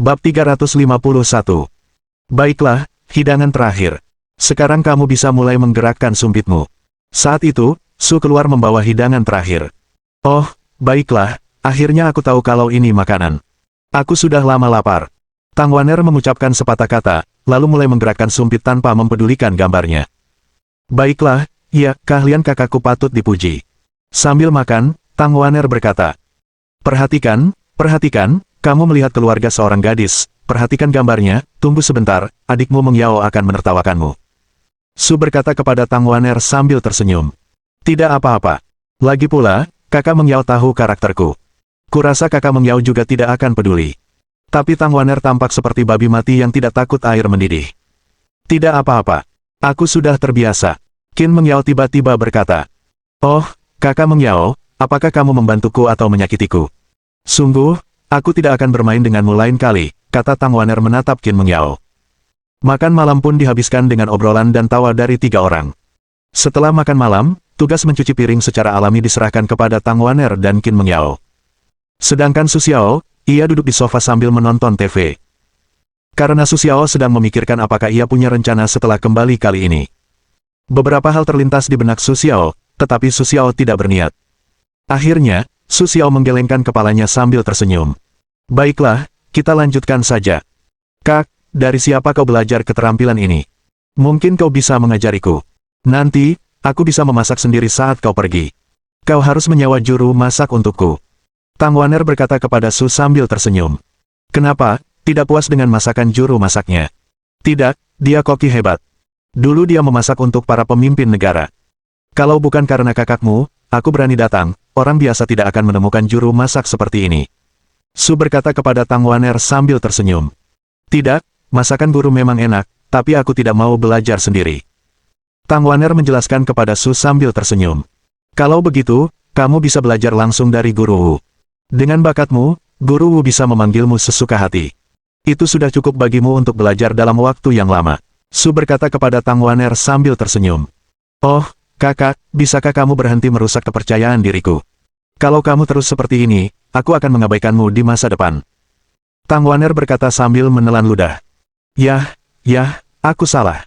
Bab 351. Baiklah, hidangan terakhir. Sekarang kamu bisa mulai menggerakkan sumpitmu. Saat itu, Su keluar membawa hidangan terakhir. Oh, baiklah, akhirnya aku tahu kalau ini makanan. Aku sudah lama lapar. Tang Wan'er mengucapkan sepatah kata, lalu mulai menggerakkan sumpit tanpa mempedulikan gambarnya. Baiklah, ya, keahlian kakakku patut dipuji. Sambil makan, Tang Wan'er berkata, Perhatikan, kamu melihat keluarga seorang gadis, perhatikan gambarnya, tunggu sebentar, adikmu Meng Yao akan menertawakanmu. Su berkata kepada Tang Wan'er sambil tersenyum. Tidak apa-apa. Lagi pula, kakak Meng Yao tahu karakterku. Kurasa kakak Meng Yao juga tidak akan peduli. Tapi Tang Wan'er tampak seperti babi mati yang tidak takut air mendidih. Tidak apa-apa. Aku sudah terbiasa. Qin Meng Yao tiba-tiba berkata. Oh, kakak Meng Yao, apakah kamu membantuku atau menyakitiku? Sungguh, aku tidak akan bermain denganmu lain kali, kata Tang Wan'er menatap Qin Meng Yao. Makan malam pun dihabiskan dengan obrolan dan tawa dari 3 orang. Setelah makan malam, tugas mencuci piring secara alami diserahkan kepada Tang Wan'er dan Qin Meng Yao. Sedangkan Su Xiao, ia duduk di sofa sambil menonton TV. Karena Su Xiao sedang memikirkan apakah ia punya rencana setelah kembali kali ini. Beberapa hal terlintas di benak Su Xiao, tetapi Su Xiao tidak berniat. Akhirnya, Su Xiao menggelengkan kepalanya sambil tersenyum. Baiklah, kita lanjutkan saja. Kak, dari siapa kau belajar keterampilan ini? Mungkin kau bisa mengajariku. Nanti, aku bisa memasak sendiri saat kau pergi. Kau harus menyewa juru masak untukku. Tang Wan'er berkata kepada Su sambil tersenyum. Kenapa, tidak puas dengan masakan juru masaknya? Tidak, dia koki hebat. Dulu dia memasak untuk para pemimpin negara. Kalau bukan karena kakakmu, aku berani datang, orang biasa tidak akan menemukan juru masak seperti ini. Su berkata kepada Tang Wan'er sambil tersenyum. Tidak, masakan guru memang enak, tapi aku tidak mau belajar sendiri. Tang Wan'er menjelaskan kepada Su sambil tersenyum. Kalau begitu, kamu bisa belajar langsung dari Guru Wu. Dengan bakatmu, Guru Wu bisa memanggilmu sesuka hati. Itu sudah cukup bagimu untuk belajar dalam waktu yang lama. Su berkata kepada Tang Wan'er sambil tersenyum. Oh, kakak, bisakah kamu berhenti merusak kepercayaan diriku? Kalau kamu terus seperti ini, aku akan mengabaikanmu di masa depan. Tang Wan'er berkata sambil menelan ludah. Yah, aku salah.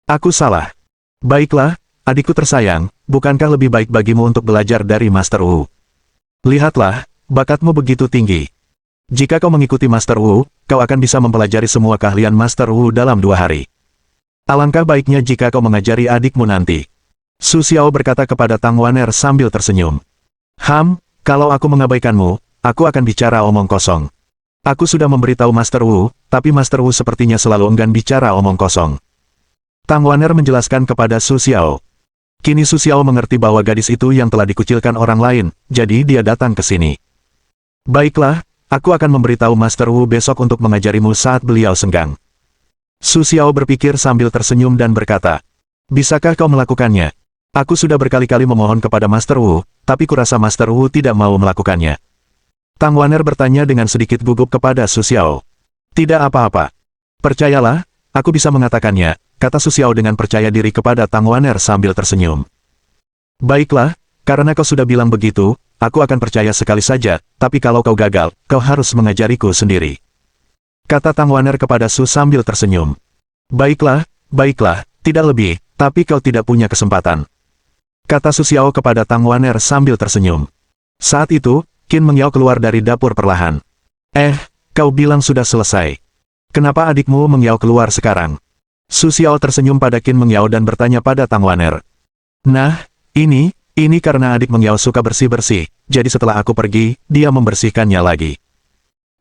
Aku salah. Baiklah, adikku tersayang, bukankah lebih baik bagimu untuk belajar dari Master Wu? Lihatlah, bakatmu begitu tinggi. Jika kau mengikuti Master Wu, kau akan bisa mempelajari semua keahlian Master Wu dalam 2 hari. Alangkah baiknya jika kau mengajari adikmu nanti. Su Xiao berkata kepada Tang Wan'er sambil tersenyum. Kalau aku mengabaikanmu, aku akan bicara omong kosong. Aku sudah memberitahu Master Wu, tapi Master Wu sepertinya selalu enggan bicara omong kosong. Tang Wan'er menjelaskan kepada Su Xiao. Kini Su Xiao mengerti bahwa gadis itu yang telah dikucilkan orang lain, jadi dia datang ke sini. Baiklah, aku akan memberitahu Master Wu besok untuk mengajarimu saat beliau senggang. Su Xiao berpikir sambil tersenyum dan berkata, bisakah kau melakukannya? Aku sudah berkali-kali memohon kepada Master Wu, tapi kurasa Master Wu tidak mau melakukannya. Tang Wan'er bertanya dengan sedikit gugup kepada Su Xiao. Tidak apa-apa. Percayalah, aku bisa mengatakannya, kata Su Xiao dengan percaya diri kepada Tang Wan'er sambil tersenyum. Baiklah, karena kau sudah bilang begitu, aku akan percaya sekali saja, tapi kalau kau gagal, kau harus mengajariku sendiri. Kata Tang Wan'er kepada Su sambil tersenyum. Baiklah, tidak lebih, tapi kau tidak punya kesempatan. Kata Su Xiao kepada Tang Wan'er sambil tersenyum. Saat itu, Qin Meng Yao keluar dari dapur perlahan. Kau bilang sudah selesai. Kenapa adikmu Meng Yao keluar sekarang? Su Xiao tersenyum pada Qin Meng Yao dan bertanya pada Tang Wan'er. Nah, ini karena adik Meng Yao suka bersih-bersih, jadi setelah aku pergi, dia membersihkannya lagi.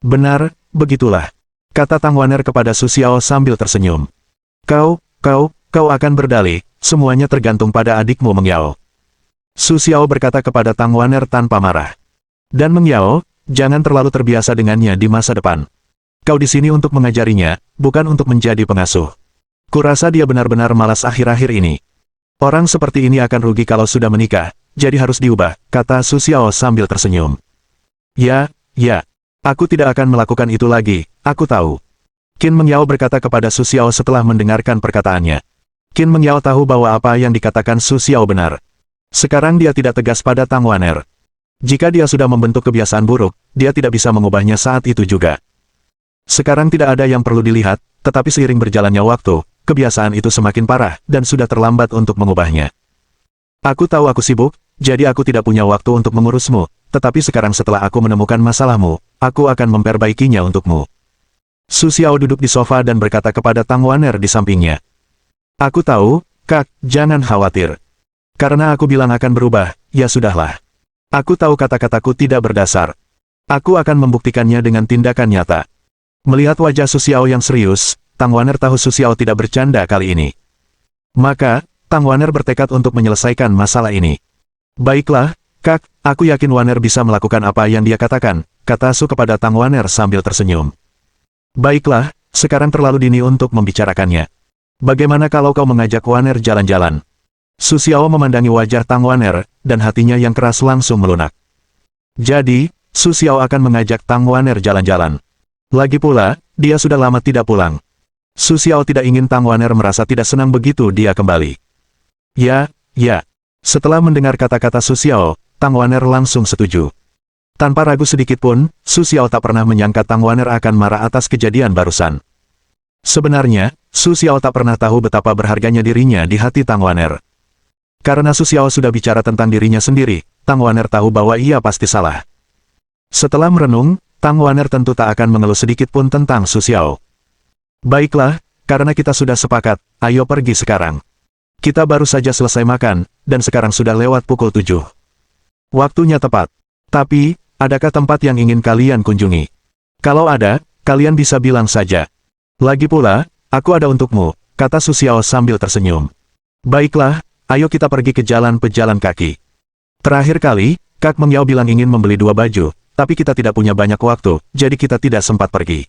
Benar, begitulah. Kata Tang Wan'er kepada Su Xiao sambil tersenyum. Kau akan berdalih, semuanya tergantung pada adikmu Meng Yao. Su Xiao berkata kepada Tang Wan'er tanpa marah. Dan Meng Yao, jangan terlalu terbiasa dengannya di masa depan. Kau di sini untuk mengajarinya, bukan untuk menjadi pengasuh. Kurasa dia benar-benar malas akhir-akhir ini. Orang seperti ini akan rugi kalau sudah menikah, jadi harus diubah, kata Su Xiao sambil tersenyum. Ya, aku tidak akan melakukan itu lagi, aku tahu. Qin Meng Yao berkata kepada Su Xiao setelah mendengarkan perkataannya. Qin Meng Yao tahu bahwa apa yang dikatakan Su Xiao benar. Sekarang dia tidak tegas pada Tang Wan'er. Jika dia sudah membentuk kebiasaan buruk, dia tidak bisa mengubahnya saat itu juga. Sekarang tidak ada yang perlu dilihat, tetapi seiring berjalannya waktu, kebiasaan itu semakin parah, dan sudah terlambat untuk mengubahnya. Aku tahu aku sibuk, jadi aku tidak punya waktu untuk mengurusmu, tetapi sekarang setelah aku menemukan masalahmu, aku akan memperbaikinya untukmu. Su Xiao duduk di sofa dan berkata kepada Tang Wan'er di sampingnya. Aku tahu, Kak, jangan khawatir. Karena aku bilang akan berubah, ya sudahlah. Aku tahu kata-kataku tidak berdasar. Aku akan membuktikannya dengan tindakan nyata. Melihat wajah Su Xiao yang serius, Tang Wan'er tahu Su Xiao tidak bercanda kali ini. Maka, Tang Wan'er bertekad untuk menyelesaikan masalah ini. Baiklah, Kak, aku yakin Wan'er bisa melakukan apa yang dia katakan, kata Su kepada Tang Wan'er sambil tersenyum. Baiklah, sekarang terlalu dini untuk membicarakannya. Bagaimana kalau kau mengajak Wan'er jalan-jalan? Su Xiao memandangi wajah Tang Wan'er, dan hatinya yang keras langsung melunak. Jadi, Su Xiao akan mengajak Tang Wan'er jalan-jalan. Lagi pula, dia sudah lama tidak pulang. Su Xiao tidak ingin Tang Wan'er merasa tidak senang begitu dia kembali. Ya. Setelah mendengar kata-kata Su Xiao, Tang Wan'er langsung setuju. Tanpa ragu sedikitpun, Su Xiao tak pernah menyangka Tang Wan'er akan marah atas kejadian barusan. Sebenarnya, Su Xiao tak pernah tahu betapa berharganya dirinya di hati Tang Wan'er. Karena Su Xiao sudah bicara tentang dirinya sendiri, Tang Wan'er tahu bahwa ia pasti salah. Setelah merenung, Tang Wan'er tentu tak akan mengeluh sedikitpun tentang Su Xiao. Baiklah, karena kita sudah sepakat, ayo pergi sekarang. Kita baru saja selesai makan, dan sekarang sudah lewat pukul 7. Waktunya tepat. Tapi, adakah tempat yang ingin kalian kunjungi? Kalau ada, kalian bisa bilang saja. Lagi pula, aku ada untukmu, kata Su Xiao sambil tersenyum. Baiklah, ayo kita pergi ke jalan pejalan kaki. Terakhir kali, Kak Meng Yao bilang ingin membeli 2 baju, tapi kita tidak punya banyak waktu, jadi kita tidak sempat pergi.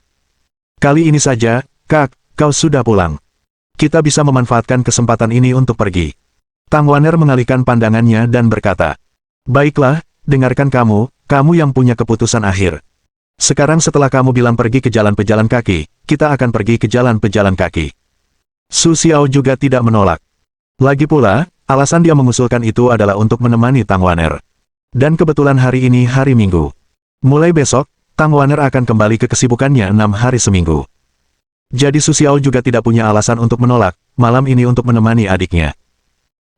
Kali ini saja, Kak, kau sudah pulang. Kita bisa memanfaatkan kesempatan ini untuk pergi. Tang Wan'er mengalihkan pandangannya dan berkata, baiklah, dengarkan kamu yang punya keputusan akhir. Sekarang setelah kamu bilang pergi ke jalan pejalan kaki, kita akan pergi ke jalan pejalan kaki. Su Xiao juga tidak menolak. Lagi pula, alasan dia mengusulkan itu adalah untuk menemani Tang Wan'er. Dan kebetulan hari ini hari Minggu. Mulai besok, Tang Wan'er akan kembali ke kesibukannya 6 hari seminggu. Jadi Su Xiao juga tidak punya alasan untuk menolak, malam ini untuk menemani adiknya.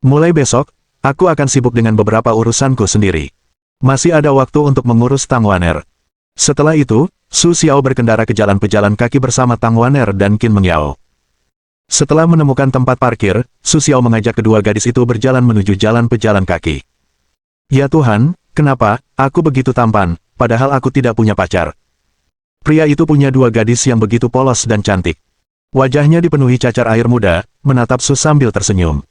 Mulai besok, aku akan sibuk dengan beberapa urusanku sendiri. Masih ada waktu untuk mengurus Tang Wan'er. Setelah itu, Su Xiao berkendara ke jalan pejalan kaki bersama Tang Wan'er dan Qin Meng Yao. Setelah menemukan tempat parkir, Su Xiao mengajak kedua gadis itu berjalan menuju jalan pejalan kaki. Ya Tuhan, kenapa aku begitu tampan, padahal aku tidak punya pacar? Pria itu punya 2 gadis yang begitu polos dan cantik. Wajahnya dipenuhi cacar air muda, menatap Su sambil tersenyum.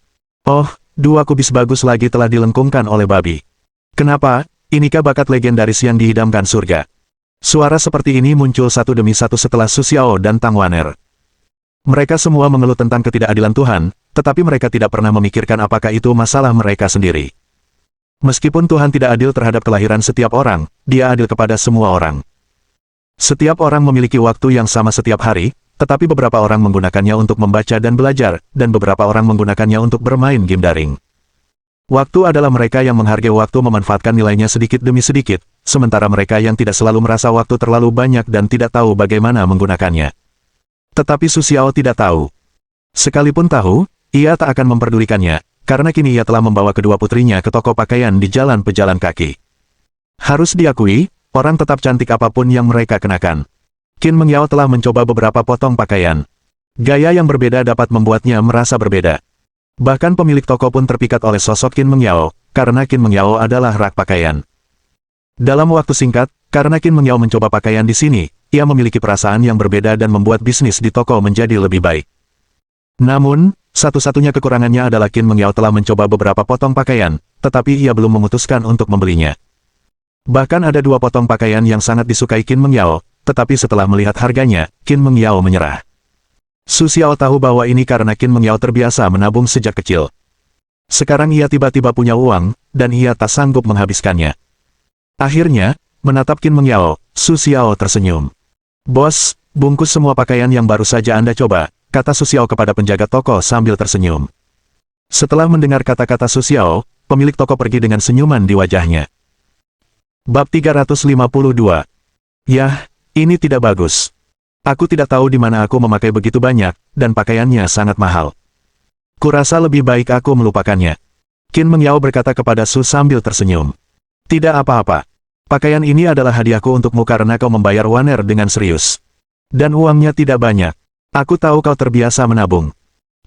Oh, 2 kubis bagus lagi telah dilengkungkan oleh babi. Kenapa, inikah bakat legendaris yang dihidamkan surga? Suara seperti ini muncul satu demi satu setelah Su Xiao dan Tang Wan'er. Mereka semua mengeluh tentang ketidakadilan Tuhan, tetapi mereka tidak pernah memikirkan apakah itu masalah mereka sendiri. Meskipun Tuhan tidak adil terhadap kelahiran setiap orang, Dia adil kepada semua orang. Setiap orang memiliki waktu yang sama setiap hari, tetapi beberapa orang menggunakannya untuk membaca dan belajar, dan beberapa orang menggunakannya untuk bermain game daring. Waktu adalah mereka yang menghargai waktu memanfaatkan nilainya sedikit demi sedikit, sementara mereka yang tidak selalu merasa waktu terlalu banyak dan tidak tahu bagaimana menggunakannya. Tetapi Su Xiao tidak tahu. Sekalipun tahu, ia tak akan memperdulikannya, karena kini ia telah membawa kedua putrinya ke toko pakaian di jalan pejalan kaki. Harus diakui, orang tetap cantik apapun yang mereka kenakan. Qin Meng Yao telah mencoba beberapa potong pakaian. Gaya yang berbeda dapat membuatnya merasa berbeda. Bahkan pemilik toko pun terpikat oleh sosok Qin Meng Yao, karena Qin Meng Yao adalah rak pakaian. Dalam waktu singkat, karena Qin Meng Yao mencoba pakaian di sini, ia memiliki perasaan yang berbeda dan membuat bisnis di toko menjadi lebih baik. Namun, satu-satunya kekurangannya adalah Qin Meng Yao telah mencoba beberapa potong pakaian, tetapi ia belum memutuskan untuk membelinya. Bahkan ada 2 potong pakaian yang sangat disukai Qin Meng Yao, tetapi setelah melihat harganya, Qin Meng Yao menyerah. Su Xiao tahu bahwa ini karena Qin Meng Yao terbiasa menabung sejak kecil. Sekarang ia tiba-tiba punya uang, dan ia tak sanggup menghabiskannya. Akhirnya, menatap Qin Meng Yao, Su Xiao tersenyum. Bos, bungkus semua pakaian yang baru saja Anda coba, kata Su Xiao kepada penjaga toko sambil tersenyum. Setelah mendengar kata-kata Su Xiao, pemilik toko pergi dengan senyuman di wajahnya. Bab 352. Yah, ini tidak bagus. Aku tidak tahu di mana aku memakai begitu banyak, dan pakaiannya sangat mahal. Kurasa lebih baik aku melupakannya. Qin Mengyao berkata kepada Su sambil tersenyum. Tidak apa-apa. Pakaian ini adalah hadiahku untukmu karena kau membayar waner dengan serius. Dan uangnya tidak banyak. Aku tahu kau terbiasa menabung.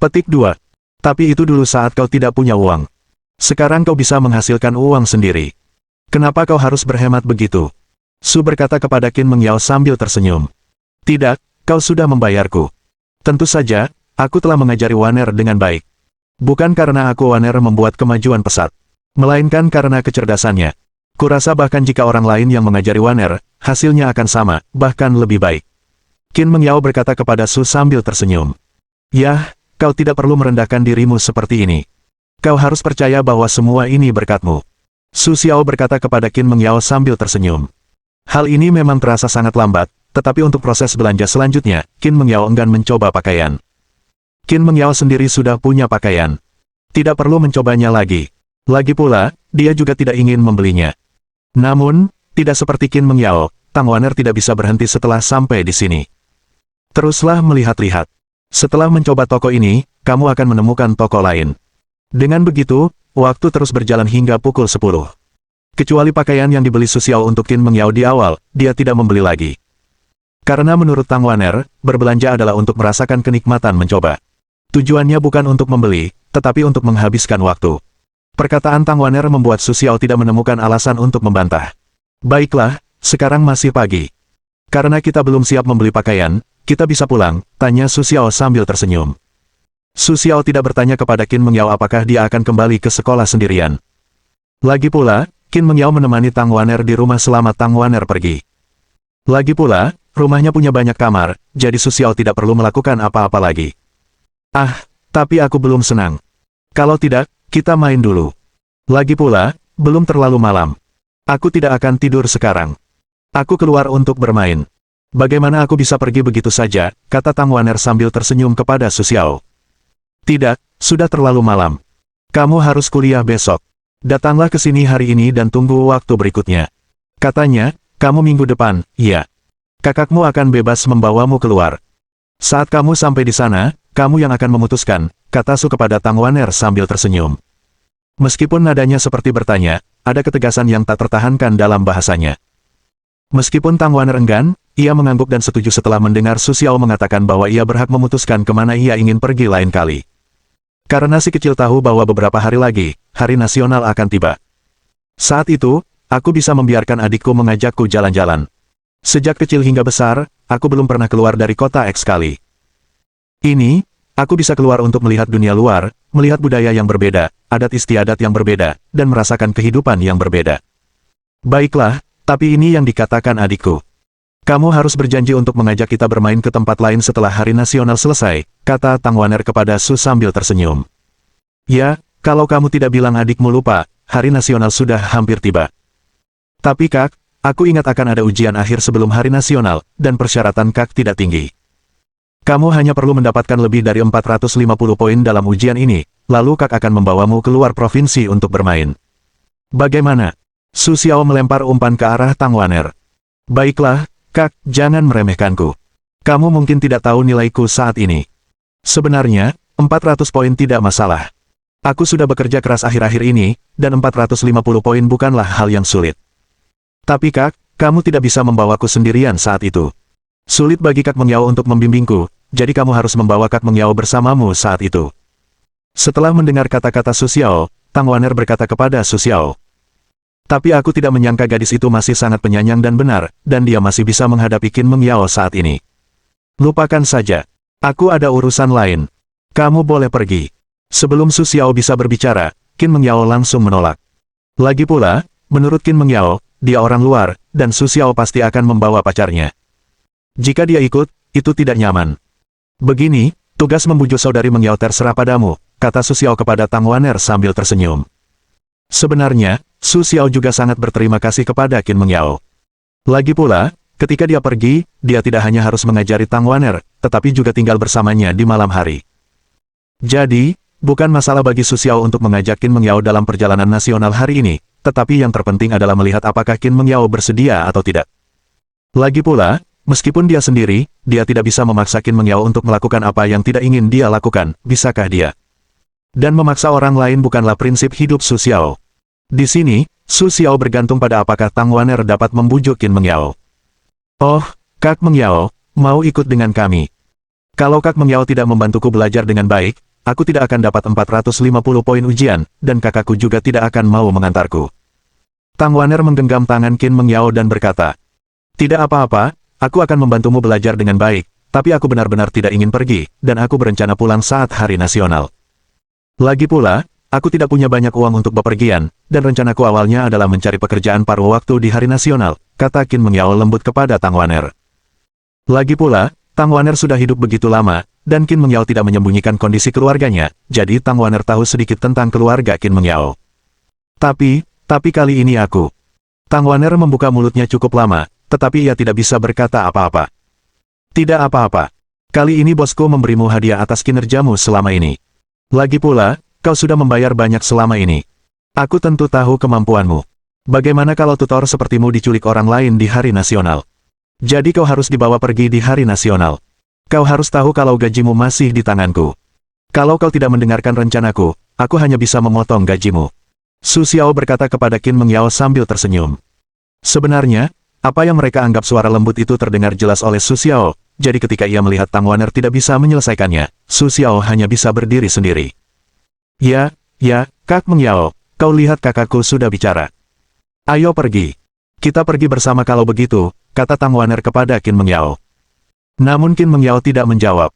Petik 2. Tapi itu dulu saat kau tidak punya uang. Sekarang kau bisa menghasilkan uang sendiri. Kenapa kau harus berhemat begitu? Su berkata kepada Qin Mengyao sambil tersenyum. Tidak, kau sudah membayarku. Tentu saja, aku telah mengajari waner dengan baik. Bukan karena aku waner membuat kemajuan pesat. Melainkan karena kecerdasannya. Kurasa bahkan jika orang lain yang mengajari waner, hasilnya akan sama, bahkan lebih baik. Qin Mengyao berkata kepada Su sambil tersenyum. Yah, kau tidak perlu merendahkan dirimu seperti ini. Kau harus percaya bahwa semua ini berkatmu. Su Xiao berkata kepada Qin Mengyao sambil tersenyum. Hal ini memang terasa sangat lambat, tetapi untuk proses belanja selanjutnya, Qin Mengyao enggan mencoba pakaian. Qin Mengyao sendiri sudah punya pakaian. Tidak perlu mencobanya lagi. Lagi pula, dia juga tidak ingin membelinya. Namun, tidak seperti Qin Mengyao, Tang Waner tidak bisa berhenti setelah sampai di sini. Teruslah melihat-lihat. Setelah mencoba toko ini, kamu akan menemukan toko lain. Dengan begitu, waktu terus berjalan hingga pukul 10. Kecuali pakaian yang dibeli Su Xiao untuk Qin Mengyao di awal, dia tidak membeli lagi. Karena menurut Tang Waner, berbelanja adalah untuk merasakan kenikmatan mencoba. Tujuannya bukan untuk membeli, tetapi untuk menghabiskan waktu. Perkataan Tang Waner membuat Su Xiao tidak menemukan alasan untuk membantah. Baiklah, sekarang masih pagi. Karena kita belum siap membeli pakaian, kita bisa pulang, tanya Su Xiao sambil tersenyum. Su Xiao tidak bertanya kepada Qin Mengyao apakah dia akan kembali ke sekolah sendirian. Lagi pula, Qin Mengyao menemani Tang Waner di rumah selama Tang Waner pergi. Lagi pula, rumahnya punya banyak kamar, jadi Su Xiao tidak perlu melakukan apa-apa lagi. Ah, tapi aku belum senang. Kalau tidak, kita main dulu. Lagi pula, belum terlalu malam. Aku tidak akan tidur sekarang. Aku keluar untuk bermain. Bagaimana aku bisa pergi begitu saja, kata Tang Waner sambil tersenyum kepada Su Xiao. Tidak, sudah terlalu malam. Kamu harus kuliah besok. Datanglah ke sini hari ini dan tunggu waktu berikutnya. Katanya, kamu minggu depan, iya. Kakakmu akan bebas membawamu keluar. Saat kamu sampai di sana, kamu yang akan memutuskan, kata Su kepada Tang Waner sambil tersenyum. Meskipun nadanya seperti bertanya, ada ketegasan yang tak tertahankan dalam bahasanya. Meskipun Tang Waner enggan, ia mengangguk dan setuju setelah mendengar Su Xiao mengatakan bahwa ia berhak memutuskan kemana ia ingin pergi lain kali. Karena si kecil tahu bahwa beberapa hari lagi, hari nasional akan tiba. Saat itu, aku bisa membiarkan adikku mengajakku jalan-jalan. Sejak kecil hingga besar, aku belum pernah keluar dari kota X kali. Ini, aku bisa keluar untuk melihat dunia luar, melihat budaya yang berbeda, adat istiadat yang berbeda, dan merasakan kehidupan yang berbeda. Baiklah, tapi ini yang dikatakan adikku. Kamu harus berjanji untuk mengajak kita bermain ke tempat lain setelah hari nasional selesai, kata Tang Waner kepada Su sambil tersenyum. Ya, kalau kamu tidak bilang adikmu lupa, hari nasional sudah hampir tiba. Tapi Kak, aku ingat akan ada ujian akhir sebelum hari nasional, dan persyaratan Kak tidak tinggi. Kamu hanya perlu mendapatkan lebih dari 450 poin dalam ujian ini, lalu Kak akan membawamu keluar provinsi untuk bermain. Bagaimana? Su Xiao melempar umpan ke arah Tang Waner. Baiklah, Kak, jangan meremehkanku. Kamu mungkin tidak tahu nilaiku saat ini. Sebenarnya, 400 poin tidak masalah. Aku sudah bekerja keras akhir-akhir ini, dan 450 poin bukanlah hal yang sulit. Tapi Kak, kamu tidak bisa membawaku sendirian saat itu. Sulit bagi Kak Mengyao untuk membimbingku, jadi kamu harus membawa Kak Mengyao bersamamu saat itu. Setelah mendengar kata-kata Su Xiao, Tang Waner berkata kepada Su Xiao. Tapi aku tidak menyangka gadis itu masih sangat penyayang dan benar, dan dia masih bisa menghadapi Qin Mengyao saat ini. Lupakan saja. Aku ada urusan lain. Kamu boleh pergi. Sebelum Su Xiao bisa berbicara, Qin Mengyao langsung menolak. Lagi pula, menurut Qin Mengyao, dia orang luar, dan Su Xiao pasti akan membawa pacarnya. Jika dia ikut, itu tidak nyaman. Begini, tugas membujuk saudari Mengyao terserah padamu, kata Su Xiao kepada Tang Waner sambil tersenyum. Sebenarnya, Su Xiao juga sangat berterima kasih kepada Qin Mengyao. Lagi pula, ketika dia pergi, dia tidak hanya harus mengajari Tang Waner, tetapi juga tinggal bersamanya di malam hari. Jadi, bukan masalah bagi Su Xiao untuk mengajak Qin Mengyao dalam perjalanan nasional hari ini, tetapi yang terpenting adalah melihat apakah Qin Mengyao bersedia atau tidak. Lagi pula, Meskipun dia sendiri, dia tidak bisa memaksa Qin Mengyao untuk melakukan apa yang tidak ingin dia lakukan, bisakah dia? Dan memaksa orang lain bukanlah prinsip hidup Su Xiao. Di sini, Su Xiao bergantung pada apakah Tang Wan'er dapat membujuk Qin Mengyao. Oh, Kak Mengyao, mau ikut dengan kami? Kalau Kak Mengyao tidak membantuku belajar dengan baik, aku tidak akan dapat 450 poin ujian, dan kakakku juga tidak akan mau mengantarku. Tang Wan'er menggenggam tangan Qin Mengyao dan berkata, "Tidak apa-apa, aku akan membantumu belajar dengan baik, tapi aku benar-benar tidak ingin pergi, dan aku berencana pulang saat hari nasional. Lagi pula, aku tidak punya banyak uang untuk bepergian, dan rencanaku awalnya adalah mencari pekerjaan paruh waktu di hari nasional," kata Qin Mengyao lembut kepada Tang Wan'er. Lagi pula, Tang Wan'er sudah hidup begitu lama, dan Qin Mengyao tidak menyembunyikan kondisi keluarganya, jadi Tang Wan'er tahu sedikit tentang keluarga Qin Mengyao. Tapi kali ini aku. Tang Wan'er membuka mulutnya cukup lama, tetapi ia tidak bisa berkata apa-apa. Tidak apa-apa. Kali ini bosku memberimu hadiah atas kinerjamu selama ini. Lagi pula, kau sudah membayar banyak selama ini. Aku tentu tahu kemampuanmu. Bagaimana kalau tutor sepertimu diculik orang lain di hari nasional? Jadi kau harus dibawa pergi di hari nasional. Kau harus tahu kalau gajimu masih di tanganku. Kalau kau tidak mendengarkan rencanaku, aku hanya bisa memotong gajimu. Su Xiao berkata kepada Qin Mengyao sambil tersenyum. Sebenarnya, apa yang mereka anggap suara lembut itu terdengar jelas oleh Su Xiao, jadi ketika ia melihat Tang Wan'er tidak bisa menyelesaikannya, Su Xiao hanya bisa berdiri sendiri. Ya, Kak Mengyao, kau lihat kakakku sudah bicara. Ayo pergi. Kita pergi bersama kalau begitu, kata Tang Wan'er kepada Qin Mengyao. Namun Qin Mengyao tidak menjawab.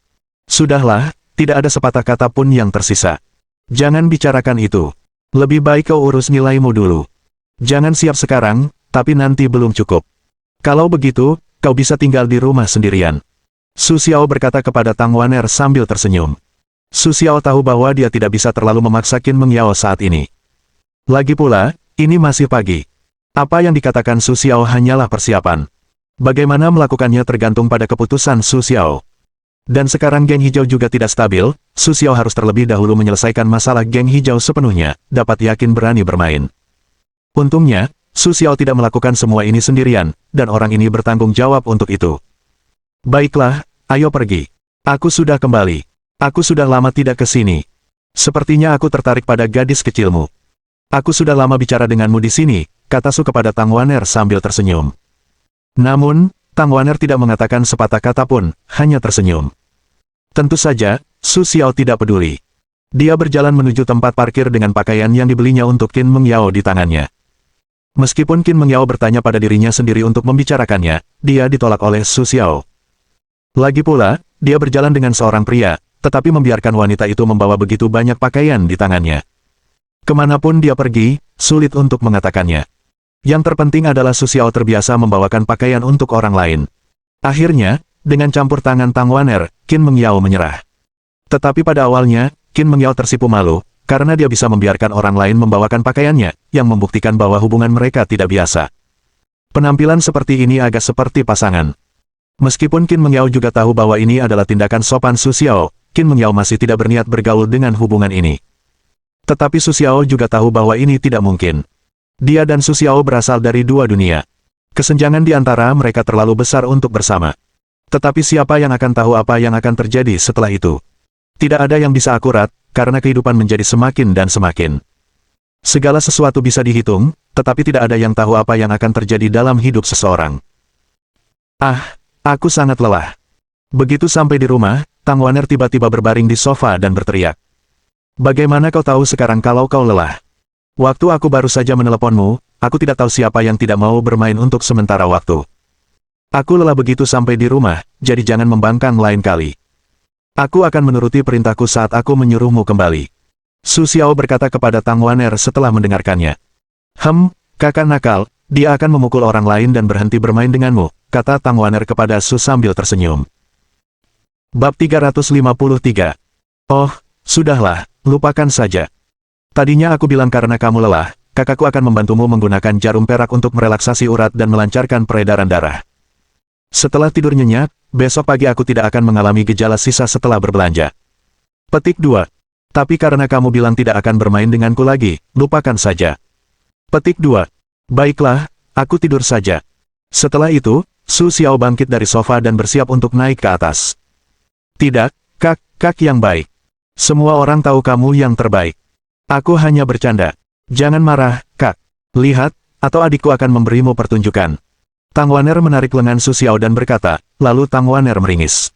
Sudahlah, tidak ada sepatah kata pun yang tersisa. Jangan bicarakan itu. Lebih baik kau urus nilaimu dulu. Jangan siap sekarang, tapi nanti belum cukup. Kalau begitu, kau bisa tinggal di rumah sendirian. Su Xiao berkata kepada Tang Wan'er sambil tersenyum. Su Xiao tahu bahwa dia tidak bisa terlalu memaksa Qin Mengyao saat ini. Lagi pula, ini masih pagi. Apa yang dikatakan Su Xiao hanyalah persiapan. Bagaimana melakukannya tergantung pada keputusan Su Xiao. Dan sekarang geng hijau juga tidak stabil, Su Xiao harus terlebih dahulu menyelesaikan masalah geng hijau sepenuhnya, dapat yakin berani bermain. Untungnya, Su Xiao tidak melakukan semua ini sendirian, dan orang ini bertanggung jawab untuk itu. Baiklah, ayo pergi. Aku sudah kembali. Aku sudah lama tidak ke sini. Sepertinya aku tertarik pada gadis kecilmu. Aku sudah lama bicara denganmu di sini, kata Su kepada Tang Wan'er sambil tersenyum. Namun, Tang Wan'er tidak mengatakan sepatah kata pun, hanya tersenyum. Tentu saja, Su Xiao tidak peduli. Dia berjalan menuju tempat parkir dengan pakaian yang dibelinya untuk Qin Mengyao di tangannya. Meskipun Qin Mengyao bertanya pada dirinya sendiri untuk membicarakannya, dia ditolak oleh Su Xiao. Lagi pula, dia berjalan dengan seorang pria, tetapi membiarkan wanita itu membawa begitu banyak pakaian di tangannya. Kemanapun dia pergi, sulit untuk mengatakannya. Yang terpenting adalah Su Xiao terbiasa membawakan pakaian untuk orang lain. Akhirnya, dengan campur tangan Tang Wan'er, Qin Mengyao menyerah. Tetapi pada awalnya, Qin Mengyao tersipu malu, karena dia bisa membiarkan orang lain membawakan pakaiannya, yang membuktikan bahwa hubungan mereka tidak biasa. Penampilan seperti ini agak seperti pasangan. Meskipun Qin Mengyao juga tahu bahwa ini adalah tindakan sopan Su Xiao, Qin Mengyao masih tidak berniat bergaul dengan hubungan ini. Tetapi Su Xiao juga tahu bahwa ini tidak mungkin. Dia dan Su Xiao berasal dari dua dunia. Kesenjangan di antara mereka terlalu besar untuk bersama. Tetapi siapa yang akan tahu apa yang akan terjadi setelah itu? Tidak ada yang bisa akurat, karena kehidupan menjadi semakin dan semakin. Segala sesuatu bisa dihitung, tetapi tidak ada yang tahu apa yang akan terjadi dalam hidup seseorang. Aku sangat lelah. Begitu sampai di rumah, Tang Wan'er tiba-tiba berbaring di sofa dan berteriak. Bagaimana kau tahu sekarang kalau kau lelah? Waktu aku baru saja meneleponmu, aku tidak tahu siapa yang tidak mau bermain untuk sementara waktu. Aku lelah begitu sampai di rumah, jadi jangan membangkang lain kali. Aku akan menuruti perintahku saat aku menyuruhmu kembali. Su Xiao berkata kepada Tang Wan'er setelah mendengarkannya. Kakak nakal, dia akan memukul orang lain dan berhenti bermain denganmu, kata Tang Wan'er kepada Su sambil tersenyum. Bab 353. Oh, sudahlah, lupakan saja. Tadinya aku bilang karena kamu lelah, kakakku akan membantumu menggunakan jarum perak untuk merelaksasi urat dan melancarkan peredaran darah. Setelah tidur nyenyak, besok pagi aku tidak akan mengalami gejala sisa setelah berbelanja. Petik 2. Tapi karena kamu bilang tidak akan bermain denganku lagi, lupakan saja. Petik 2. Baiklah, aku tidur saja. Setelah itu, Su Xiao bangkit dari sofa dan bersiap untuk naik ke atas. Tidak, Kak yang baik. Semua orang tahu kamu yang terbaik. Aku hanya bercanda. Jangan marah, Kak. Lihat, atau adikku akan memberimu pertunjukan. Tang Waner menarik lengan Su Xiao dan berkata, lalu Tang Waner meringis.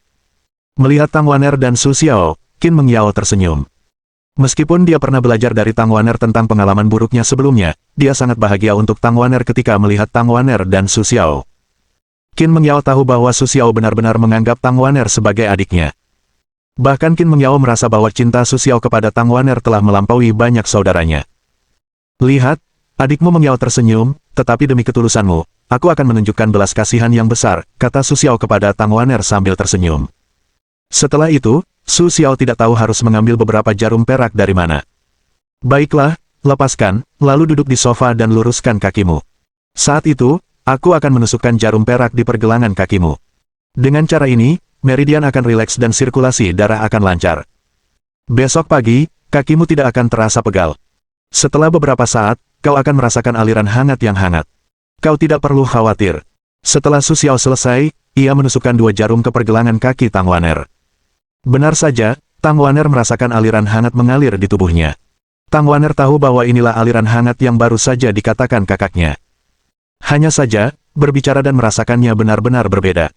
Melihat Tang Waner dan Su Xiao, Qin Mengyao tersenyum. Meskipun dia pernah belajar dari Tang Waner tentang pengalaman buruknya sebelumnya, dia sangat bahagia untuk Tang Waner ketika melihat Tang Waner dan Su Xiao. Qin Mengyao tahu bahwa Su Xiao benar-benar menganggap Tang Waner sebagai adiknya. Bahkan Qin Mengyao merasa bahwa cinta Su Xiao kepada Tang Waner telah melampaui banyak saudaranya. Lihat, adikmu Mengyao tersenyum, tetapi demi ketulusanmu, aku akan menunjukkan belas kasihan yang besar, kata Su Xiao kepada Tang Waner sambil tersenyum. Setelah itu, Su Xiao tidak tahu harus mengambil beberapa jarum perak dari mana. Baiklah, lepaskan, lalu duduk di sofa dan luruskan kakimu. Saat itu, aku akan menusukkan jarum perak di pergelangan kakimu. Dengan cara ini, meridian akan rileks dan sirkulasi darah akan lancar. Besok pagi, kakimu tidak akan terasa pegal. Setelah beberapa saat, kau akan merasakan aliran hangat yang hangat. Kau tidak perlu khawatir. Setelah Su Xiao selesai, ia menusukkan 2 jarum ke pergelangan kaki Tang Waner. Benar saja, Tang Waner merasakan aliran hangat mengalir di tubuhnya. Tang Waner tahu bahwa inilah aliran hangat yang baru saja dikatakan kakaknya. Hanya saja, berbicara dan merasakannya benar-benar berbeda.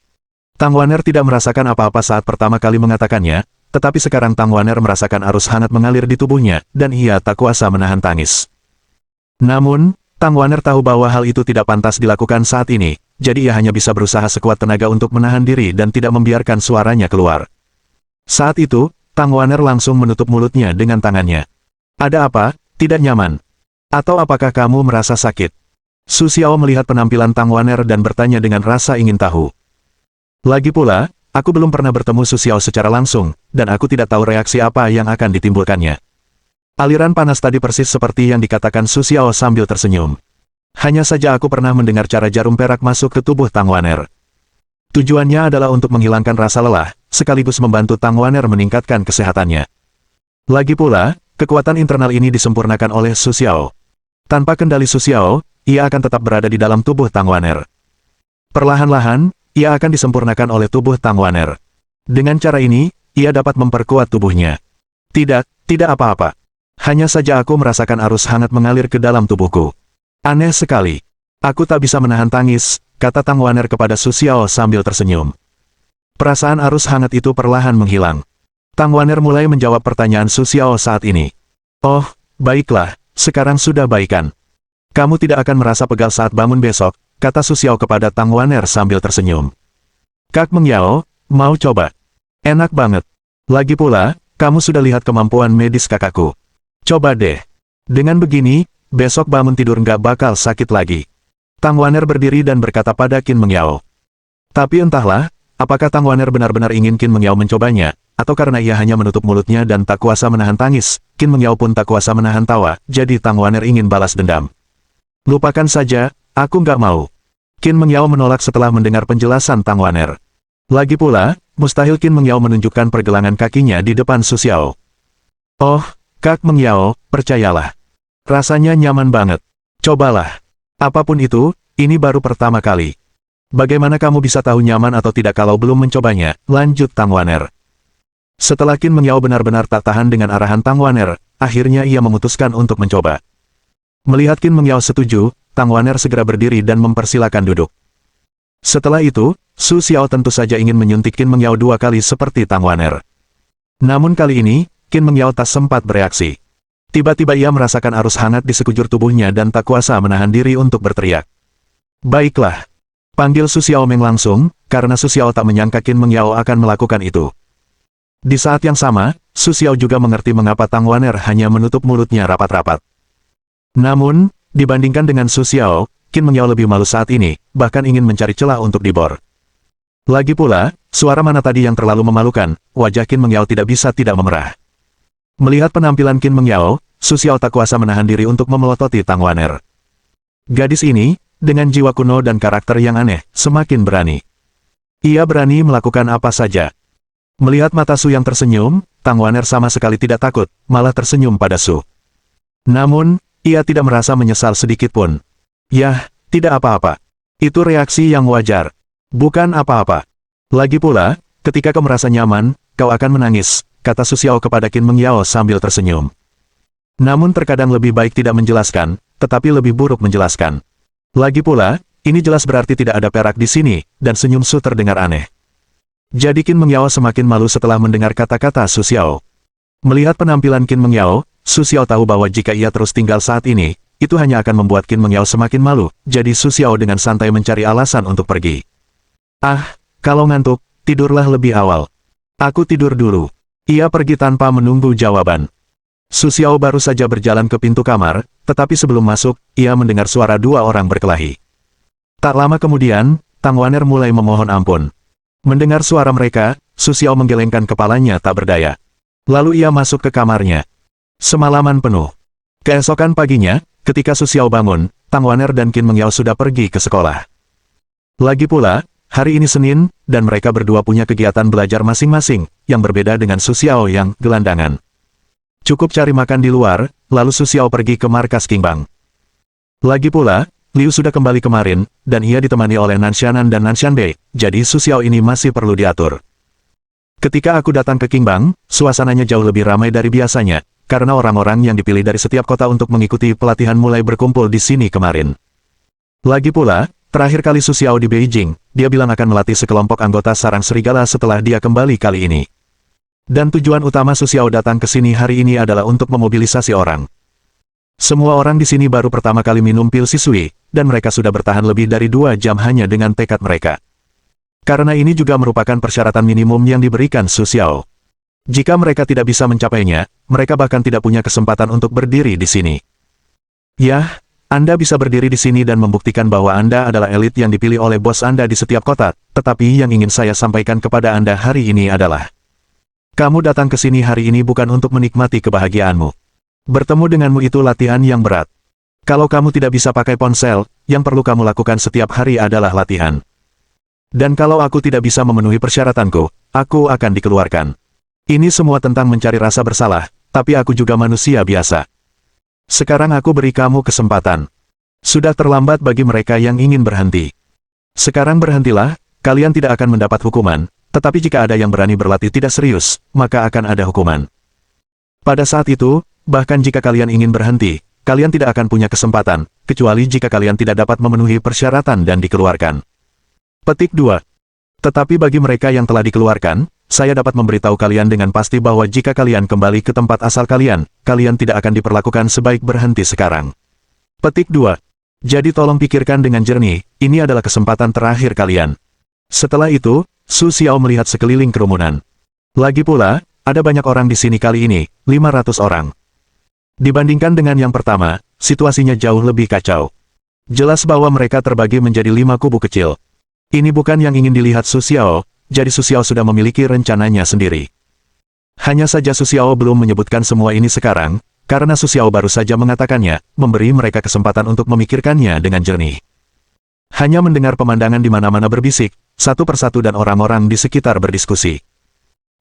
Tang Waner tidak merasakan apa-apa saat pertama kali mengatakannya, tetapi sekarang Tang Waner merasakan arus hangat mengalir di tubuhnya, dan ia tak kuasa menahan tangis. Namun, Tang Waner tahu bahwa hal itu tidak pantas dilakukan saat ini, jadi ia hanya bisa berusaha sekuat tenaga untuk menahan diri dan tidak membiarkan suaranya keluar. Saat itu, Tang Waner langsung menutup mulutnya dengan tangannya. Ada apa? Tidak nyaman? Atau apakah kamu merasa sakit? Su Xiao melihat penampilan Tang Waner dan bertanya dengan rasa ingin tahu. Lagi pula, aku belum pernah bertemu Su Xiao secara langsung, dan aku tidak tahu reaksi apa yang akan ditimbulkannya. Aliran panas tadi persis seperti yang dikatakan Su Xiao sambil tersenyum. Hanya saja aku pernah mendengar cara jarum perak masuk ke tubuh Tang Waner. Tujuannya adalah untuk menghilangkan rasa lelah, sekaligus membantu Tang Waner meningkatkan kesehatannya. Lagi pula, kekuatan internal ini disempurnakan oleh Su Xiao. Tanpa kendali Su Xiao, ia akan tetap berada di dalam tubuh Tang Waner. Perlahan-lahan, ia akan disempurnakan oleh tubuh Tang Waner. Dengan cara ini, ia dapat memperkuat tubuhnya. Tidak apa-apa. Hanya saja aku merasakan arus hangat mengalir ke dalam tubuhku. Aneh sekali. Aku tak bisa menahan tangis, kata Tang Waner kepada Su Xiao sambil tersenyum. Perasaan arus hangat itu perlahan menghilang. Tang Waner mulai menjawab pertanyaan Su Xiao saat ini. Oh, baiklah, sekarang sudah baikan. Kamu tidak akan merasa pegal saat bangun besok, kata Su Xiao kepada Tang Waner sambil tersenyum. Kak Mengyao, mau coba? Enak banget. Lagi pula, kamu sudah lihat kemampuan medis kakakku. Coba deh. Dengan begini, besok bangun tidur nggak bakal sakit lagi. Tang Waner berdiri dan berkata pada Qin Mengyao. Tapi entahlah, apakah Tang Waner benar-benar ingin Qin Mengyao mencobanya, atau karena ia hanya menutup mulutnya dan tak kuasa menahan tangis, Qin Mengyao pun tak kuasa menahan tawa, jadi Tang Waner ingin balas dendam. Lupakan saja, aku nggak mau. Qin Mengyao menolak setelah mendengar penjelasan Tang Waner. Lagi pula, mustahil Qin Mengyao menunjukkan pergelangan kakinya di depan Su Xiao. Oh, Kak Mengyao, percayalah. Rasanya nyaman banget. Cobalah. Apapun itu, ini baru pertama kali. Bagaimana kamu bisa tahu nyaman atau tidak kalau belum mencobanya, lanjut Tang Waner. Setelah Qin Mengyao benar-benar tak tahan dengan arahan Tang Waner, akhirnya ia memutuskan untuk mencoba. Melihat Qin Mengyao setuju, Tang Waner segera berdiri dan mempersilakan duduk. Setelah itu, Su Xiao tentu saja ingin menyuntik Qin Mengyao 2 kali seperti Tang Waner. Namun kali ini, Qin Mengyao tak sempat bereaksi. Tiba-tiba ia merasakan arus hangat di sekujur tubuhnya dan tak kuasa menahan diri untuk berteriak. Baiklah. Panggil Su Xiaomeng langsung, karena Su Xiao tak menyangka Qin Mengyao akan melakukan itu. Di saat yang sama, Su Xiao juga mengerti mengapa Tang Waner hanya menutup mulutnya rapat-rapat. Namun, dibandingkan dengan Su Xiao, Qin Mengyao lebih malu saat ini, bahkan ingin mencari celah untuk dibor. Lagi pula, suara mana tadi yang terlalu memalukan, wajah Qin Mengyao tidak bisa tidak memerah. Melihat penampilan Qin Mengyao, Su Xiao tak kuasa menahan diri untuk memelototi Tang Waner. Gadis ini, dengan jiwa kuno dan karakter yang aneh, semakin berani. Ia berani melakukan apa saja. Melihat mata Su yang tersenyum, Tang Waner sama sekali tidak takut, malah tersenyum pada Su. Namun, ia tidak merasa menyesal sedikit pun. Yah, tidak apa-apa. Itu reaksi yang wajar. Bukan apa-apa. Lagi pula, ketika kau merasa nyaman, kau akan menangis, kata Su Xiao kepada Qin Mengyao sambil tersenyum. Namun terkadang lebih baik tidak menjelaskan, tetapi lebih buruk menjelaskan. Lagi pula, ini jelas berarti tidak ada perak di sini, dan senyum Su terdengar aneh. Jadi Qin Mengyao semakin malu setelah mendengar kata-kata Su Xiao. Melihat penampilan Qin Mengyao, Su Xiao tahu bahwa jika ia terus tinggal saat ini, itu hanya akan membuat Qin Mengyao semakin malu, jadi Su Xiao dengan santai mencari alasan untuk pergi. Ah, kalau ngantuk, tidurlah lebih awal. Aku tidur dulu. Ia pergi tanpa menunggu jawaban. Su Xiao baru saja berjalan ke pintu kamar, tetapi sebelum masuk, ia mendengar suara dua orang berkelahi. Tak lama kemudian, Tang Waner mulai memohon ampun. Mendengar suara mereka, Su Xiao menggelengkan kepalanya tak berdaya. Lalu ia masuk ke kamarnya. Semalaman penuh. Keesokan paginya, ketika Su Xiao bangun, Tang Waner dan Qin Mengyao sudah pergi ke sekolah. Lagi pula, hari ini Senin, dan mereka berdua punya kegiatan belajar masing-masing, yang berbeda dengan Su Xiao yang gelandangan. Cukup cari makan di luar, lalu Su Xiao pergi ke markas Qingbang. Lagi pula, Liu sudah kembali kemarin, dan ia ditemani oleh Nan Xianan dan Nan Xianbei, jadi Su Xiao ini masih perlu diatur. Ketika aku datang ke Qingbang, suasananya jauh lebih ramai dari biasanya, karena orang-orang yang dipilih dari setiap kota untuk mengikuti pelatihan mulai berkumpul di sini kemarin. Lagi pula, terakhir kali Su Xiao di Beijing, dia bilang akan melatih sekelompok anggota sarang serigala setelah dia kembali kali ini. Dan tujuan utama Su Xiao datang ke sini hari ini adalah untuk memobilisasi orang. Semua orang di sini baru pertama kali minum pil Shisui, dan mereka sudah bertahan lebih dari 2 jam hanya dengan tekad mereka. Karena ini juga merupakan persyaratan minimum yang diberikan Su Xiao. Jika mereka tidak bisa mencapainya, mereka bahkan tidak punya kesempatan untuk berdiri di sini. Yah, Anda bisa berdiri di sini dan membuktikan bahwa Anda adalah elit yang dipilih oleh bos Anda di setiap kota, tetapi yang ingin saya sampaikan kepada Anda hari ini adalah, kamu datang ke sini hari ini bukan untuk menikmati kebahagiaanmu. Bertemu denganmu itu latihan yang berat. Kalau kamu tidak bisa pakai ponsel, yang perlu kamu lakukan setiap hari adalah latihan. Dan kalau aku tidak bisa memenuhi persyaratanku, aku akan dikeluarkan. Ini semua tentang mencari rasa bersalah, tapi aku juga manusia biasa. Sekarang aku beri kamu kesempatan. Sudah terlambat bagi mereka yang ingin berhenti. Sekarang berhentilah, kalian tidak akan mendapat hukuman, tetapi jika ada yang berani berlatih tidak serius, maka akan ada hukuman. Pada saat itu, bahkan jika kalian ingin berhenti, kalian tidak akan punya kesempatan, kecuali jika kalian tidak dapat memenuhi persyaratan dan dikeluarkan. Petik 2. Tetapi bagi mereka yang telah dikeluarkan, saya dapat memberitahu kalian dengan pasti bahwa jika kalian kembali ke tempat asal kalian, kalian tidak akan diperlakukan sebaik berhenti sekarang. Petik 2. Jadi tolong pikirkan dengan jernih, ini adalah kesempatan terakhir kalian. Setelah itu, Su Xiao melihat sekeliling kerumunan. Lagi pula, ada banyak orang di sini kali ini, 500 orang. Dibandingkan dengan yang pertama, situasinya jauh lebih kacau. Jelas bahwa mereka terbagi menjadi 5 kubu kecil. Ini bukan yang ingin dilihat Su Xiao, jadi Su Xiao sudah memiliki rencananya sendiri. Hanya saja Su Xiao belum menyebutkan semua ini sekarang, karena Su Xiao baru saja mengatakannya, memberi mereka kesempatan untuk memikirkannya dengan jernih. Hanya mendengar pemandangan di mana-mana berbisik, satu persatu dan orang-orang di sekitar berdiskusi.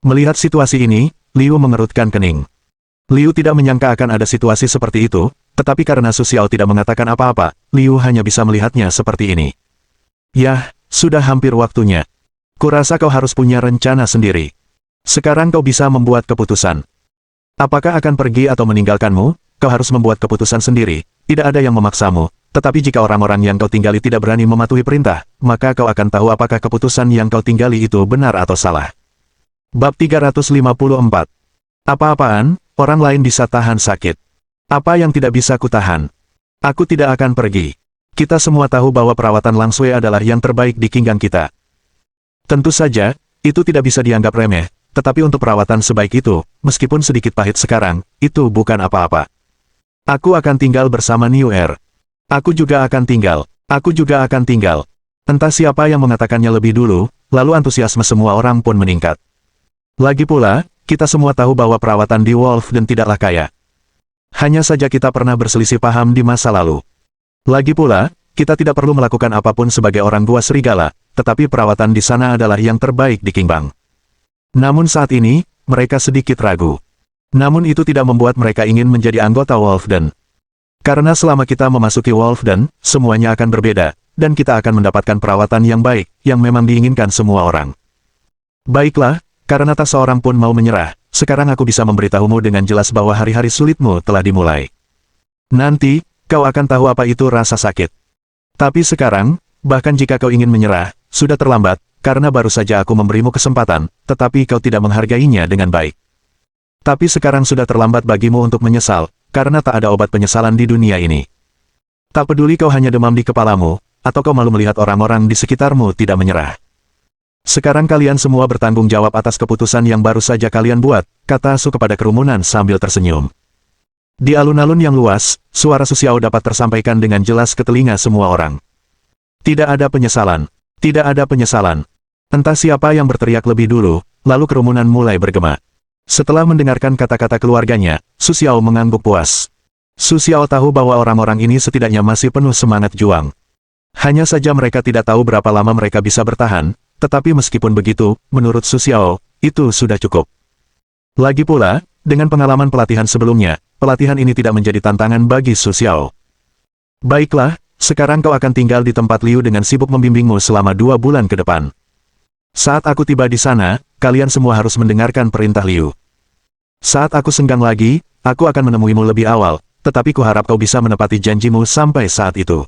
Melihat situasi ini, Liu mengerutkan kening. Liu tidak menyangka akan ada situasi seperti itu, tetapi karena Su Xiao tidak mengatakan apa-apa, Liu hanya bisa melihatnya seperti ini. Yah, sudah hampir waktunya. Kurasa kau harus punya rencana sendiri. Sekarang kau bisa membuat keputusan. Apakah akan pergi atau meninggalkanmu? Kau harus membuat keputusan sendiri, tidak ada yang memaksamu, tetapi jika orang-orang yang kau tinggali tidak berani mematuhi perintah, maka kau akan tahu apakah keputusan yang kau tinggali itu benar atau salah. Bab 354. Apa-apaan, orang lain bisa tahan sakit. Apa yang tidak bisa kutahan? Aku tidak akan pergi. Kita semua tahu bahwa perawatan Lang Sui adalah yang terbaik di Qinggang kita. Tentu saja, itu tidak bisa dianggap remeh, tetapi untuk perawatan sebaik itu, meskipun sedikit pahit sekarang, itu bukan apa-apa. Aku akan tinggal bersama New Air. Aku juga akan tinggal. Aku juga akan tinggal. Entah siapa yang mengatakannya lebih dulu, lalu antusiasme semua orang pun meningkat. Lagi pula, kita semua tahu bahwa perawatan di Wolfden tidaklah kaya. Hanya saja kita pernah berselisih paham di masa lalu. Lagi pula, kita tidak perlu melakukan apapun sebagai orang gua serigala, tetapi perawatan di sana adalah yang terbaik di Qingbang. Namun saat ini, mereka sedikit ragu. Namun itu tidak membuat mereka ingin menjadi anggota Wolfden. Karena selama kita memasuki Wolfden, semuanya akan berbeda, dan kita akan mendapatkan perawatan yang baik, yang memang diinginkan semua orang. Baiklah, karena tak seorang pun mau menyerah, sekarang aku bisa memberitahumu dengan jelas bahwa hari-hari sulitmu telah dimulai. Nanti, kau akan tahu apa itu rasa sakit. Tapi sekarang, bahkan jika kau ingin menyerah, sudah terlambat, karena baru saja aku memberimu kesempatan, tetapi kau tidak menghargainya dengan baik. Tapi sekarang sudah terlambat bagimu untuk menyesal, karena tak ada obat penyesalan di dunia ini. Tak peduli kau hanya demam di kepalamu, atau kau malu melihat orang-orang di sekitarmu tidak menyerah. Sekarang kalian semua bertanggung jawab atas keputusan yang baru saja kalian buat, kata Su kepada kerumunan sambil tersenyum. Di alun-alun yang luas, suara Su Xiao dapat tersampaikan dengan jelas ke telinga semua orang. Tidak ada penyesalan. Tidak ada penyesalan. Entah siapa yang berteriak lebih dulu, lalu kerumunan mulai bergema. Setelah mendengarkan kata-kata keluarganya, Su Xiao mengangguk puas. Su Xiao tahu bahwa orang-orang ini setidaknya masih penuh semangat juang. Hanya saja mereka tidak tahu berapa lama mereka bisa bertahan, tetapi meskipun begitu, menurut Su Xiao, itu sudah cukup. Lagi pula, dengan pengalaman pelatihan sebelumnya, pelatihan ini tidak menjadi tantangan bagi Su Xiao. Baiklah, sekarang kau akan tinggal di tempat Liu dengan sibuk membimbingmu selama 2 bulan ke depan. Saat aku tiba di sana, kalian semua harus mendengarkan perintah Liu. Saat aku senggang lagi, aku akan menemuimu lebih awal, tetapi kuharap kau bisa menepati janjimu sampai saat itu.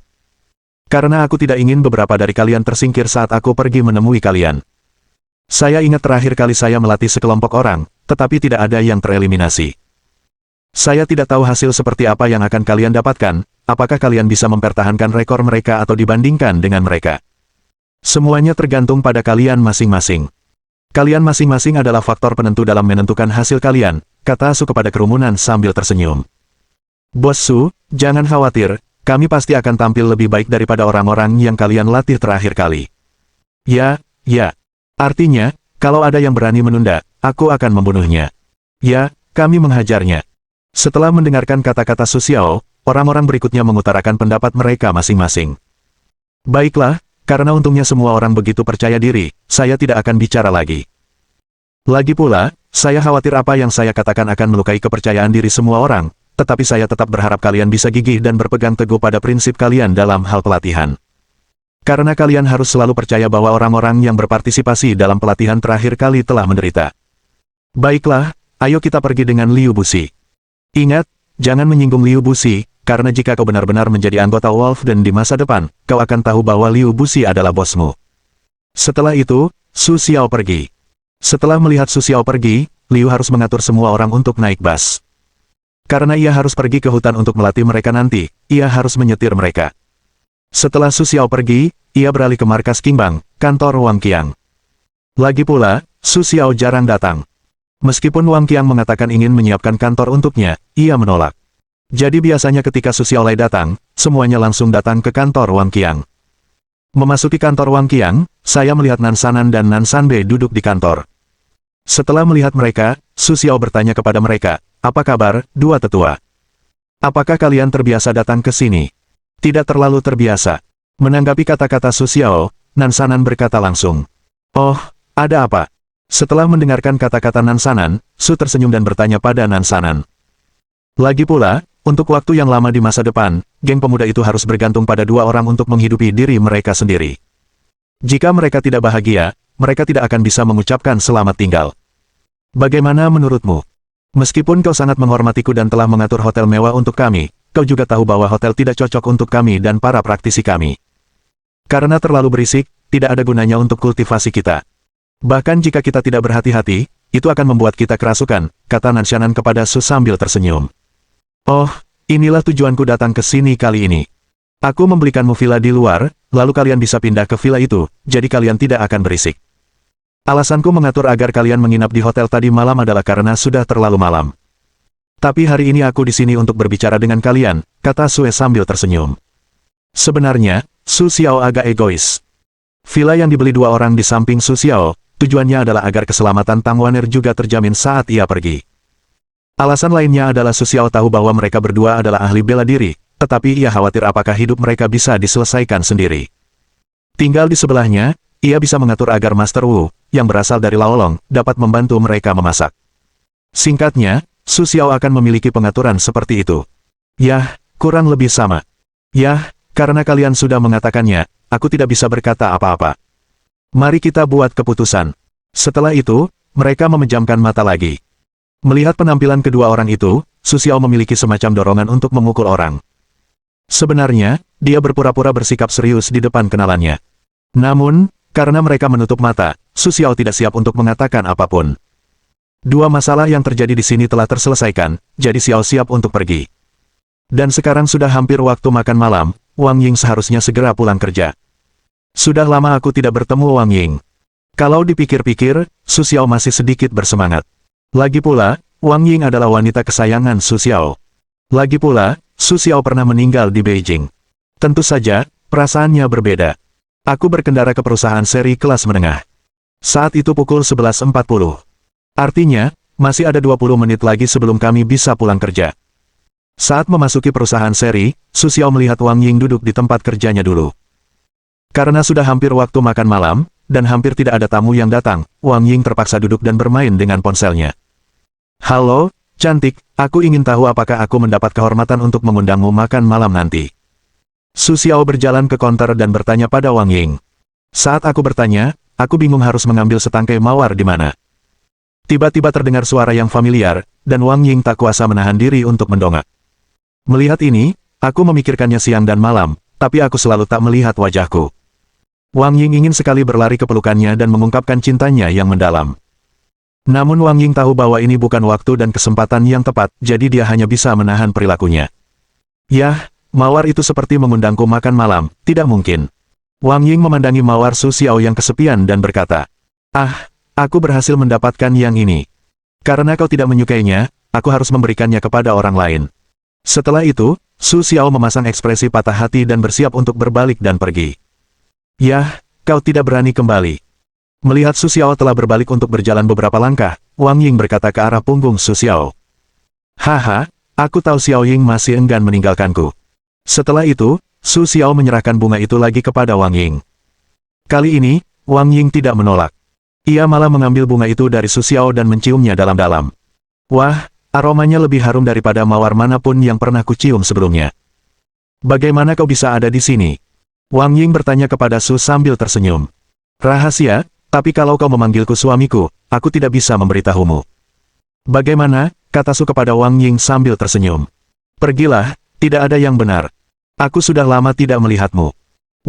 Karena aku tidak ingin beberapa dari kalian tersingkir saat aku pergi menemui kalian. Saya ingat terakhir kali saya melatih sekelompok orang, tetapi tidak ada yang tereliminasi. Saya tidak tahu hasil seperti apa yang akan kalian dapatkan, apakah kalian bisa mempertahankan rekor mereka atau dibandingkan dengan mereka. Semuanya tergantung pada kalian masing-masing. Kalian masing-masing adalah faktor penentu dalam menentukan hasil kalian, kata Su kepada kerumunan sambil tersenyum. Bos Su, jangan khawatir, kami pasti akan tampil lebih baik daripada orang-orang yang kalian latih terakhir kali. Ya. Artinya, kalau ada yang berani menunda, aku akan membunuhnya. Ya, kami menghajarnya. Setelah mendengarkan kata-kata Su Xiao, orang-orang berikutnya mengutarakan pendapat mereka masing-masing. Baiklah, karena untungnya semua orang begitu percaya diri, saya tidak akan bicara lagi. Lagi pula, saya khawatir apa yang saya katakan akan melukai kepercayaan diri semua orang, tetapi saya tetap berharap kalian bisa gigih dan berpegang teguh pada prinsip kalian dalam hal pelatihan. Karena kalian harus selalu percaya bahwa orang-orang yang berpartisipasi dalam pelatihan terakhir kali telah menderita. Baiklah, ayo kita pergi dengan Liu Busi. Ingat, jangan menyinggung Liu Busi, karena jika kau benar-benar menjadi anggota Wolf dan di masa depan, kau akan tahu bahwa Liu Busi adalah bosmu. Setelah itu, Su Xiao pergi. Setelah melihat Su Xiao pergi, Liu harus mengatur semua orang untuk naik bus. Karena ia harus pergi ke hutan untuk melatih mereka nanti, ia harus menyetir mereka. Setelah Su Xiao pergi, ia beralih ke markas Qingbang, kantor Wang Qiang. Lagi pula, Su Xiao jarang datang. Meskipun Wang Qiang mengatakan ingin menyiapkan kantor untuknya, ia menolak. Jadi biasanya ketika Su Xiaolai datang, semuanya langsung datang ke kantor Wang Qiang. Memasuki kantor Wang Qiang, saya melihat Nan Sanan dan Nan Sanbe duduk di kantor. Setelah melihat mereka, Su Xiao bertanya kepada mereka, apa kabar, dua tetua? Apakah kalian terbiasa datang ke sini? Tidak terlalu terbiasa. Menanggapi kata-kata Su Xiao, Nan Sanan berkata langsung. Oh, ada apa? Setelah mendengarkan kata-kata Nan Sanan, Su tersenyum dan bertanya pada Nan Sanan. Lagi pula, untuk waktu yang lama di masa depan, geng pemuda itu harus bergantung pada 2 orang untuk menghidupi diri mereka sendiri. Jika mereka tidak bahagia, mereka tidak akan bisa mengucapkan selamat tinggal. Bagaimana menurutmu? Meskipun kau sangat menghormatiku dan telah mengatur hotel mewah untuk kami, kau juga tahu bahwa hotel tidak cocok untuk kami dan para praktisi kami. Karena terlalu berisik, tidak ada gunanya untuk kultivasi kita. Bahkan jika kita tidak berhati-hati, itu akan membuat kita kerasukan, kata Nan Sanan kepada Su sambil tersenyum. Oh, inilah tujuanku datang ke sini kali ini. Aku membelikanmu villa di luar, lalu kalian bisa pindah ke villa itu, jadi kalian tidak akan berisik. Alasanku mengatur agar kalian menginap di hotel tadi malam adalah karena sudah terlalu malam. Tapi hari ini aku di sini untuk berbicara dengan kalian, kata Sue sambil tersenyum. Sebenarnya, Su Xiao agak egois. Villa yang dibeli 2 orang di samping Su Xiao, tujuannya adalah agar keselamatan Tang Wan'er juga terjamin saat ia pergi. Alasan lainnya adalah Su Xiao tahu bahwa mereka berdua adalah ahli bela diri, tetapi ia khawatir apakah hidup mereka bisa diselesaikan sendiri. Tinggal di sebelahnya, ia bisa mengatur agar Master Wu, yang berasal dari Laolong, dapat membantu mereka memasak. Singkatnya, Su Xiao akan memiliki pengaturan seperti itu. Yah, kurang lebih sama. Yah, karena kalian sudah mengatakannya, aku tidak bisa berkata apa-apa. Mari kita buat keputusan. Setelah itu, mereka memejamkan mata lagi. Melihat penampilan kedua orang itu, Su Xiao memiliki semacam dorongan untuk memukul orang. Sebenarnya, dia berpura-pura bersikap serius di depan kenalannya. Namun, karena mereka menutup mata, Su Xiao tidak siap untuk mengatakan apapun. Dua masalah yang terjadi di sini telah terselesaikan, jadi Xiao siap untuk pergi. Dan sekarang sudah hampir waktu makan malam, Wang Ying seharusnya segera pulang kerja. Sudah lama aku tidak bertemu Wang Ying. Kalau dipikir-pikir, Su Xiao masih sedikit bersemangat. Lagi pula, Wang Ying adalah wanita kesayangan Su Xiao. Lagi pula, Su Xiao pernah meninggal di Beijing. Tentu saja, perasaannya berbeda. Aku berkendara ke perusahaan seri kelas menengah. Saat itu pukul 11.40. Artinya, masih ada 20 menit lagi sebelum kami bisa pulang kerja. Saat memasuki perusahaan seri, Su Xiao melihat Wang Ying duduk di tempat kerjanya dulu. Karena sudah hampir waktu makan malam, dan hampir tidak ada tamu yang datang, Wang Ying terpaksa duduk dan bermain dengan ponselnya. Halo, cantik, aku ingin tahu apakah aku mendapat kehormatan untuk mengundangmu makan malam nanti. Su Xiao berjalan ke konter dan bertanya pada Wang Ying. Saat aku bertanya, aku bingung harus mengambil setangkai mawar di mana. Tiba-tiba terdengar suara yang familiar, dan Wang Ying tak kuasa menahan diri untuk mendongak. Melihat ini, aku memikirkannya siang dan malam, tapi aku selalu tak melihat wajahku. Wang Ying ingin sekali berlari ke pelukannya dan mengungkapkan cintanya yang mendalam. Namun Wang Ying tahu bahwa ini bukan waktu dan kesempatan yang tepat, jadi dia hanya bisa menahan perilakunya. Yah, mawar itu seperti mengundangku makan malam, tidak mungkin. Wang Ying memandangi mawar Su Xiao yang kesepian dan berkata, "Ah, aku berhasil mendapatkan yang ini. Karena kau tidak menyukainya, aku harus memberikannya kepada orang lain." Setelah itu, Su Xiao memasang ekspresi patah hati dan bersiap untuk berbalik dan pergi. Yah, kau tidak berani kembali. Melihat Su Xiao telah berbalik untuk berjalan beberapa langkah, Wang Ying berkata ke arah punggung Su Xiao. Haha, aku tahu Xiao Ying masih enggan meninggalkanku. Setelah itu, Su Xiao menyerahkan bunga itu lagi kepada Wang Ying. Kali ini, Wang Ying tidak menolak. Ia malah mengambil bunga itu dari Su Xiao dan menciumnya dalam-dalam. Wah, aromanya lebih harum daripada mawar manapun yang pernah kucium sebelumnya. Bagaimana kau bisa ada di sini? Wang Ying bertanya kepada Su sambil tersenyum. Rahasia, tapi kalau kau memanggilku suamiku, aku tidak bisa memberitahumu. Bagaimana, kata Su kepada Wang Ying sambil tersenyum. Pergilah, tidak ada yang benar. Aku sudah lama tidak melihatmu.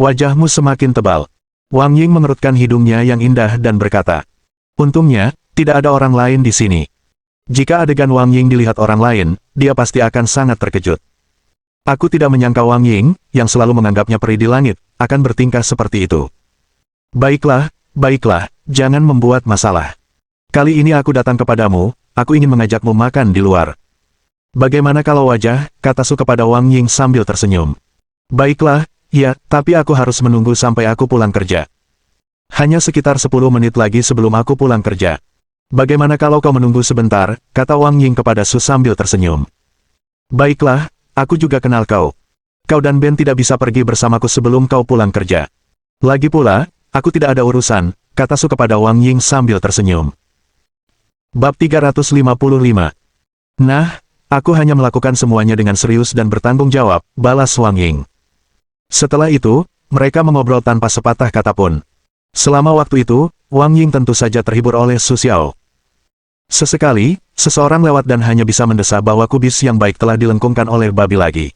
Wajahmu semakin tebal. Wang Ying mengerutkan hidungnya yang indah dan berkata. Untungnya, tidak ada orang lain di sini. Jika adegan Wang Ying dilihat orang lain, dia pasti akan sangat terkejut. Aku tidak menyangka Wang Ying, yang selalu menganggapnya peri di langit, akan bertingkah seperti itu. Baiklah, baiklah, jangan membuat masalah. Kali ini aku datang kepadamu, aku ingin mengajakmu makan di luar. Bagaimana kalau wajah, kata Su kepada Wang Ying sambil tersenyum. Baiklah, ya, tapi aku harus menunggu sampai aku pulang kerja. Hanya sekitar 10 menit lagi sebelum aku pulang kerja. Bagaimana kalau kau menunggu sebentar, kata Wang Ying kepada Su sambil tersenyum. Baiklah, aku juga kenal kau. Kau dan Ben tidak bisa pergi bersamaku sebelum kau pulang kerja. Lagi pula, aku tidak ada urusan, kata Su kepada Wang Ying sambil tersenyum. Bab 355. Nah, aku hanya melakukan semuanya dengan serius dan bertanggung jawab, balas Wang Ying. Setelah itu, mereka mengobrol tanpa sepatah kata pun. Selama waktu itu, Wang Ying tentu saja terhibur oleh Su Xiao. Sesekali, seseorang lewat dan hanya bisa mendesah bahwa kubis yang baik telah dilengkungkan oleh babi lagi.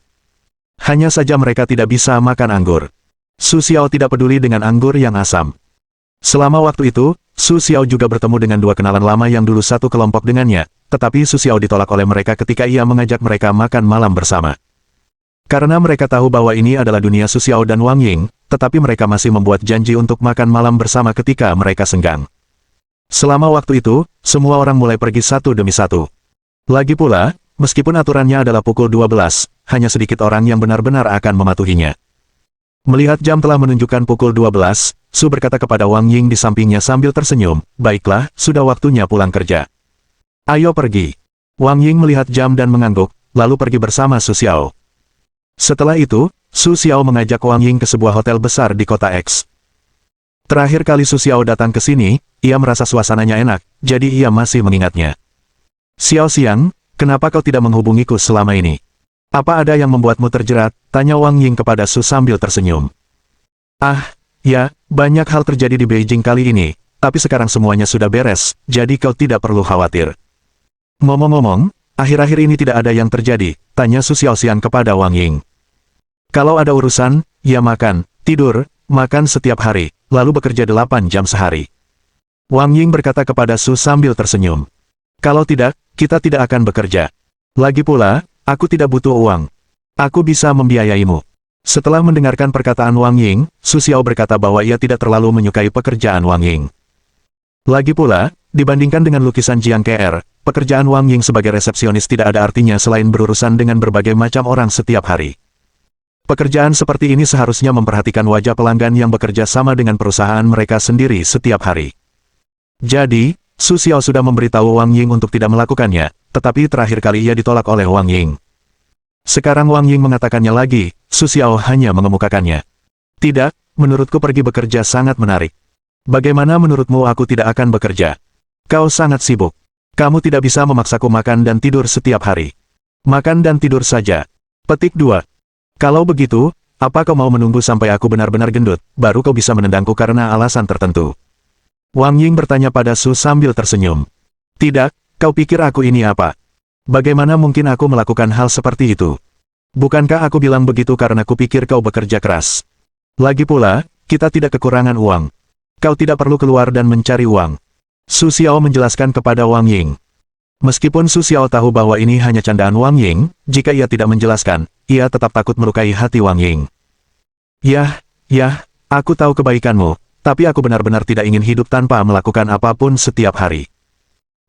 Hanya saja mereka tidak bisa makan anggur. Su Xiao tidak peduli dengan anggur yang asam. Selama waktu itu, Su Xiao juga bertemu dengan dua kenalan lama yang dulu satu kelompok dengannya, tetapi Su Xiao ditolak oleh mereka ketika ia mengajak mereka makan malam bersama. Karena mereka tahu bahwa ini adalah dunia Su Xiao dan Wang Ying, tetapi mereka masih membuat janji untuk makan malam bersama ketika mereka senggang. Selama waktu itu, semua orang mulai pergi satu demi satu. Lagi pula, meskipun aturannya adalah pukul 12, hanya sedikit orang yang benar-benar akan mematuhinya. Melihat jam telah menunjukkan pukul 12, Su berkata kepada Wang Ying di sampingnya sambil tersenyum, baiklah, sudah waktunya pulang kerja. Ayo pergi. Wang Ying melihat jam dan mengangguk, lalu pergi bersama Su Xiao. Setelah itu, Su Xiao mengajak Wang Ying ke sebuah hotel besar di kota X. Terakhir kali Su Xiao datang ke sini, ia merasa suasananya enak, jadi ia masih mengingatnya. Xiao Xiang, kenapa kau tidak menghubungiku selama ini? Apa ada yang membuatmu terjerat? Tanya Wang Ying kepada Su sambil tersenyum. Ah, ya, banyak hal terjadi di Beijing kali ini, tapi sekarang semuanya sudah beres, jadi kau tidak perlu khawatir. Ngomong-ngomong, akhir-akhir ini tidak ada yang terjadi, tanya Su Xiaoxian kepada Wang Ying. Kalau ada urusan, ya makan, tidur, makan setiap hari, lalu bekerja 8 jam sehari. Wang Ying berkata kepada Su sambil tersenyum. Kalau tidak, kita tidak akan bekerja. Lagi pula, aku tidak butuh uang. Aku bisa membiayaimu. Setelah mendengarkan perkataan Wang Ying, Su Xiao berkata bahwa ia tidak terlalu menyukai pekerjaan Wang Ying. Lagi pula, dibandingkan dengan lukisan Jiang KR, pekerjaan Wang Ying sebagai resepsionis tidak ada artinya selain berurusan dengan berbagai macam orang setiap hari. Pekerjaan seperti ini seharusnya memperhatikan wajah pelanggan yang bekerja sama dengan perusahaan mereka sendiri setiap hari. Jadi, Su Xiao sudah memberitahu Wang Ying untuk tidak melakukannya, tetapi terakhir kali ia ditolak oleh Wang Ying. Sekarang Wang Ying mengatakannya lagi, Su Xiao hanya mengemukakannya. Tidak, menurutku pergi bekerja sangat menarik. Bagaimana menurutmu aku tidak akan bekerja? Kau sangat sibuk. Kamu tidak bisa memaksaku makan dan tidur setiap hari. Makan dan tidur saja. Petik 2. Kalau begitu, apa kau mau menunggu sampai aku benar-benar gendut, baru kau bisa menendangku karena alasan tertentu? Wang Ying bertanya pada Su sambil tersenyum. Tidak, kau pikir aku ini apa? Bagaimana mungkin aku melakukan hal seperti itu? Bukankah aku bilang begitu karena kupikir kau bekerja keras? Lagi pula, kita tidak kekurangan uang. Kau tidak perlu keluar dan mencari uang. Su Xiao menjelaskan kepada Wang Ying. Meskipun Su Xiao tahu bahwa ini hanya candaan Wang Ying, jika ia tidak menjelaskan, ia tetap takut melukai hati Wang Ying. Yah, aku tahu kebaikanmu. Tapi aku benar-benar tidak ingin hidup tanpa melakukan apapun setiap hari.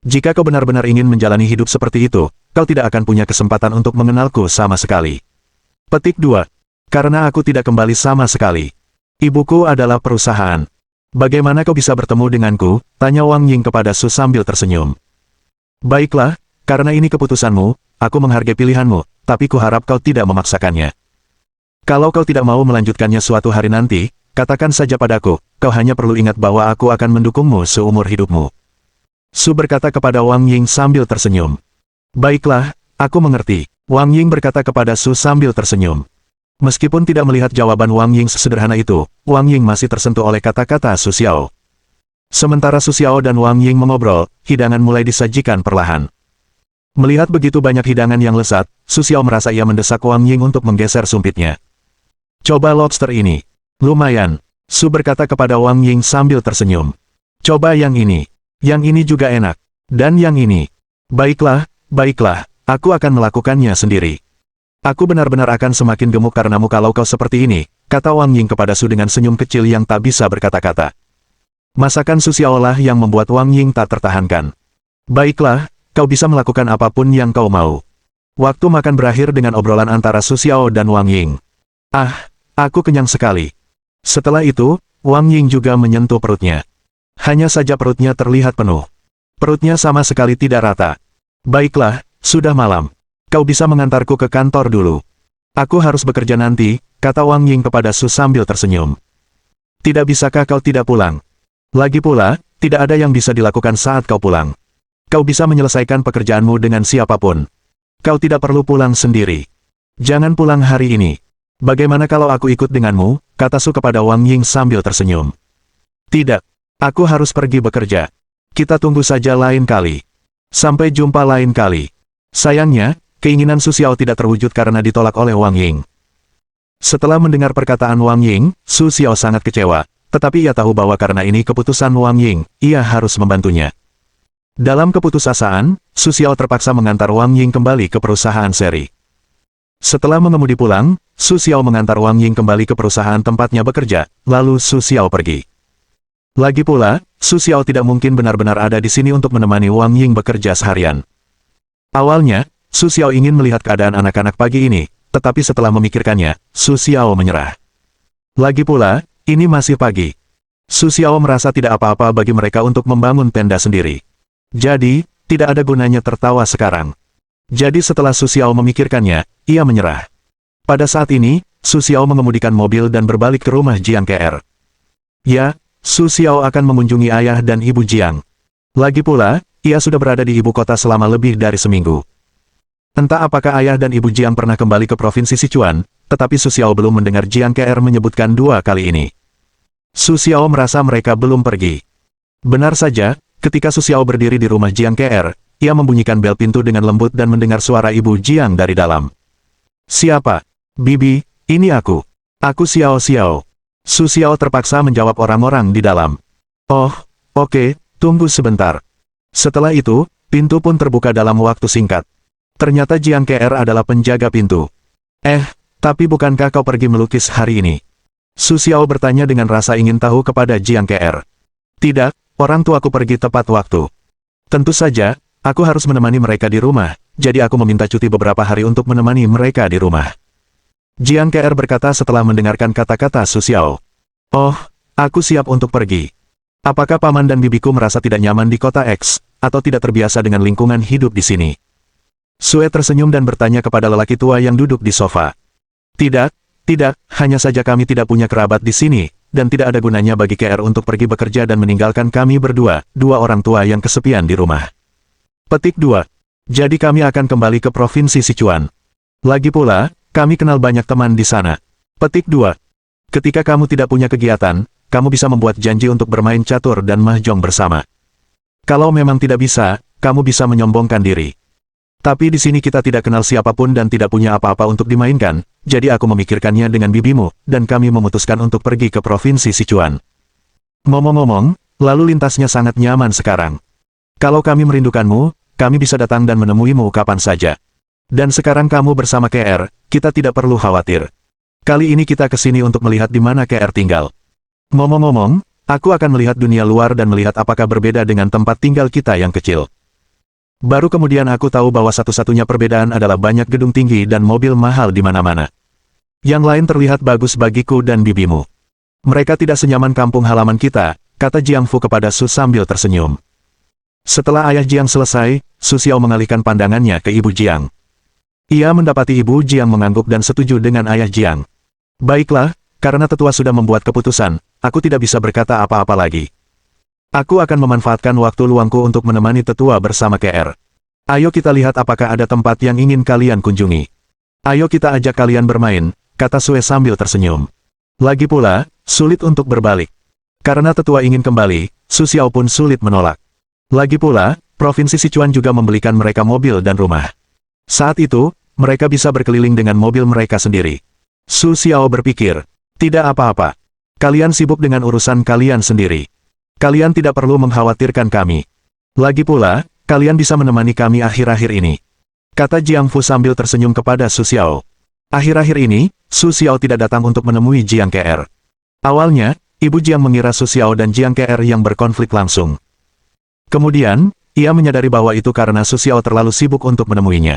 Jika kau benar-benar ingin menjalani hidup seperti itu, kau tidak akan punya kesempatan untuk mengenalku sama sekali. Petik 2. Karena aku tidak kembali sama sekali. Ibuku adalah perusahaan. Bagaimana kau bisa bertemu denganku? Tanya Wang Ying kepada Su sambil tersenyum. Baiklah, karena ini keputusanmu, aku menghargai pilihanmu, tapi kuharap kau tidak memaksakannya. Kalau kau tidak mau melanjutkannya suatu hari nanti, katakan saja padaku, kau hanya perlu ingat bahwa aku akan mendukungmu seumur hidupmu. Su berkata kepada Wang Ying sambil tersenyum. Baiklah, aku mengerti. Wang Ying berkata kepada Su sambil tersenyum. Meskipun tidak melihat jawaban Wang Ying sesederhana itu, Wang Ying masih tersentuh oleh kata-kata Su Xiao. Sementara Su Xiao dan Wang Ying mengobrol, hidangan mulai disajikan perlahan. Melihat begitu banyak hidangan yang lezat, Su Xiao merasa ia mendesak Wang Ying untuk menggeser sumpitnya. Coba lobster ini. Lumayan. Su berkata kepada Wang Ying sambil tersenyum. Coba yang ini. Yang ini juga enak. Dan yang ini. Baiklah, aku akan melakukannya sendiri. Aku benar-benar akan semakin gemuk karenamu kalau kau seperti ini, kata Wang Ying kepada Su dengan senyum kecil yang tak bisa berkata-kata. Masakan Su Xiao lah yang membuat Wang Ying tak tertahankan. Baiklah, kau bisa melakukan apapun yang kau mau. Waktu makan berakhir dengan obrolan antara Su Xiao dan Wang Ying. Ah, aku kenyang sekali. Setelah itu, Wang Ying juga menyentuh perutnya. Hanya saja perutnya terlihat penuh. Perutnya sama sekali tidak rata. Baiklah, sudah malam. Kau bisa mengantarku ke kantor dulu. Aku harus bekerja nanti, kata Wang Ying kepada Su sambil tersenyum. Tidak bisakah kau tidak pulang? Lagi pula, tidak ada yang bisa dilakukan saat kau pulang. Kau bisa menyelesaikan pekerjaanmu dengan siapapun. Kau tidak perlu pulang sendiri. Jangan pulang hari ini. Bagaimana kalau aku ikut denganmu, kata Su kepada Wang Ying sambil tersenyum. Tidak, aku harus pergi bekerja. Kita tunggu saja lain kali. Sampai jumpa lain kali. Sayangnya, keinginan Su Xiao tidak terwujud karena ditolak oleh Wang Ying. Setelah mendengar perkataan Wang Ying, Su Xiao sangat kecewa, tetapi ia tahu bahwa karena ini keputusan Wang Ying, ia harus membantunya. Dalam keputusasaan, Su Xiao terpaksa mengantar Wang Ying kembali ke perusahaan seri. Setelah mengemudi pulang, Su Xiao mengantar Wang Ying kembali ke perusahaan tempatnya bekerja, lalu Su Xiao pergi. Lagi pula, Su Xiao tidak mungkin benar-benar ada di sini untuk menemani Wang Ying bekerja seharian. Awalnya, Su Xiao ingin melihat keadaan anak-anak pagi ini, tetapi setelah memikirkannya, Su Xiao menyerah. Lagi pula, ini masih pagi. Su Xiao merasa tidak apa-apa bagi mereka untuk membangun tenda sendiri. Jadi, tidak ada gunanya tertawa sekarang. Jadi setelah Su Xiao memikirkannya, ia menyerah. Pada saat ini, Su Xiao mengemudikan mobil dan berbalik ke rumah Jiang KR. Ya, Su Xiao akan mengunjungi ayah dan ibu Jiang. Lagi pula, ia sudah berada di ibu kota selama lebih dari seminggu. Entah apakah ayah dan ibu Jiang pernah kembali ke provinsi Sichuan, tetapi Su Xiao belum mendengar Jiang KR menyebutkan dua kali ini. Su Xiao merasa mereka belum pergi. Benar saja, ketika Su Xiao berdiri di rumah Jiang KR, ia membunyikan bel pintu dengan lembut dan mendengar suara Ibu Jiang dari dalam. Siapa? Bibi, ini aku. Aku Xiao Xiao. Su Xiao terpaksa menjawab orang-orang di dalam. Oh, oke, tunggu sebentar. Setelah itu, pintu pun terbuka dalam waktu singkat. Ternyata Jiang KR adalah penjaga pintu. Tapi bukankah kau pergi melukis hari ini? Su Xiao bertanya dengan rasa ingin tahu kepada Jiang KR. Tidak, orang tuaku pergi tepat waktu. Tentu saja, aku harus menemani mereka di rumah, jadi aku meminta cuti beberapa hari untuk menemani mereka di rumah. Jiang KR berkata setelah mendengarkan kata-kata Su Xiao. Oh, aku siap untuk pergi. Apakah paman dan bibiku merasa tidak nyaman di kota X, atau tidak terbiasa dengan lingkungan hidup di sini? Sue tersenyum dan bertanya kepada lelaki tua yang duduk di sofa. Tidak, hanya saja kami tidak punya kerabat di sini, dan tidak ada gunanya bagi KR untuk pergi bekerja dan meninggalkan kami berdua, dua orang tua yang kesepian di rumah. Petik 2. Jadi kami akan kembali ke Provinsi Sichuan. Lagi pula, kami kenal banyak teman di sana. Petik 2. Ketika kamu tidak punya kegiatan, kamu bisa membuat janji untuk bermain catur dan mahjong bersama. Kalau memang tidak bisa, kamu bisa menyombongkan diri. Tapi di sini kita tidak kenal siapapun dan tidak punya apa-apa untuk dimainkan, jadi aku memikirkannya dengan bibimu, dan kami memutuskan untuk pergi ke Provinsi Sichuan. Ngomong-ngomong, lalu lintasnya sangat nyaman sekarang. Kalau kami merindukanmu, kami bisa datang dan menemuimu kapan saja. Dan sekarang kamu bersama KR, kita tidak perlu khawatir. Kali ini kita ke sini untuk melihat di mana KR tinggal. Ngomong-ngomong, aku akan melihat dunia luar dan melihat apakah berbeda dengan tempat tinggal kita yang kecil. Baru kemudian aku tahu bahwa satu-satunya perbedaan adalah banyak gedung tinggi dan mobil mahal di mana-mana. Yang lain terlihat bagus bagiku dan bibimu. Mereka tidak senyaman kampung halaman kita, kata Jiang Fu kepada Su sambil tersenyum. Setelah ayah Jiang selesai, Su Xiao mengalihkan pandangannya ke Ibu Jiang. Ia mendapati Ibu Jiang mengangguk dan setuju dengan ayah Jiang. Baiklah, karena tetua sudah membuat keputusan, aku tidak bisa berkata apa-apa lagi. Aku akan memanfaatkan waktu luangku untuk menemani tetua bersama KR. Ayo kita lihat apakah ada tempat yang ingin kalian kunjungi. Ayo kita ajak kalian bermain, kata Sue sambil tersenyum. Lagi pula, sulit untuk berbalik. Karena tetua ingin kembali, Su Xiao pun sulit menolak. Lagi pula, Provinsi Sichuan juga membelikan mereka mobil dan rumah. Saat itu, mereka bisa berkeliling dengan mobil mereka sendiri. Su Xiao berpikir, tidak apa-apa. Kalian sibuk dengan urusan kalian sendiri. Kalian tidak perlu mengkhawatirkan kami. Lagi pula, kalian bisa menemani kami akhir-akhir ini. Kata Jiang Fu sambil tersenyum kepada Su Xiao. Akhir-akhir ini, Su Xiao tidak datang untuk menemui Jiang KR. Awalnya, Ibu Jiang mengira Su Xiao dan Jiang KR yang berkonflik langsung. Kemudian, ia menyadari bahwa itu karena Su Xiao terlalu sibuk untuk menemuinya.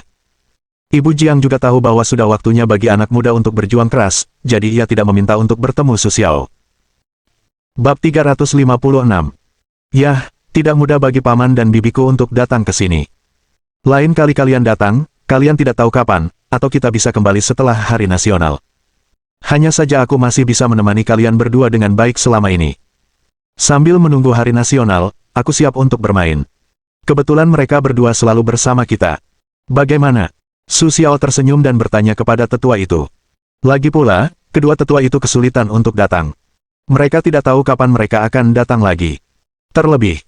Ibu Jiang juga tahu bahwa sudah waktunya bagi anak muda untuk berjuang keras, jadi ia tidak meminta untuk bertemu Su Xiao. Bab 356. Yah, tidak mudah bagi paman dan bibiku untuk datang ke sini. Lain kali kalian datang, kalian tidak tahu kapan, atau kita bisa kembali setelah hari nasional. Hanya saja aku masih bisa menemani kalian berdua dengan baik selama ini. Sambil menunggu hari nasional, aku siap untuk bermain. Kebetulan mereka berdua selalu bersama kita. Bagaimana? Su Xiao tersenyum dan bertanya kepada tetua itu. Lagi pula, kedua tetua itu kesulitan untuk datang. Mereka tidak tahu kapan mereka akan datang lagi. Terlebih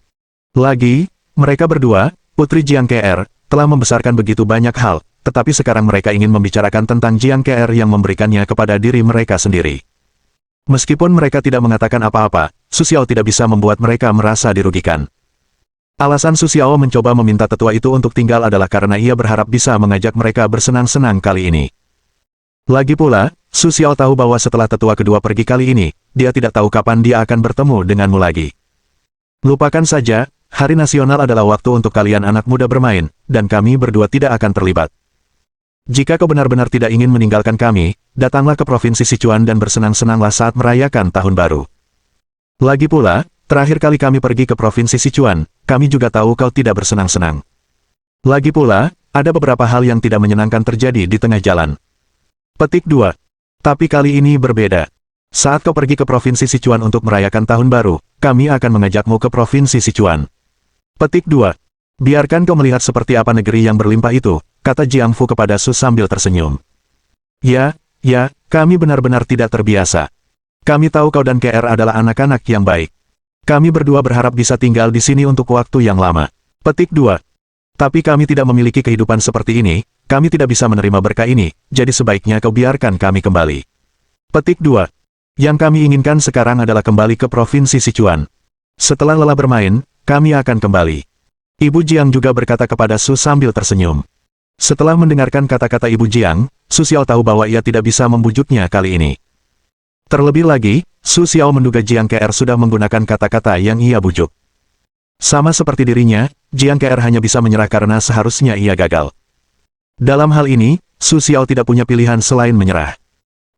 lagi, mereka berdua, Putri Jiang KR, telah membesarkan begitu banyak hal, tetapi sekarang mereka ingin membicarakan tentang Jiang KR yang memberikannya kepada diri mereka sendiri. Meskipun mereka tidak mengatakan apa-apa, Su Xiao tidak bisa membuat mereka merasa dirugikan. Alasan Su Xiao mencoba meminta tetua itu untuk tinggal adalah karena ia berharap bisa mengajak mereka bersenang-senang kali ini. Lagi pula, Su Xiao tahu bahwa setelah tetua kedua pergi kali ini, dia tidak tahu kapan dia akan bertemu denganmu lagi. Lupakan saja, hari nasional adalah waktu untuk kalian anak muda bermain, dan kami berdua tidak akan terlibat. Jika kau benar-benar tidak ingin meninggalkan kami, datanglah ke Provinsi Sichuan dan bersenang-senanglah saat merayakan Tahun Baru. Lagi pula, terakhir kali kami pergi ke Provinsi Sichuan, kami juga tahu kau tidak bersenang-senang. Lagi pula, ada beberapa hal yang tidak menyenangkan terjadi di tengah jalan. Petik 2. Tapi kali ini berbeda. Saat kau pergi ke Provinsi Sichuan untuk merayakan Tahun Baru, kami akan mengajakmu ke Provinsi Sichuan. Petik 2. Biarkan kau melihat seperti apa negeri yang berlimpah itu, kata Jiang Fu kepada Su sambil tersenyum. Ya, kami benar-benar tidak terbiasa. Kami tahu kau dan KR adalah anak-anak yang baik. Kami berdua berharap bisa tinggal di sini untuk waktu yang lama. Petik 2. Tapi kami tidak memiliki kehidupan seperti ini, kami tidak bisa menerima berkah ini, jadi sebaiknya kau biarkan kami kembali. Petik 2. Yang kami inginkan sekarang adalah kembali ke Provinsi Sichuan. Setelah lelah bermain, kami akan kembali. Ibu Jiang juga berkata kepada Su sambil tersenyum. Setelah mendengarkan kata-kata Ibu Jiang, Su Xiao tahu bahwa ia tidak bisa membujuknya kali ini. Terlebih lagi, Su Xiao menduga Jiang KR sudah menggunakan kata-kata yang ia bujuk. Sama seperti dirinya, Jiang KR hanya bisa menyerah karena seharusnya ia gagal. Dalam hal ini, Su Xiao tidak punya pilihan selain menyerah.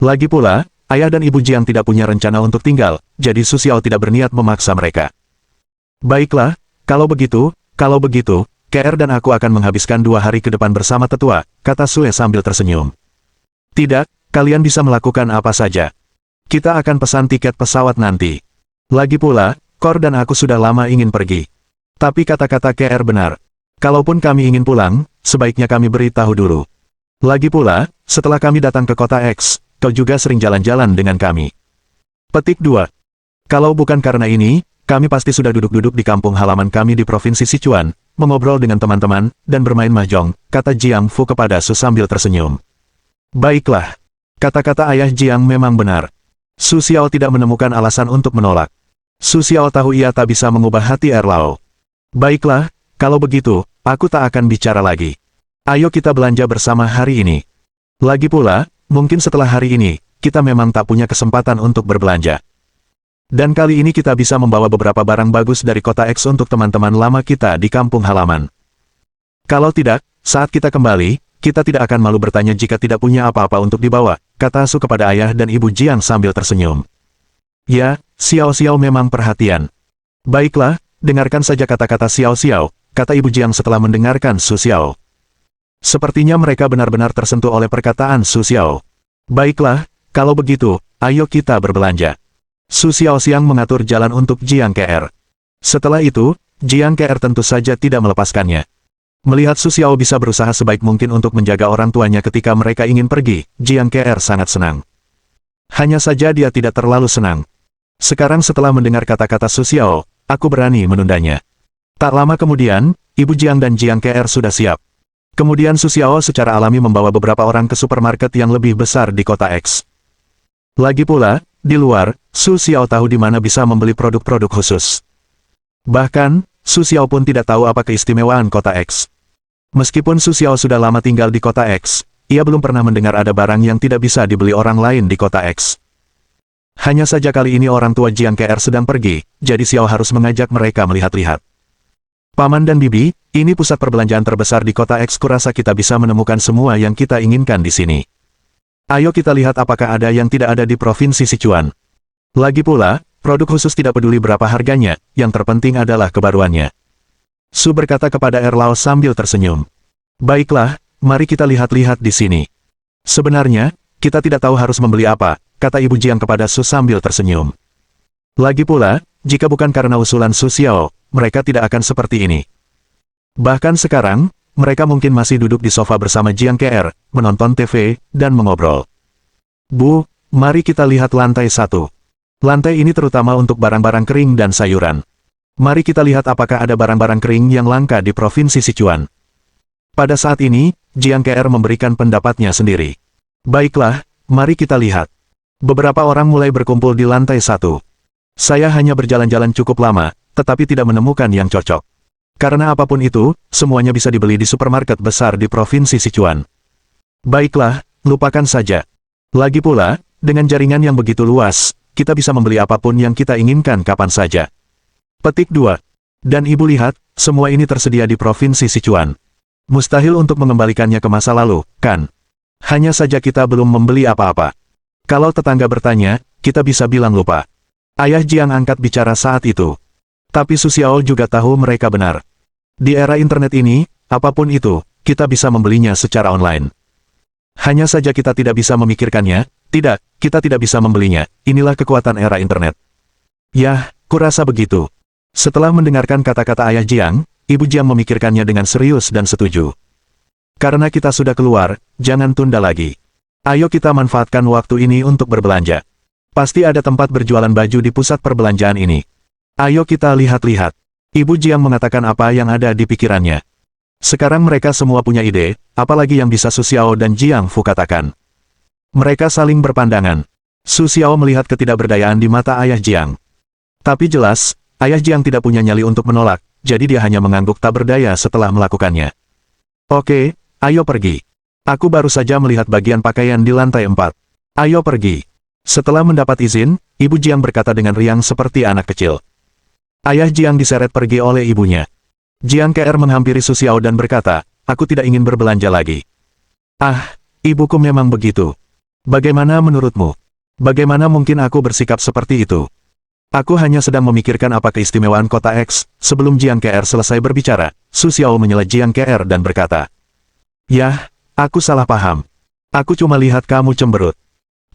Lagi pula, ayah dan Ibu Jiang tidak punya rencana untuk tinggal, jadi Su Xiao tidak berniat memaksa mereka. Baiklah, kalau begitu, KR dan aku akan menghabiskan 2 hari ke depan bersama tetua, kata Sue sambil tersenyum. Tidak, kalian bisa melakukan apa saja. Kita akan pesan tiket pesawat nanti. Lagi pula, Kor dan aku sudah lama ingin pergi. Tapi kata-kata KR benar. Kalaupun kami ingin pulang, sebaiknya kami beritahu dulu. Lagi pula, setelah kami datang ke kota X, kau juga sering jalan-jalan dengan kami. Petik 2. Kalau bukan karena ini, kami pasti sudah duduk-duduk di kampung halaman kami di Provinsi Sichuan, mengobrol dengan teman-teman, dan bermain mahjong, kata Jiang Fu kepada Su sambil tersenyum. Baiklah. Kata-kata ayah Jiang memang benar. Su Xiao tidak menemukan alasan untuk menolak. Su Xiao tahu ia tak bisa mengubah hati Erlao. Baiklah, kalau begitu, aku tak akan bicara lagi. Ayo kita belanja bersama hari ini. Lagi pula, mungkin setelah hari ini, kita memang tak punya kesempatan untuk berbelanja. Dan kali ini kita bisa membawa beberapa barang bagus dari kota X untuk teman-teman lama kita di kampung halaman. Kalau tidak, saat kita kembali, kita tidak akan malu bertanya jika tidak punya apa-apa untuk dibawa, kata Su kepada ayah dan Ibu Jiang sambil tersenyum. Ya, Xiao Xiao memang perhatian. Baiklah, dengarkan saja kata-kata Xiao Xiao, kata Ibu Jiang setelah mendengarkan Su Xiao. Sepertinya mereka benar-benar tersentuh oleh perkataan Su Xiao. Baiklah, kalau begitu, ayo kita berbelanja. Su Xiao Xiang mengatur jalan untuk Jiang KR. Setelah itu, Jiang KR tentu saja tidak melepaskannya. Melihat Su Xiao bisa berusaha sebaik mungkin untuk menjaga orang tuanya ketika mereka ingin pergi, Jiang KR sangat senang. Hanya saja dia tidak terlalu senang. Sekarang setelah mendengar kata-kata Su Xiao, aku berani menundanya. Tak lama kemudian, Ibu Jiang dan Jiang KR sudah siap. Kemudian Su Xiao secara alami membawa beberapa orang ke supermarket yang lebih besar di kota X. Lagi pula, di luar, Su Xiao tahu di mana bisa membeli produk-produk khusus. Bahkan, Su Xiao pun tidak tahu apa keistimewaan kota X. Meskipun Su Xiao sudah lama tinggal di kota X, ia belum pernah mendengar ada barang yang tidak bisa dibeli orang lain di kota X. Hanya saja kali ini orang tua Jiang KR sedang pergi, jadi Xiao harus mengajak mereka melihat-lihat. Paman dan Bibi, ini pusat perbelanjaan terbesar di kota X, kurasa kita bisa menemukan semua yang kita inginkan di sini. Ayo kita lihat apakah ada yang tidak ada di Provinsi Sichuan. Lagi pula, produk khusus tidak peduli berapa harganya, yang terpenting adalah kebaruannya. Su berkata kepada Erlao sambil tersenyum. Baiklah, mari kita lihat-lihat di sini. Sebenarnya, kita tidak tahu harus membeli apa, kata Ibu Jiang kepada Su sambil tersenyum. Lagi pula, jika bukan karena usulan Su Xiao, mereka tidak akan seperti ini. Bahkan sekarang, mereka mungkin masih duduk di sofa bersama Jiang KR, menonton TV, dan mengobrol. Bu, mari kita lihat lantai 1. Lantai ini terutama untuk barang-barang kering dan sayuran. Mari kita lihat apakah ada barang-barang kering yang langka di Provinsi Sichuan. Pada saat ini, Jiang KR memberikan pendapatnya sendiri. Baiklah, mari kita lihat. Beberapa orang mulai berkumpul di lantai 1. Saya hanya berjalan-jalan cukup lama, tetapi tidak menemukan yang cocok. Karena apapun itu, semuanya bisa dibeli di supermarket besar di Provinsi Sichuan. Baiklah, lupakan saja. Lagi pula, dengan jaringan yang begitu luas, kita bisa membeli apapun yang kita inginkan kapan saja. Petik 2. Dan ibu lihat, semua ini tersedia di Provinsi Sichuan. Mustahil untuk mengembalikannya ke masa lalu, kan? Hanya saja kita belum membeli apa-apa. Kalau tetangga bertanya, kita bisa bilang lupa. Ayah Jiang angkat bicara saat itu. Tapi Su Xiao juga tahu mereka benar. Di era internet ini, apapun itu, kita bisa membelinya secara online. Hanya saja kita tidak bisa memikirkannya, tidak, kita tidak bisa membelinya, inilah kekuatan era internet. Yah, kurasa begitu. Setelah mendengarkan kata-kata ayah Jiang, Ibu Jiang memikirkannya dengan serius dan setuju. Karena kita sudah keluar, jangan tunda lagi. Ayo kita manfaatkan waktu ini untuk berbelanja. Pasti ada tempat berjualan baju di pusat perbelanjaan ini. Ayo kita lihat-lihat. Ibu Jiang mengatakan apa yang ada di pikirannya. Sekarang mereka semua punya ide, apalagi yang bisa Su Xiao dan Jiang Fu katakan. Mereka saling berpandangan. Su Xiao melihat ketidakberdayaan di mata ayah Jiang. Tapi jelas, ayah Jiang tidak punya nyali untuk menolak, jadi dia hanya mengangguk tak berdaya setelah melakukannya. Oke, ayo pergi. Aku baru saja melihat bagian pakaian di lantai 4. Ayo pergi. Setelah mendapat izin, Ibu Jiang berkata dengan riang seperti anak kecil. Ayah Jiang diseret pergi oleh ibunya. Jiang Ke'er menghampiri Su Xiao dan berkata, aku tidak ingin berbelanja lagi. Ah, ibuku memang begitu. Bagaimana menurutmu? Bagaimana mungkin aku bersikap seperti itu? Aku hanya sedang memikirkan apa keistimewaan kota X. Sebelum Jiang Ke'er selesai berbicara, Su Xiao menyela Jiang Ke'er dan berkata, Yah, aku salah paham. Aku cuma lihat kamu cemberut.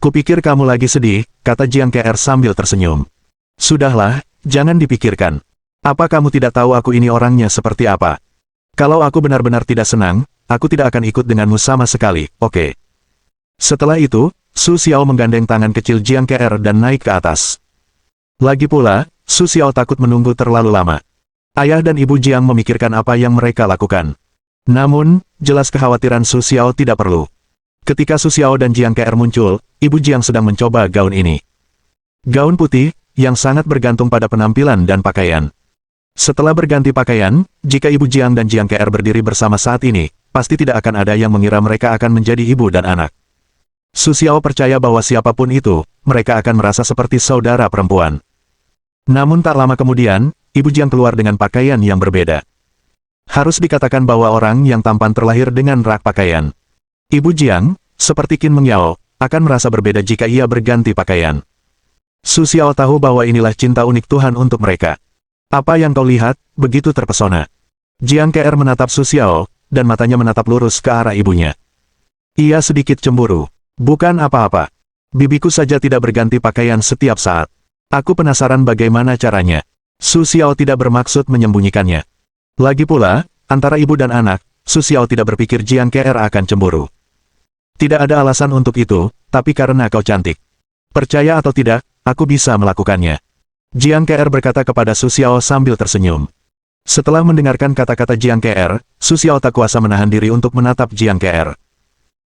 Kupikir kamu lagi sedih, kata Jiang Ke'er sambil tersenyum. Sudahlah, jangan dipikirkan. Apa kamu tidak tahu aku ini orangnya seperti apa? Kalau aku benar-benar tidak senang, aku tidak akan ikut denganmu sama sekali, oke? Setelah itu, Su Xiao menggandeng tangan kecil Jiang Ke'er dan naik ke atas. Lagi pula, Su Xiao takut menunggu terlalu lama. Ayah dan Ibu Jiang memikirkan apa yang mereka lakukan. Namun, jelas kekhawatiran Su Xiao tidak perlu. Ketika Su Xiao dan Jiang Ke'er muncul, Ibu Jiang sedang mencoba gaun ini. Gaun putih, yang sangat bergantung pada penampilan dan pakaian. Setelah berganti pakaian, jika Ibu Jiang dan Jiang Ke'er berdiri bersama saat ini, pasti tidak akan ada yang mengira mereka akan menjadi ibu dan anak. Su Xiao percaya bahwa siapapun itu, mereka akan merasa seperti saudara perempuan. Namun tak lama kemudian, Ibu Jiang keluar dengan pakaian yang berbeda. Harus dikatakan bahwa orang yang tampan terlahir dengan rak pakaian. Ibu Jiang, seperti Qin Mengyao, akan merasa berbeda jika ia berganti pakaian. Su Xiao tahu bahwa inilah cinta unik Tuhan untuk mereka. Apa yang kau lihat, begitu terpesona. Jiang Ke'er menatap Su Xiao, dan matanya menatap lurus ke arah ibunya. Ia sedikit cemburu. Bukan apa-apa. Bibiku saja tidak berganti pakaian setiap saat. Aku penasaran bagaimana caranya. Su Xiao tidak bermaksud menyembunyikannya. Lagi pula, antara ibu dan anak, Su Xiao tidak berpikir Jiang Ke'er akan cemburu. Tidak ada alasan untuk itu, tapi karena kau cantik. Percaya atau tidak, aku bisa melakukannya. Jiang Ke'er berkata kepada Su Xiao sambil tersenyum. Setelah mendengarkan kata-kata Jiang Ke'er, Su Xiao tak kuasa menahan diri untuk menatap Jiang Ke'er.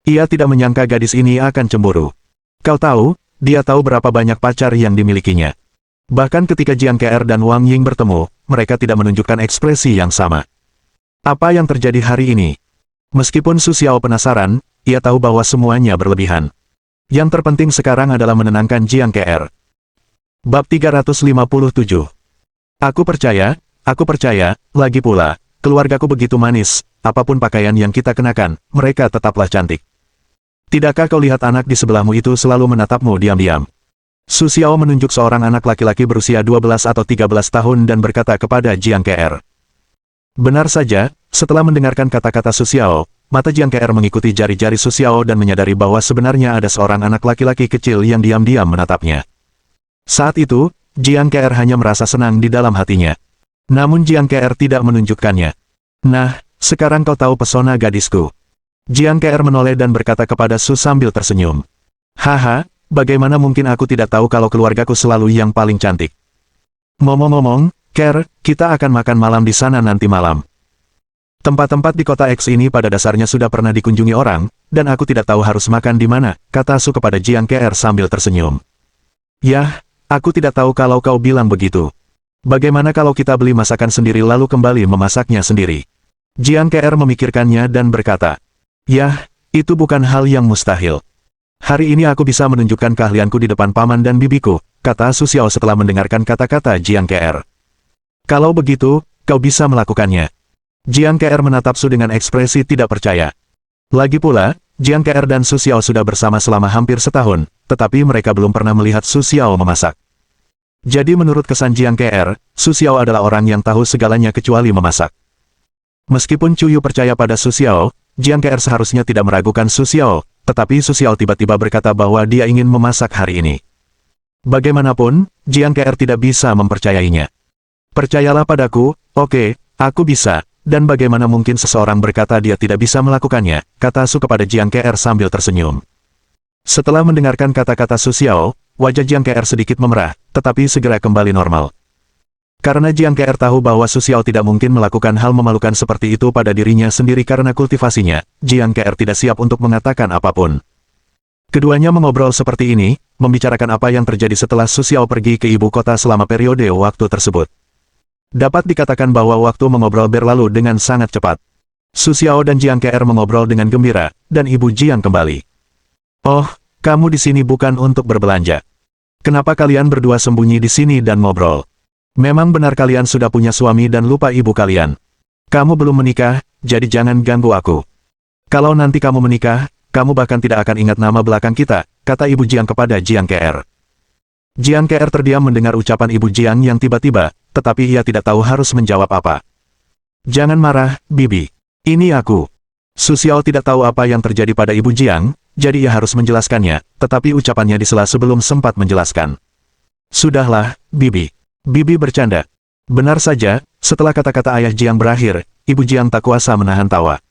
Ia tidak menyangka gadis ini akan cemburu. Kau tahu, dia tahu berapa banyak pacar yang dimilikinya. Bahkan ketika Jiang Ke'er dan Wang Ying bertemu, mereka tidak menunjukkan ekspresi yang sama. Apa yang terjadi hari ini? Meskipun Su Xiao penasaran, ia tahu bahwa semuanya berlebihan. Yang terpenting sekarang adalah menenangkan Jiang Ke'er. Bab 357. Aku percaya, lagi pula, keluargaku begitu manis, apapun pakaian yang kita kenakan, mereka tetaplah cantik. Tidakkah kau lihat anak di sebelahmu itu selalu menatapmu diam-diam? Su Xiao menunjuk seorang anak laki-laki berusia 12 atau 13 tahun dan berkata kepada Jiang Ke'er. Benar saja, setelah mendengarkan kata-kata Su Xiao, mata Jiang Ke'er mengikuti jari-jari Su Xiao dan menyadari bahwa sebenarnya ada seorang anak laki-laki kecil yang diam-diam menatapnya. Saat itu, Jiang Ke'er hanya merasa senang di dalam hatinya. Namun Jiang Ke'er tidak menunjukkannya. Nah, sekarang kau tahu pesona gadisku. Jiang Ke'er menoleh dan berkata kepada Su sambil tersenyum. Haha, bagaimana mungkin aku tidak tahu kalau keluargaku selalu yang paling cantik. Ngomong-ngomong, Ke'er, kita akan makan malam di sana nanti malam. Tempat-tempat di kota X ini pada dasarnya sudah pernah dikunjungi orang, dan aku tidak tahu harus makan di mana, kata Su kepada Jiang Ke'er sambil tersenyum. Yah, aku tidak tahu kalau kau bilang begitu. Bagaimana kalau kita beli masakan sendiri lalu kembali memasaknya sendiri? Jiang Ke'er memikirkannya dan berkata, Yah, itu bukan hal yang mustahil. Hari ini aku bisa menunjukkan keahlianku di depan paman dan bibiku, kata Su Xiao setelah mendengarkan kata-kata Jiang Ke'er. Kalau begitu, kau bisa melakukannya. Jiang Ke'er menatap Su dengan ekspresi tidak percaya. Lagi pula, Jiang Ke'er dan Su Xiao sudah bersama selama hampir setahun, tetapi mereka belum pernah melihat Su Xiao memasak. Jadi menurut kesan Jiang Ke'er, Su Xiao adalah orang yang tahu segalanya kecuali memasak. Meskipun Cuyu percaya pada Su Xiao, Jiang Ke'er seharusnya tidak meragukan Su Xiao, tetapi Su Xiao tiba-tiba berkata bahwa dia ingin memasak hari ini. Bagaimanapun, Jiang Ke'er tidak bisa mempercayainya. Percayalah padaku, oke, aku bisa, dan bagaimana mungkin seseorang berkata dia tidak bisa melakukannya, kata Su kepada Jiang Ke'er sambil tersenyum. Setelah mendengarkan kata-kata Su Xiao, wajah Jiang Ke'er sedikit memerah, tetapi segera kembali normal. Karena Jiang Ke'er tahu bahwa Su Xiao tidak mungkin melakukan hal memalukan seperti itu pada dirinya sendiri karena kultivasinya, Jiang Ke'er tidak siap untuk mengatakan apapun. Keduanya mengobrol seperti ini, membicarakan apa yang terjadi setelah Su Xiao pergi ke ibu kota selama periode waktu tersebut. Dapat dikatakan bahwa waktu mengobrol berlalu dengan sangat cepat. Su Xiao dan Jiang Ke'er mengobrol dengan gembira, dan ibu Jiang kembali. "Oh, kamu di sini bukan untuk berbelanja. Kenapa kalian berdua sembunyi di sini dan ngobrol? Memang benar kalian sudah punya suami dan lupa ibu kalian. Kamu belum menikah, jadi jangan ganggu aku. Kalau nanti kamu menikah, kamu bahkan tidak akan ingat nama belakang kita," kata ibu Jiang kepada Jiang Ke'er. Jiang Ke'er terdiam mendengar ucapan ibu Jiang yang tiba-tiba, tetapi ia tidak tahu harus menjawab apa. "Jangan marah, Bibi. Ini aku." Su Xiao tidak tahu apa yang terjadi pada ibu Jiang, jadi ia harus menjelaskannya, tetapi ucapannya disela sebelum sempat menjelaskan. "Sudahlah, Bibi. Bibi bercanda." Benar saja, setelah kata-kata ayah Jiang berakhir, ibu Jiang tak kuasa menahan tawa.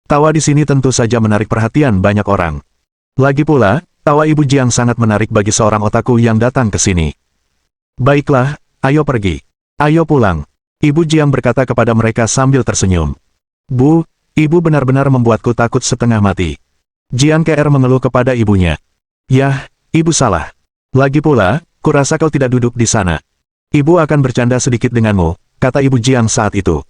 Tawa di sini tentu saja menarik perhatian banyak orang. Lagi pula, tawa ibu Jiang sangat menarik bagi seorang otaku yang datang ke sini. "Baiklah, ayo pergi. Ayo pulang." Ibu Jiang berkata kepada mereka sambil tersenyum. "Bu, ibu benar-benar membuatku takut setengah mati." Jiang Ke'er mengeluh kepada ibunya. "Yah, ibu salah. Lagi pula, kurasa kau tidak duduk di sana. Ibu akan bercanda sedikit denganmu," kata ibu Jiang saat itu.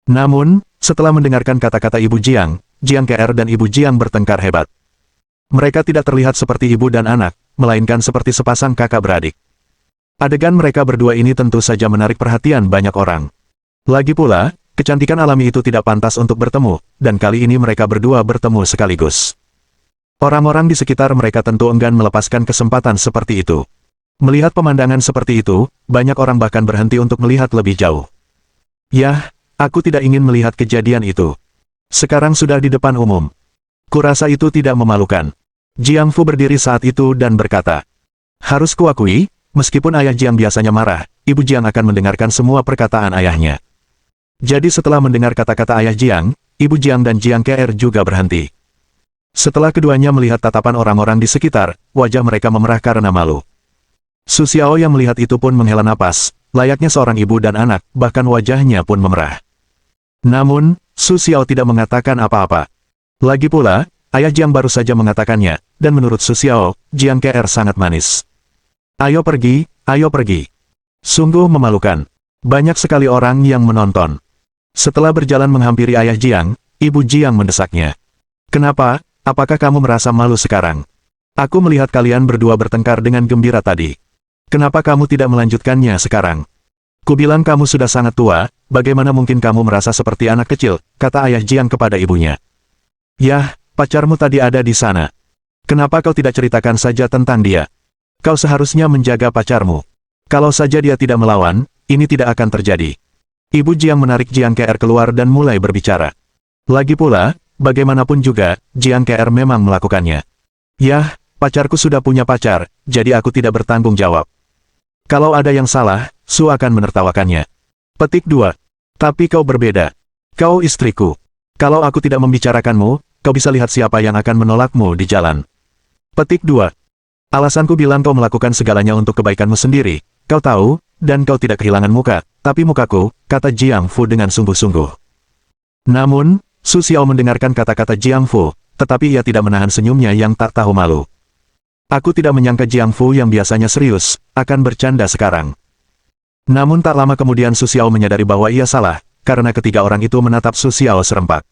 Namun, setelah mendengarkan kata-kata ibu Jiang, Jiang Ke'er dan ibu Jiang bertengkar hebat. Mereka tidak terlihat seperti ibu dan anak, melainkan seperti sepasang kakak beradik. Adegan mereka berdua ini tentu saja menarik perhatian banyak orang. Lagi pula, kecantikan alami itu tidak pantas untuk bertemu, dan kali ini mereka berdua bertemu sekaligus. Orang-orang di sekitar mereka tentu enggan melepaskan kesempatan seperti itu. Melihat pemandangan seperti itu, banyak orang bahkan berhenti untuk melihat lebih jauh. "Yah, aku tidak ingin melihat kejadian itu. Sekarang sudah di depan umum. Kurasa itu tidak memalukan." Jiang Fu berdiri saat itu dan berkata, "Harus kuakui, meskipun ayah Jiang biasanya marah, ibu Jiang akan mendengarkan semua perkataan ayahnya." Jadi setelah mendengar kata-kata ayah Jiang, ibu Jiang dan Jiang Ke'er juga berhenti. Setelah keduanya melihat tatapan orang-orang di sekitar, wajah mereka memerah karena malu. Su Xiao yang melihat itu pun menghela napas, layaknya seorang ibu dan anak, bahkan wajahnya pun memerah. Namun, Su Xiao tidak mengatakan apa-apa. Lagi pula, ayah Jiang baru saja mengatakannya, dan menurut Su Xiao, Jiang Ke'er sangat manis. "Ayo pergi, ayo pergi." Sungguh memalukan. Banyak sekali orang yang menonton. Setelah berjalan menghampiri ayah Jiang, ibu Jiang mendesaknya. "Kenapa? Apakah kamu merasa malu sekarang? Aku melihat kalian berdua bertengkar dengan gembira tadi. Kenapa kamu tidak melanjutkannya sekarang? Kubilang kamu sudah sangat tua, bagaimana mungkin kamu merasa seperti anak kecil," kata ayah Jiang kepada ibunya. "Yah, pacarmu tadi ada di sana. Kenapa kau tidak ceritakan saja tentang dia? Kau seharusnya menjaga pacarmu. Kalau saja dia tidak melawan, ini tidak akan terjadi." Ibu Jiang menarik Jiang Ke'er keluar dan mulai berbicara. Lagi pula, bagaimanapun juga, Jiang Ke'er memang melakukannya. "Yah, pacarku sudah punya pacar, jadi aku tidak bertanggung jawab. Kalau ada yang salah, Su akan menertawakannya." Petik 2. "Tapi kau berbeda. Kau istriku. Kalau aku tidak membicarakanmu, kau bisa lihat siapa yang akan menolakmu di jalan." Petik 2. "Alasanku bilang kau melakukan segalanya untuk kebaikanmu sendiri, kau tahu, dan kau tidak kehilangan muka, tapi mukaku," kata Jiang Fu dengan sungguh-sungguh. Namun, Su Xiao mendengarkan kata-kata Jiang Fu, tetapi ia tidak menahan senyumnya yang tak tahu malu. Aku tidak menyangka Jiang Fu yang biasanya serius, akan bercanda sekarang. Namun tak lama kemudian Su Xiao menyadari bahwa ia salah, karena ketiga orang itu menatap Su Xiao serempak.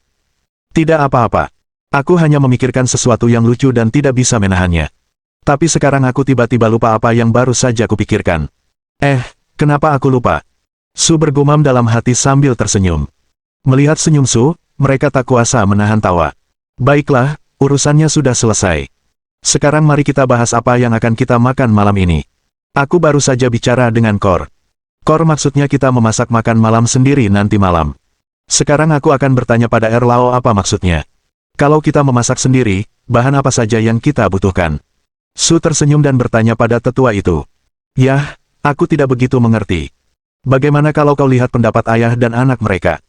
Tidak apa-apa. Aku hanya memikirkan sesuatu yang lucu dan tidak bisa menahannya. Tapi sekarang aku tiba-tiba lupa apa yang baru saja kupikirkan. Kenapa aku lupa? Su bergumam dalam hati sambil tersenyum. Melihat senyum Su, mereka tak kuasa menahan tawa. Baiklah, urusannya sudah selesai. Sekarang mari kita bahas apa yang akan kita makan malam ini. Aku baru saja bicara dengan Kor. Kor maksudnya kita memasak makan malam sendiri nanti malam. Sekarang aku akan bertanya pada Erlao apa maksudnya. Kalau kita memasak sendiri, bahan apa saja yang kita butuhkan? Su tersenyum dan bertanya pada tetua itu. Yah, aku tidak begitu mengerti. Bagaimana kalau kau lihat pendapat ayah dan anak mereka?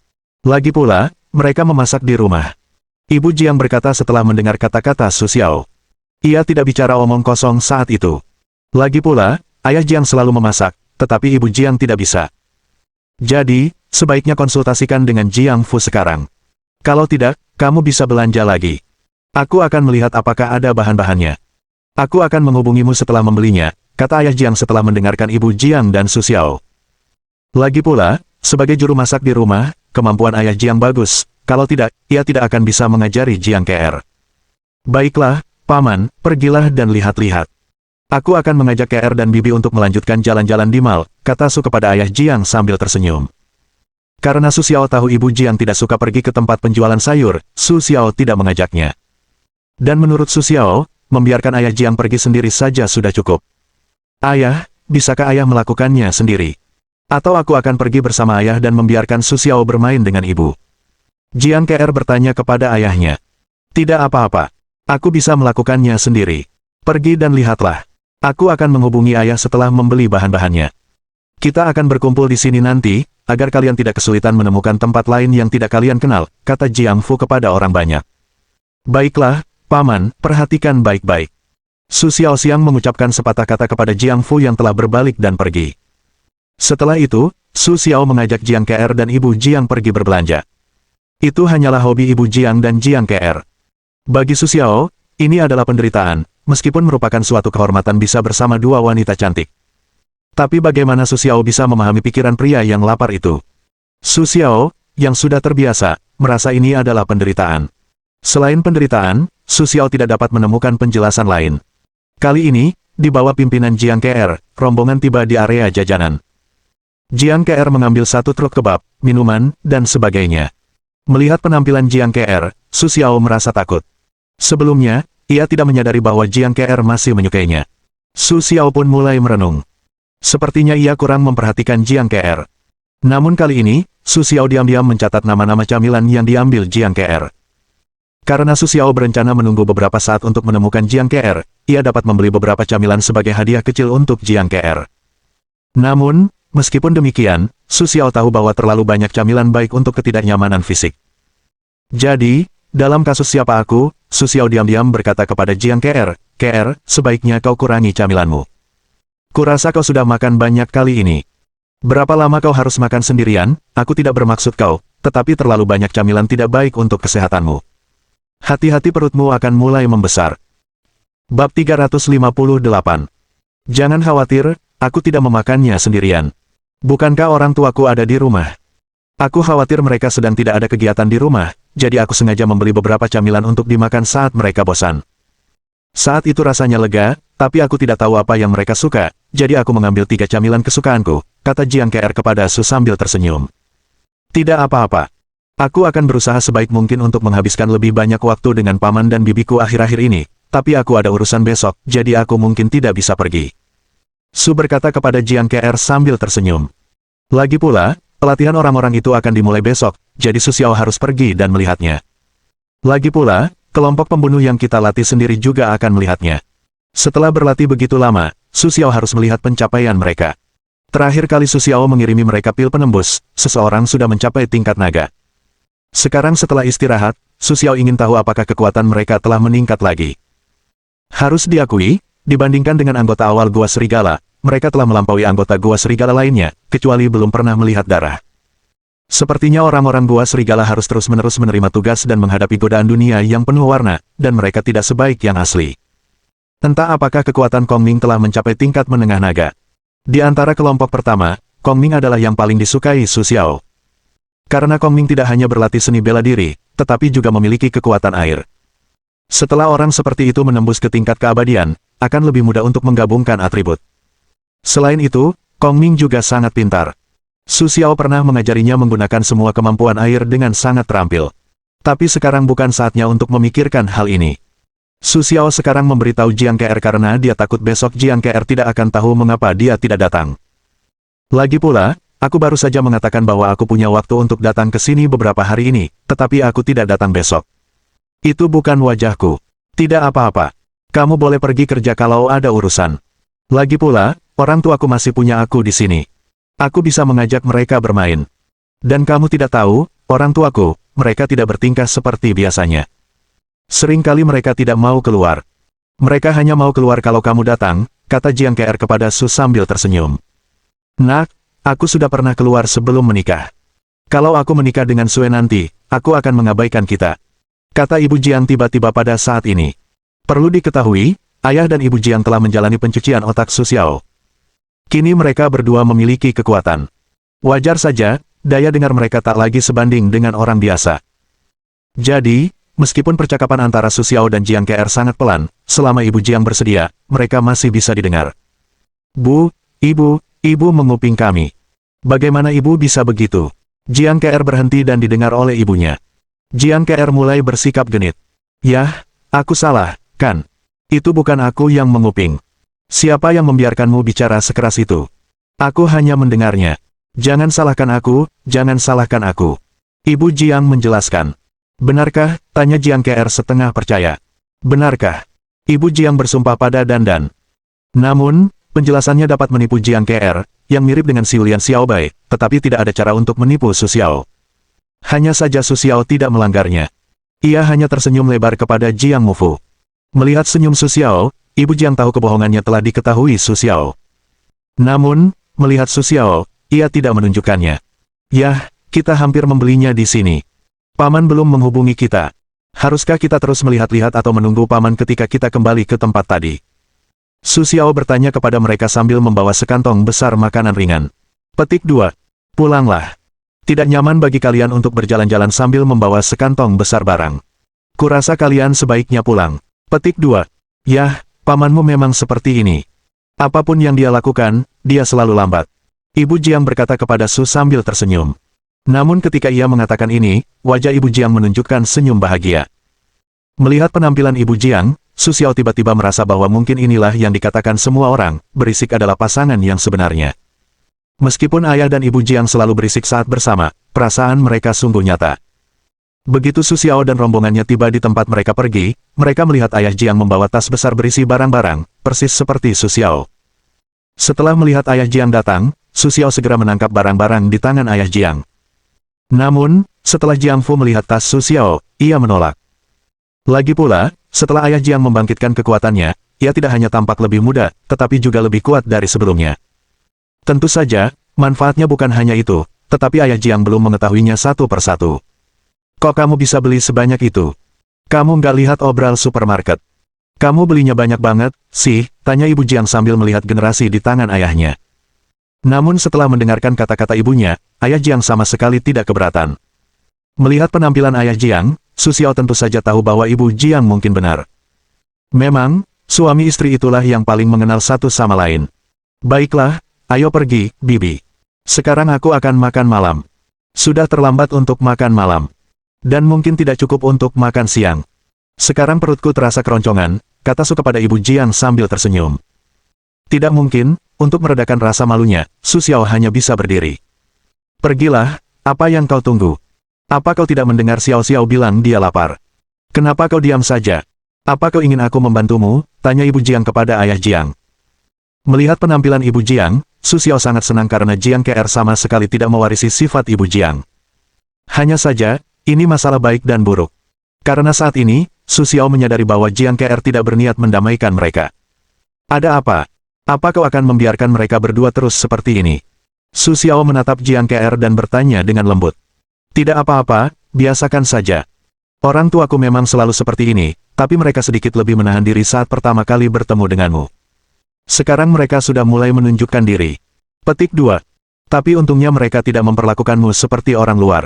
Lagi pula, mereka memasak di rumah. Ibu Jiang berkata setelah mendengar kata-kata Su Xiao. Ia tidak bicara omong kosong saat itu. Lagi pula, ayah Jiang selalu memasak, tetapi ibu Jiang tidak bisa. Jadi, sebaiknya konsultasikan dengan Jiang Fu sekarang. Kalau tidak, kamu bisa belanja lagi. Aku akan melihat apakah ada bahan-bahannya. Aku akan menghubungimu setelah membelinya, kata ayah Jiang setelah mendengarkan ibu Jiang dan Su Xiao. Lagi pula, sebagai juru masak di rumah, kemampuan ayah Jiang bagus, kalau tidak, ia tidak akan bisa mengajari Jiang KR. Baiklah, Paman, pergilah dan lihat-lihat. Aku akan mengajak KR dan Bibi untuk melanjutkan jalan-jalan di mal, kata Su kepada ayah Jiang sambil tersenyum. Karena Su Xiao tahu ibu Jiang tidak suka pergi ke tempat penjualan sayur, Su Xiao tidak mengajaknya. Dan menurut Su Xiao, membiarkan ayah Jiang pergi sendiri saja sudah cukup. Ayah, bisakah ayah melakukannya sendiri? Atau aku akan pergi bersama ayah dan membiarkan Su Xiao bermain dengan ibu? Jiang KR bertanya kepada ayahnya. Tidak apa-apa. Aku bisa melakukannya sendiri. Pergi dan lihatlah. Aku akan menghubungi ayah setelah membeli bahan-bahannya. Kita akan berkumpul di sini nanti, agar kalian tidak kesulitan menemukan tempat lain yang tidak kalian kenal, kata Jiang Fu kepada orang banyak. Baiklah, Paman, perhatikan baik-baik. Su Xiaoxiang mengucapkan sepatah kata kepada Jiang Fu yang telah berbalik dan pergi. Setelah itu, Su Xiao mengajak Jiang KR dan ibu Jiang pergi berbelanja. Itu hanyalah hobi ibu Jiang dan Jiang KR. Bagi Su Xiao, ini adalah penderitaan. Meskipun merupakan suatu kehormatan bisa bersama dua wanita cantik. Tapi bagaimana Su Xiao bisa memahami pikiran pria yang lapar itu? Su Xiao, yang sudah terbiasa, merasa ini adalah penderitaan. Selain penderitaan, Su Xiao tidak dapat menemukan penjelasan lain. Kali ini, di bawah pimpinan Jiang KR, rombongan tiba di area jajanan. Jiang KR mengambil satu truk kebab, minuman, dan sebagainya. Melihat penampilan Jiang KR, Su Xiao merasa takut. Sebelumnya, ia tidak menyadari bahwa Jiang KR masih menyukainya. Su Xiao pun mulai merenung. Sepertinya ia kurang memperhatikan Jiang KR. Namun kali ini, Su Xiao diam-diam mencatat nama-nama camilan yang diambil Jiang KR. Karena Su Xiao berencana menunggu beberapa saat untuk menemukan Jiang KR, ia dapat membeli beberapa camilan sebagai hadiah kecil untuk Jiang KR. Namun, meskipun demikian, Su Xiao tahu bahwa terlalu banyak camilan baik untuk ketidaknyamanan fisik. Jadi, dalam kasus siapa aku, Su Xiao diam-diam berkata kepada Jiang KR, KR, sebaiknya kau kurangi camilanmu. Kurasa kau sudah makan banyak kali ini. Berapa lama kau harus makan sendirian? Aku tidak bermaksud kau, tetapi terlalu banyak camilan tidak baik untuk kesehatanmu. Hati-hati perutmu akan mulai membesar. Bab 358. Jangan khawatir, aku tidak memakannya sendirian. Bukankah orang tuaku ada di rumah? Aku khawatir mereka sedang tidak ada kegiatan di rumah, jadi aku sengaja membeli beberapa camilan untuk dimakan saat mereka bosan. Saat itu rasanya lega, tapi aku tidak tahu apa yang mereka suka, jadi aku mengambil 3 camilan kesukaanku, kata Jiang KR kepada Su sambil tersenyum. Tidak apa-apa. Aku akan berusaha sebaik mungkin untuk menghabiskan lebih banyak waktu dengan paman dan bibiku akhir-akhir ini, tapi aku ada urusan besok, jadi aku mungkin tidak bisa pergi. Su berkata kepada Jiang KR sambil tersenyum. Lagi pula, pelatihan orang-orang itu akan dimulai besok, jadi Su Xiao harus pergi dan melihatnya. Lagi pula, kelompok pembunuh yang kita latih sendiri juga akan melihatnya. Setelah berlatih begitu lama, Su Xiao harus melihat pencapaian mereka. Terakhir kali Su Xiao mengirimi mereka pil penembus, seseorang sudah mencapai tingkat naga. Sekarang setelah istirahat, Su Xiao ingin tahu apakah kekuatan mereka telah meningkat lagi. Harus diakui, dibandingkan dengan anggota awal Gua Serigala, mereka telah melampaui anggota Gua Serigala lainnya, kecuali belum pernah melihat darah. Sepertinya orang-orang Gua Serigala harus terus-menerus menerima tugas dan menghadapi godaan dunia yang penuh warna, dan mereka tidak sebaik yang asli. Entah apakah kekuatan Kong Ming telah mencapai tingkat menengah naga. Di antara kelompok pertama, Kong Ming adalah yang paling disukai Su Xiao. Karena Kong Ming tidak hanya berlatih seni bela diri, tetapi juga memiliki kekuatan air. Setelah orang seperti itu menembus ke tingkat keabadian, akan lebih mudah untuk menggabungkan atribut. Selain itu, Kong Ming juga sangat pintar. Su Xiao pernah mengajarinya menggunakan semua kemampuan air dengan sangat terampil. Tapi sekarang bukan saatnya untuk memikirkan hal ini. Su Xiao sekarang memberitahu Jiang KR karena dia takut besok Jiang KR tidak akan tahu mengapa dia tidak datang. Lagi pula, aku baru saja mengatakan bahwa aku punya waktu untuk datang ke sini beberapa hari ini, tetapi aku tidak datang besok. Itu bukan wajahku. Tidak apa-apa. Kamu boleh pergi kerja kalau ada urusan. Lagi pula, orang tuaku masih punya aku di sini. Aku bisa mengajak mereka bermain. Dan kamu tidak tahu, orang tuaku, mereka tidak bertingkah seperti biasanya. Seringkali mereka tidak mau keluar. Mereka hanya mau keluar kalau kamu datang, kata Jiang KR kepada Su sambil tersenyum. Nak, aku sudah pernah keluar sebelum menikah. Kalau aku menikah dengan Sue nanti, aku akan mengabaikan kita. Kata Ibu Jiang tiba-tiba pada saat ini. Perlu diketahui, ayah dan Ibu Jiang telah menjalani pencucian otak Su Xiao. Kini mereka berdua memiliki kekuatan. Wajar saja, daya dengar mereka tak lagi sebanding dengan orang biasa. Jadi, meskipun percakapan antara Su Xiao dan Jiang KR sangat pelan, selama Ibu Jiang bersedia, mereka masih bisa didengar. Bu, Ibu menguping kami. Bagaimana Ibu bisa begitu? Jiang KR berhenti dan didengar oleh ibunya. Jiang KR mulai bersikap genit. Yah, aku salah, kan? Itu bukan aku yang menguping. Siapa yang membiarkanmu bicara sekeras itu? Aku hanya mendengarnya. Jangan salahkan aku, jangan salahkan aku. Ibu Jiang menjelaskan. Benarkah? Tanya Jiang KR setengah percaya. Benarkah? Ibu Jiang bersumpah pada Dandan. Namun, penjelasannya dapat menipu Jiang KR, yang mirip dengan Xiu Lian Xiaobai, tetapi tidak ada cara untuk menipu Su Xiao. Hanya saja Su Xiao tidak melanggarnya. Ia hanya tersenyum lebar kepada Jiang Mufu. Melihat senyum Su Xiao, Ibu Jiang tahu kebohongannya telah diketahui Su Xiao. Namun, melihat Su Xiao, ia tidak menunjukkannya. Yah, kita hampir membelinya di sini. Paman belum menghubungi kita. Haruskah kita terus melihat-lihat atau menunggu Paman ketika kita kembali ke tempat tadi? Su Xiao bertanya kepada mereka sambil membawa sekantong besar makanan ringan. Petik 2. Pulanglah. Tidak nyaman bagi kalian untuk berjalan-jalan sambil membawa sekantong besar barang. Kurasa kalian sebaiknya pulang. Petik 2. Yah, pamanmu memang seperti ini. Apapun yang dia lakukan, dia selalu lambat. Ibu Jiang berkata kepada Su sambil tersenyum. Namun ketika ia mengatakan ini, wajah Ibu Jiang menunjukkan senyum bahagia. Melihat penampilan Ibu Jiang, Su Xiao tiba-tiba merasa bahwa mungkin inilah yang dikatakan semua orang, berisik adalah pasangan yang sebenarnya. Meskipun ayah dan Ibu Jiang selalu berisik saat bersama, perasaan mereka sungguh nyata. Begitu Su Xiao dan rombongannya tiba di tempat mereka pergi, mereka melihat ayah Jiang membawa tas besar berisi barang-barang, persis seperti Su Xiao. Setelah melihat ayah Jiang datang, Su Xiao segera menangkap barang-barang di tangan ayah Jiang. Namun, setelah Jiang Fu melihat tas Su Xiao, ia menolak. Lagi pula, setelah ayah Jiang membangkitkan kekuatannya, ia tidak hanya tampak lebih muda, tetapi juga lebih kuat dari sebelumnya. Tentu saja, manfaatnya bukan hanya itu, tetapi ayah Jiang belum mengetahuinya satu persatu. Kok kamu bisa beli sebanyak itu? Kamu nggak lihat obral supermarket? Kamu belinya banyak banget, sih, tanya Ibu Jiang sambil melihat generasi di tangan ayahnya. Namun setelah mendengarkan kata-kata ibunya, ayah Jiang sama sekali tidak keberatan. Melihat penampilan ayah Jiang, Su Xiao tentu saja tahu bahwa Ibu Jiang mungkin benar. Memang, suami istri itulah yang paling mengenal satu sama lain. Baiklah, ayo pergi, Bibi. Sekarang aku akan makan malam. Sudah terlambat untuk makan malam. Dan mungkin tidak cukup untuk makan siang. Sekarang perutku terasa keroncongan, kata Su kepada Ibu Jiang sambil tersenyum. Tidak mungkin, untuk meredakan rasa malunya, Su Xiao hanya bisa berdiri. Pergilah, apa yang kau tunggu? Apa kau tidak mendengar Xiao Xiao bilang dia lapar? Kenapa kau diam saja? Apa kau ingin aku membantumu? Tanya Ibu Jiang kepada ayah Jiang. Melihat penampilan Ibu Jiang, Su Xiao sangat senang karena Jiang KR sama sekali tidak mewarisi sifat Ibu Jiang. Hanya saja, ini masalah baik dan buruk. Karena saat ini, Su Xiao menyadari bahwa Jiang KR tidak berniat mendamaikan mereka. Ada apa? Apa kau akan membiarkan mereka berdua terus seperti ini? Su Xiao menatap Jiang KR dan bertanya dengan lembut. Tidak apa-apa, biasakan saja. Orang tuaku memang selalu seperti ini, tapi mereka sedikit lebih menahan diri saat pertama kali bertemu denganmu. Sekarang mereka sudah mulai menunjukkan diri. Petik 2. Tapi untungnya mereka tidak memperlakukanmu seperti orang luar.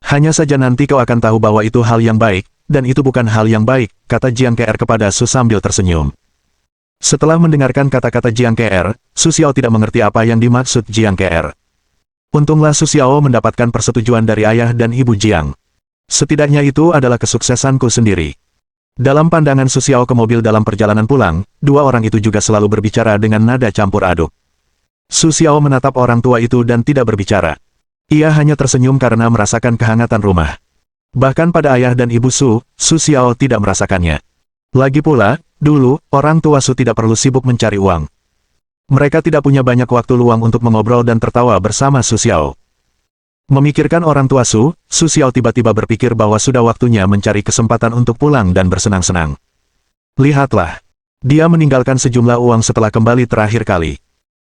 Hanya saja nanti kau akan tahu bahwa itu hal yang baik, dan itu bukan hal yang baik, kata Jiang KR kepada Su sambil tersenyum. Setelah mendengarkan kata-kata Jiang KR, Su Xiao tidak mengerti apa yang dimaksud Jiang KR. Untunglah Su Xiao mendapatkan persetujuan dari ayah dan Ibu Jiang. Setidaknya itu adalah kesuksesanku sendiri. Dalam pandangan Su Xiao ke mobil dalam perjalanan pulang, dua orang itu juga selalu berbicara dengan nada campur aduk. Su Xiao menatap orang tua itu dan tidak berbicara. Ia hanya tersenyum karena merasakan kehangatan rumah. Bahkan pada ayah dan ibu Su Xiao tidak merasakannya. Lagi pula, dulu, orang tua Su tidak perlu sibuk mencari uang. Mereka tidak punya banyak waktu luang untuk mengobrol dan tertawa bersama Su Xiao. Memikirkan orang tua Su Xiao tiba-tiba berpikir bahwa sudah waktunya mencari kesempatan untuk pulang dan bersenang-senang. Lihatlah. Dia meninggalkan sejumlah uang setelah kembali terakhir kali.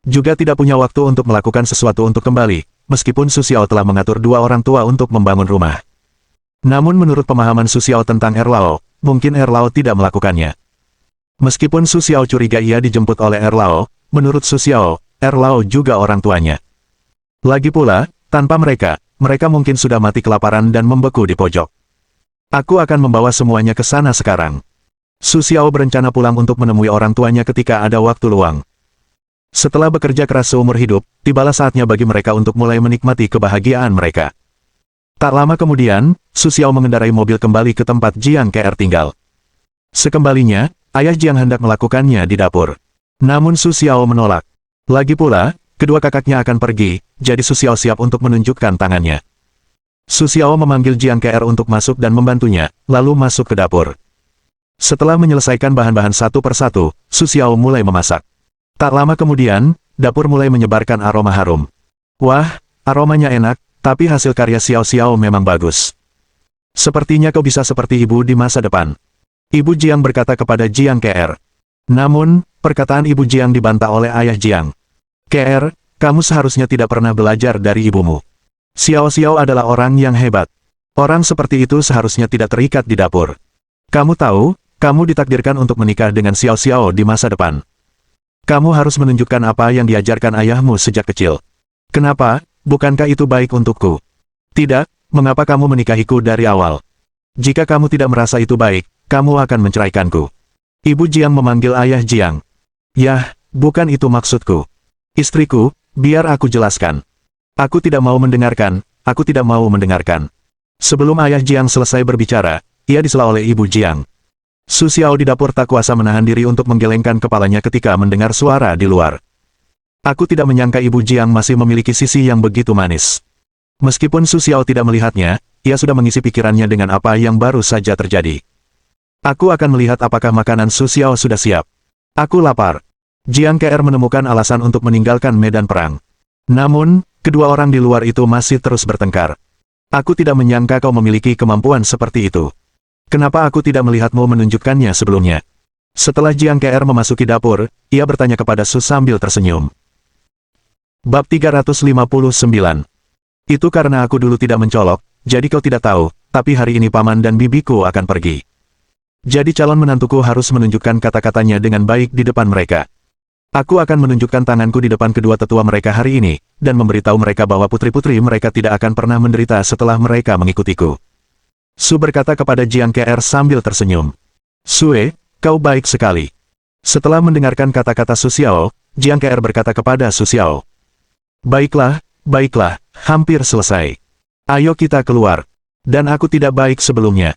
Juga tidak punya waktu untuk melakukan sesuatu untuk kembali, meskipun Su Xiao telah mengatur dua orang tua untuk membangun rumah. Namun menurut pemahaman Su Xiao tentang Erlao, mungkin Erlao tidak melakukannya. Meskipun Su Xiao curiga ia dijemput oleh Erlao, menurut Su Xiao, Erlao juga orang tuanya. Lagi pula, tanpa mereka mungkin sudah mati kelaparan dan membeku di pojok. Aku akan membawa semuanya ke sana sekarang. Su Xiao berencana pulang untuk menemui orang tuanya ketika ada waktu luang. Setelah bekerja keras seumur hidup, tibalah saatnya bagi mereka untuk mulai menikmati kebahagiaan mereka. Tak lama kemudian, Su Xiao mengendarai mobil kembali ke tempat Jiang Ke'er tinggal. Sekembalinya, ayah Jiang hendak melakukannya di dapur. Namun Su Xiao menolak. Lagi pula, kedua kakaknya akan pergi, jadi Su Xiao siap untuk menunjukkan tangannya. Su Xiao memanggil Jiang Ke'er untuk masuk dan membantunya, lalu masuk ke dapur. Setelah menyelesaikan bahan-bahan satu persatu, Su Xiao mulai memasak. Tak lama kemudian, dapur mulai menyebarkan aroma harum. Wah, aromanya enak, tapi hasil karya Xiao Xiao memang bagus. Sepertinya kau bisa seperti ibu di masa depan. Ibu Jiang berkata kepada Jiang Ke'er. Namun, perkataan ibu Jiang dibantah oleh ayah Jiang. Ke'er, kamu seharusnya tidak pernah belajar dari ibumu. Xiao Xiao adalah orang yang hebat. Orang seperti itu seharusnya tidak terikat di dapur. Kamu tahu, kamu ditakdirkan untuk menikah dengan Xiao Xiao di masa depan. Kamu harus menunjukkan apa yang diajarkan ayahmu sejak kecil. Kenapa? Bukankah itu baik untukku? Tidak, mengapa kamu menikahiku dari awal? Jika kamu tidak merasa itu baik, kamu akan menceraikanku. Ibu Jiang memanggil ayah Jiang. Yah, bukan itu maksudku. Istriku, biar aku jelaskan. Aku tidak mau mendengarkan, aku tidak mau mendengarkan. Sebelum ayah Jiang selesai berbicara, ia disela oleh ibu Jiang. Su Xiao di dapur tak kuasa menahan diri untuk menggelengkan kepalanya ketika mendengar suara di luar. Aku tidak menyangka ibu Jiang masih memiliki sisi yang begitu manis. Meskipun Su Xiao tidak melihatnya, ia sudah mengisi pikirannya dengan apa yang baru saja terjadi. Aku akan melihat apakah makanan Su Xiao sudah siap. Aku lapar. Jiang Ke'er menemukan alasan untuk meninggalkan medan perang. Namun, kedua orang di luar itu masih terus bertengkar. Aku tidak menyangka kau memiliki kemampuan seperti itu. Kenapa aku tidak melihatmu menunjukkannya sebelumnya? Setelah Jiang Ke'er memasuki dapur, ia bertanya kepada Su sambil tersenyum. Bab 359. Itu karena aku dulu tidak mencolok, jadi kau tidak tahu, tapi hari ini paman dan bibiku akan pergi. Jadi calon menantuku harus menunjukkan kata-katanya dengan baik di depan mereka. Aku akan menunjukkan tanganku di depan kedua tetua mereka hari ini, dan memberitahu mereka bahwa putri-putri mereka tidak akan pernah menderita setelah mereka mengikutiku. Su berkata kepada Jiang Ke'er sambil tersenyum. Sue, kau baik sekali. Setelah mendengarkan kata-kata Su Xiao, Jiang Ke'er berkata kepada Su Xiao. Baiklah, baiklah, hampir selesai. Ayo kita keluar. Dan aku tidak baik sebelumnya.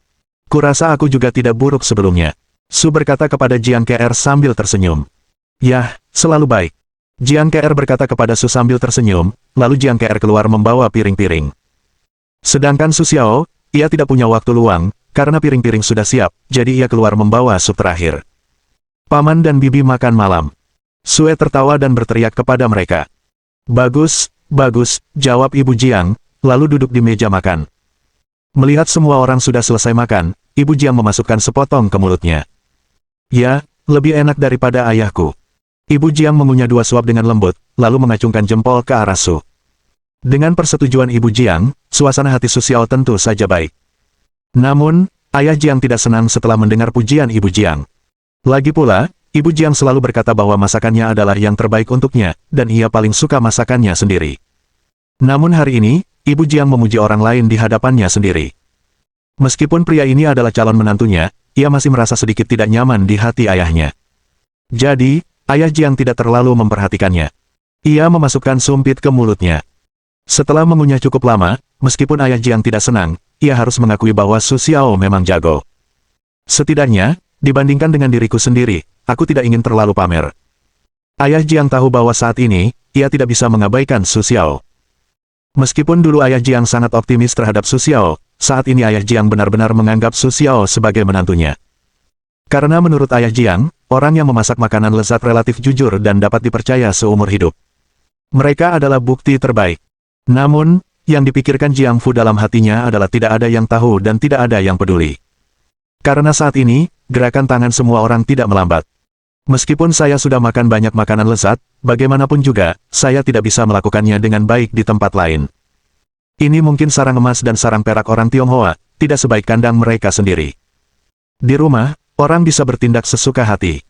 Kurasa aku juga tidak buruk sebelumnya. Su berkata kepada Jiang Ke'er sambil tersenyum. Yah, selalu baik. Jiang Ke'er berkata kepada Su sambil tersenyum, lalu Jiang Ke'er keluar membawa piring-piring. Sedangkan Su Xiao, ia tidak punya waktu luang, karena piring-piring sudah siap, jadi ia keluar membawa sup terakhir. Paman dan bibi makan malam. Sue tertawa dan berteriak kepada mereka. Bagus, bagus, jawab ibu Jiang, lalu duduk di meja makan. Melihat semua orang sudah selesai makan, ibu Jiang memasukkan sepotong ke mulutnya. Ya, lebih enak daripada ayahku. Ibu Jiang mengunyah 2 suap dengan lembut, lalu mengacungkan jempol ke arah Su. Dengan persetujuan ibu Jiang, suasana hati Su Xiao tentu saja baik. Namun, ayah Jiang tidak senang setelah mendengar pujian ibu Jiang. Lagi pula, ibu Jiang selalu berkata bahwa masakannya adalah yang terbaik untuknya, dan ia paling suka masakannya sendiri. Namun hari ini, ibu Jiang memuji orang lain di hadapannya sendiri. Meskipun pria ini adalah calon menantunya, ia masih merasa sedikit tidak nyaman di hati ayahnya. Jadi, ayah Jiang tidak terlalu memperhatikannya. Ia memasukkan sumpit ke mulutnya. Setelah mengunyah cukup lama, meskipun ayah Jiang tidak senang, ia harus mengakui bahwa Su Xiao memang jago. Setidaknya, dibandingkan dengan diriku sendiri, aku tidak ingin terlalu pamer. Ayah Jiang tahu bahwa saat ini, ia tidak bisa mengabaikan Su Xiao. Meskipun dulu ayah Jiang sangat optimis terhadap Su Xiao, saat ini ayah Jiang benar-benar menganggap Su Xiao sebagai menantunya. Karena menurut ayah Jiang, orang yang memasak makanan lezat relatif jujur dan dapat dipercaya seumur hidup. Mereka adalah bukti terbaik. Namun, yang dipikirkan Jiang Fu dalam hatinya adalah tidak ada yang tahu dan tidak ada yang peduli. Karena saat ini, gerakan tangan semua orang tidak melambat. Meskipun saya sudah makan banyak makanan lezat, bagaimanapun juga, saya tidak bisa melakukannya dengan baik di tempat lain. Ini mungkin sarang emas dan sarang perak orang Tionghoa, tidak sebaik kandang mereka sendiri. Di rumah, orang bisa bertindak sesuka hati.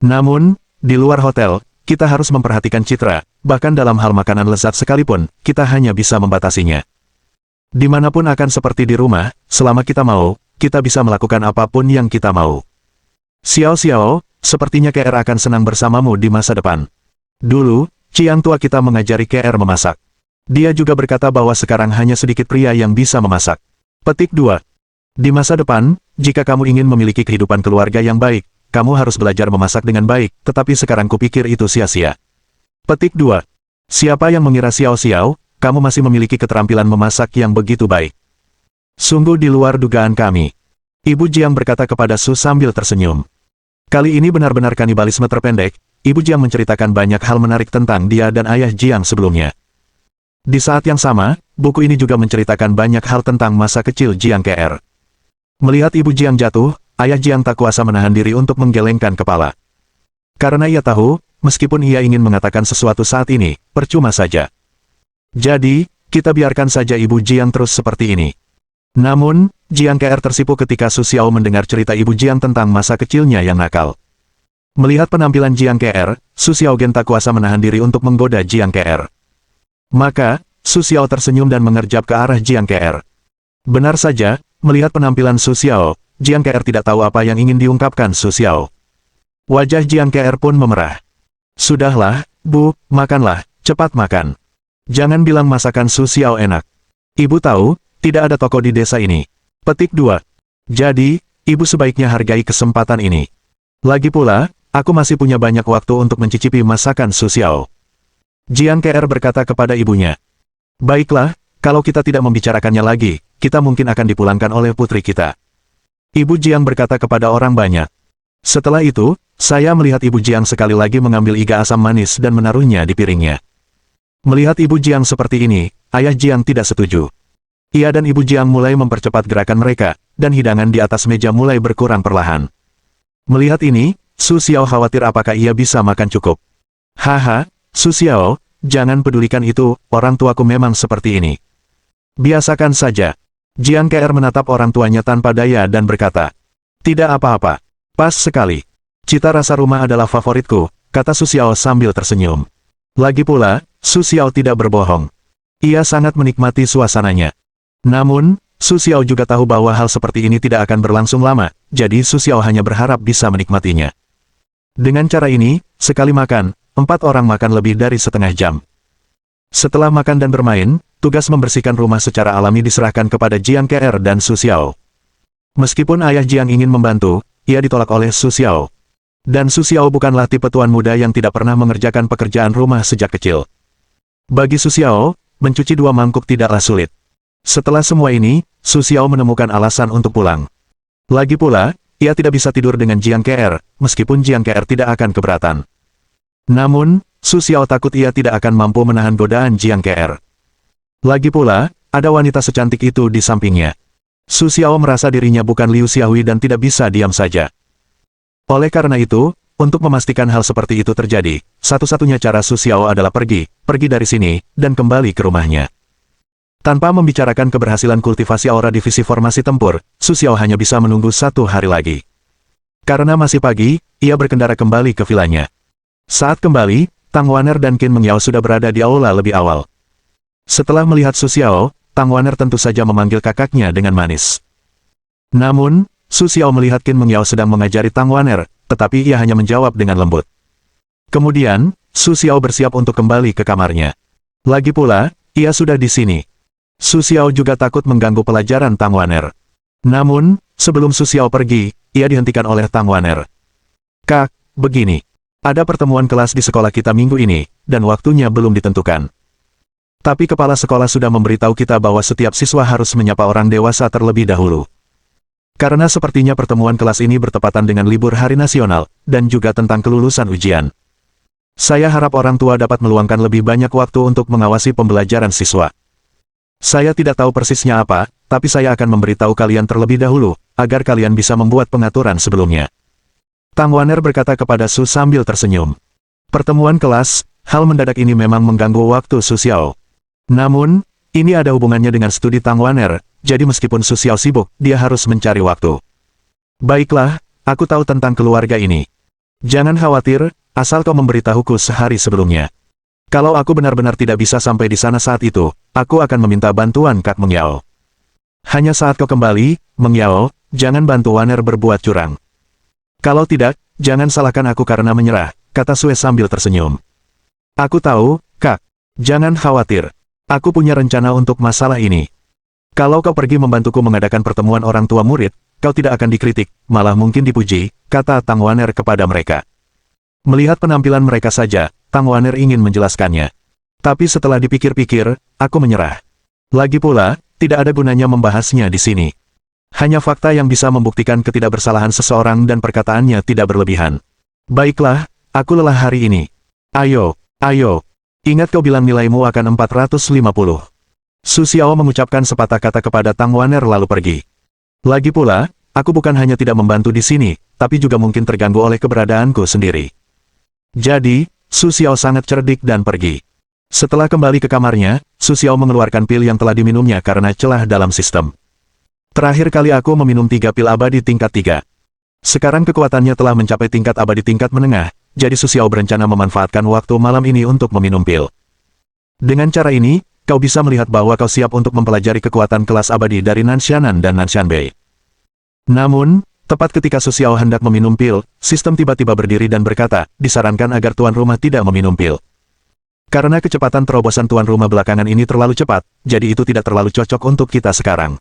Namun, di luar hotel, kita harus memperhatikan citra, bahkan dalam hal makanan lezat sekalipun, kita hanya bisa membatasinya. Dimanapun akan seperti di rumah, selama kita mau, kita bisa melakukan apapun yang kita mau. Xiao Xiao, sepertinya KR akan senang bersamamu di masa depan. Dulu, Ciang tua kita mengajari KR memasak. Dia juga berkata bahwa sekarang hanya sedikit pria yang bisa memasak. Petik 2. Di masa depan, jika kamu ingin memiliki kehidupan keluarga yang baik, kamu harus belajar memasak dengan baik, tetapi sekarang kupikir itu sia-sia. Petik 2. Siapa yang mengira Xiao Xiao, kamu masih memiliki keterampilan memasak yang begitu baik? Sungguh di luar dugaan kami. Ibu Jiang berkata kepada Su sambil tersenyum. Kali ini benar-benar kanibalisme terpendek, Ibu Jiang menceritakan banyak hal menarik tentang dia dan ayah Jiang sebelumnya. Di saat yang sama, buku ini juga menceritakan banyak hal tentang masa kecil Jiang KR. Melihat Ibu Jiang jatuh, ayah Jiang tak kuasa menahan diri untuk menggelengkan kepala. Karena ia tahu, meskipun ia ingin mengatakan sesuatu saat ini, percuma saja. Jadi, kita biarkan saja Ibu Jiang terus seperti ini. Namun, Jiang KR tersipu ketika Su Xiao mendengar cerita Ibu Jiang tentang masa kecilnya yang nakal. Melihat penampilan Jiang KR, Su Xiao Gen tak kuasa menahan diri untuk menggoda Jiang KR. Maka, Su Xiao tersenyum dan mengerjap ke arah Jiang KR. Benar saja, melihat penampilan Su Xiao, Jiang KR tidak tahu apa yang ingin diungkapkan Su Xiao. Wajah Jiang KR pun memerah. Sudahlah, Bu, makanlah, cepat makan. Jangan bilang masakan Su Xiao enak. Ibu tahu, tidak ada toko di desa ini. Petik 2. Jadi, Ibu sebaiknya hargai kesempatan ini. Lagi pula, aku masih punya banyak waktu untuk mencicipi masakan Su Xiao. Jiang KR berkata kepada ibunya. Baiklah, kalau kita tidak membicarakannya lagi, kita mungkin akan dipulangkan oleh putri kita. Ibu Jiang berkata kepada orang banyak. Setelah itu, saya melihat Ibu Jiang sekali lagi mengambil iga asam manis dan menaruhnya di piringnya. Melihat Ibu Jiang seperti ini, ayah Jiang tidak setuju. Ia dan Ibu Jiang mulai mempercepat gerakan mereka, dan hidangan di atas meja mulai berkurang perlahan. Melihat ini, Su Xiao khawatir apakah ia bisa makan cukup. Haha, Su Xiao, jangan pedulikan itu, orang tuaku memang seperti ini. Biasakan saja. Jiang KR menatap orang tuanya tanpa daya dan berkata. Tidak apa-apa. Pas sekali. Cita rasa rumah adalah favoritku, kata Su Xiao sambil tersenyum. Lagi pula, Su Xiao tidak berbohong. Ia sangat menikmati suasananya. Namun, Su Xiao juga tahu bahwa hal seperti ini tidak akan berlangsung lama, jadi Su Xiao hanya berharap bisa menikmatinya. Dengan cara ini, sekali makan, 4 orang makan lebih dari setengah jam. Setelah makan dan bermain, tugas membersihkan rumah secara alami diserahkan kepada Jiang KR dan Su Xiao. Meskipun ayah Jiang ingin membantu, ia ditolak oleh Su Xiao. Dan Su Xiao bukanlah tipe tuan muda yang tidak pernah mengerjakan pekerjaan rumah sejak kecil. Bagi Su Xiao, mencuci 2 mangkuk tidaklah sulit. Setelah semua ini, Su Xiao menemukan alasan untuk pulang. Lagi pula, ia tidak bisa tidur dengan Jiang KR, meskipun Jiang KR tidak akan keberatan. Namun, Su Xiao takut ia tidak akan mampu menahan godaan Jiang KR. Lagi pula, ada wanita secantik itu di sampingnya. Su Xiao merasa dirinya bukan Liu Xiaohui dan tidak bisa diam saja. Oleh karena itu, untuk memastikan hal seperti itu terjadi, satu-satunya cara Su Xiao adalah pergi dari sini, dan kembali ke rumahnya. Tanpa membicarakan keberhasilan kultivasi aura divisi formasi tempur, Su Xiao hanya bisa menunggu 1 hari lagi. Karena masih pagi, ia berkendara kembali ke vilanya. Saat kembali, Tang Waner dan Qin Mengyao sudah berada di aula lebih awal. Setelah melihat Su Xiao, Tang Waner tentu saja memanggil kakaknya dengan manis. Namun, Su Xiao melihat Qin Mengyao sedang mengajari Tang Waner, tetapi ia hanya menjawab dengan lembut. Kemudian, Su Xiao bersiap untuk kembali ke kamarnya. Lagi pula, ia sudah di sini. Su Xiao juga takut mengganggu pelajaran Tang Waner. Namun, sebelum Su Xiao pergi, ia dihentikan oleh Tang Waner. Kak, begini. Ada pertemuan kelas di sekolah kita minggu ini, dan waktunya belum ditentukan. Tapi kepala sekolah sudah memberitahu kita bahwa setiap siswa harus menyapa orang dewasa terlebih dahulu. Karena sepertinya pertemuan kelas ini bertepatan dengan libur hari nasional, dan juga tentang kelulusan ujian. Saya harap orang tua dapat meluangkan lebih banyak waktu untuk mengawasi pembelajaran siswa. Saya tidak tahu persisnya apa, tapi saya akan memberitahu kalian terlebih dahulu, agar kalian bisa membuat pengaturan sebelumnya. Tang Wan'er berkata kepada Su sambil tersenyum. Pertemuan kelas, hal mendadak ini memang mengganggu waktu Su Xiao. Namun, ini ada hubungannya dengan studi Tang Wan'er, jadi meskipun Su Xiao sibuk, dia harus mencari waktu. Baiklah, aku tahu tentang keluarga ini. Jangan khawatir, asal kau memberitahuku sehari sebelumnya. Kalau aku benar-benar tidak bisa sampai di sana saat itu, aku akan meminta bantuan Kak Meng Yao. Hanya saat kau kembali, Meng Yao, jangan bantu Wan'er berbuat curang. Kalau tidak, jangan salahkan aku karena menyerah, kata Sue sambil tersenyum. Aku tahu, Kak. Jangan khawatir. Aku punya rencana untuk masalah ini. Kalau kau pergi membantuku mengadakan pertemuan orang tua murid, kau tidak akan dikritik, malah mungkin dipuji, kata Tang Wan'er kepada mereka. Melihat penampilan mereka saja, Tang Wan'er ingin menjelaskannya. Tapi setelah dipikir-pikir, aku menyerah. Lagi pula, tidak ada gunanya membahasnya di sini. Hanya fakta yang bisa membuktikan ketidakbersalahan seseorang dan perkataannya tidak berlebihan. Baiklah, aku lelah hari ini. Ayo, ayo. Ingat kau bilang nilaimu akan 450. Su Xiao mengucapkan sepatah kata kepada Tang Wan'er lalu pergi. Lagi pula, aku bukan hanya tidak membantu di sini, tapi juga mungkin terganggu oleh keberadaanku sendiri. Jadi, Su Xiao sangat cerdik dan pergi. Setelah kembali ke kamarnya, Su Xiao mengeluarkan pil yang telah diminumnya karena celah dalam sistem. Terakhir kali aku meminum 3 pil abadi tingkat 3. Sekarang kekuatannya telah mencapai tingkat abadi tingkat menengah, jadi Su Xiao berencana memanfaatkan waktu malam ini untuk meminum pil. Dengan cara ini, kau bisa melihat bahwa kau siap untuk mempelajari kekuatan kelas abadi dari Nanshanan dan Nanshanbei. Namun, tepat ketika Su Xiao hendak meminum pil, sistem tiba-tiba berdiri dan berkata, disarankan agar tuan rumah tidak meminum pil. Karena kecepatan terobosan tuan rumah belakangan ini terlalu cepat, jadi itu tidak terlalu cocok untuk kita sekarang.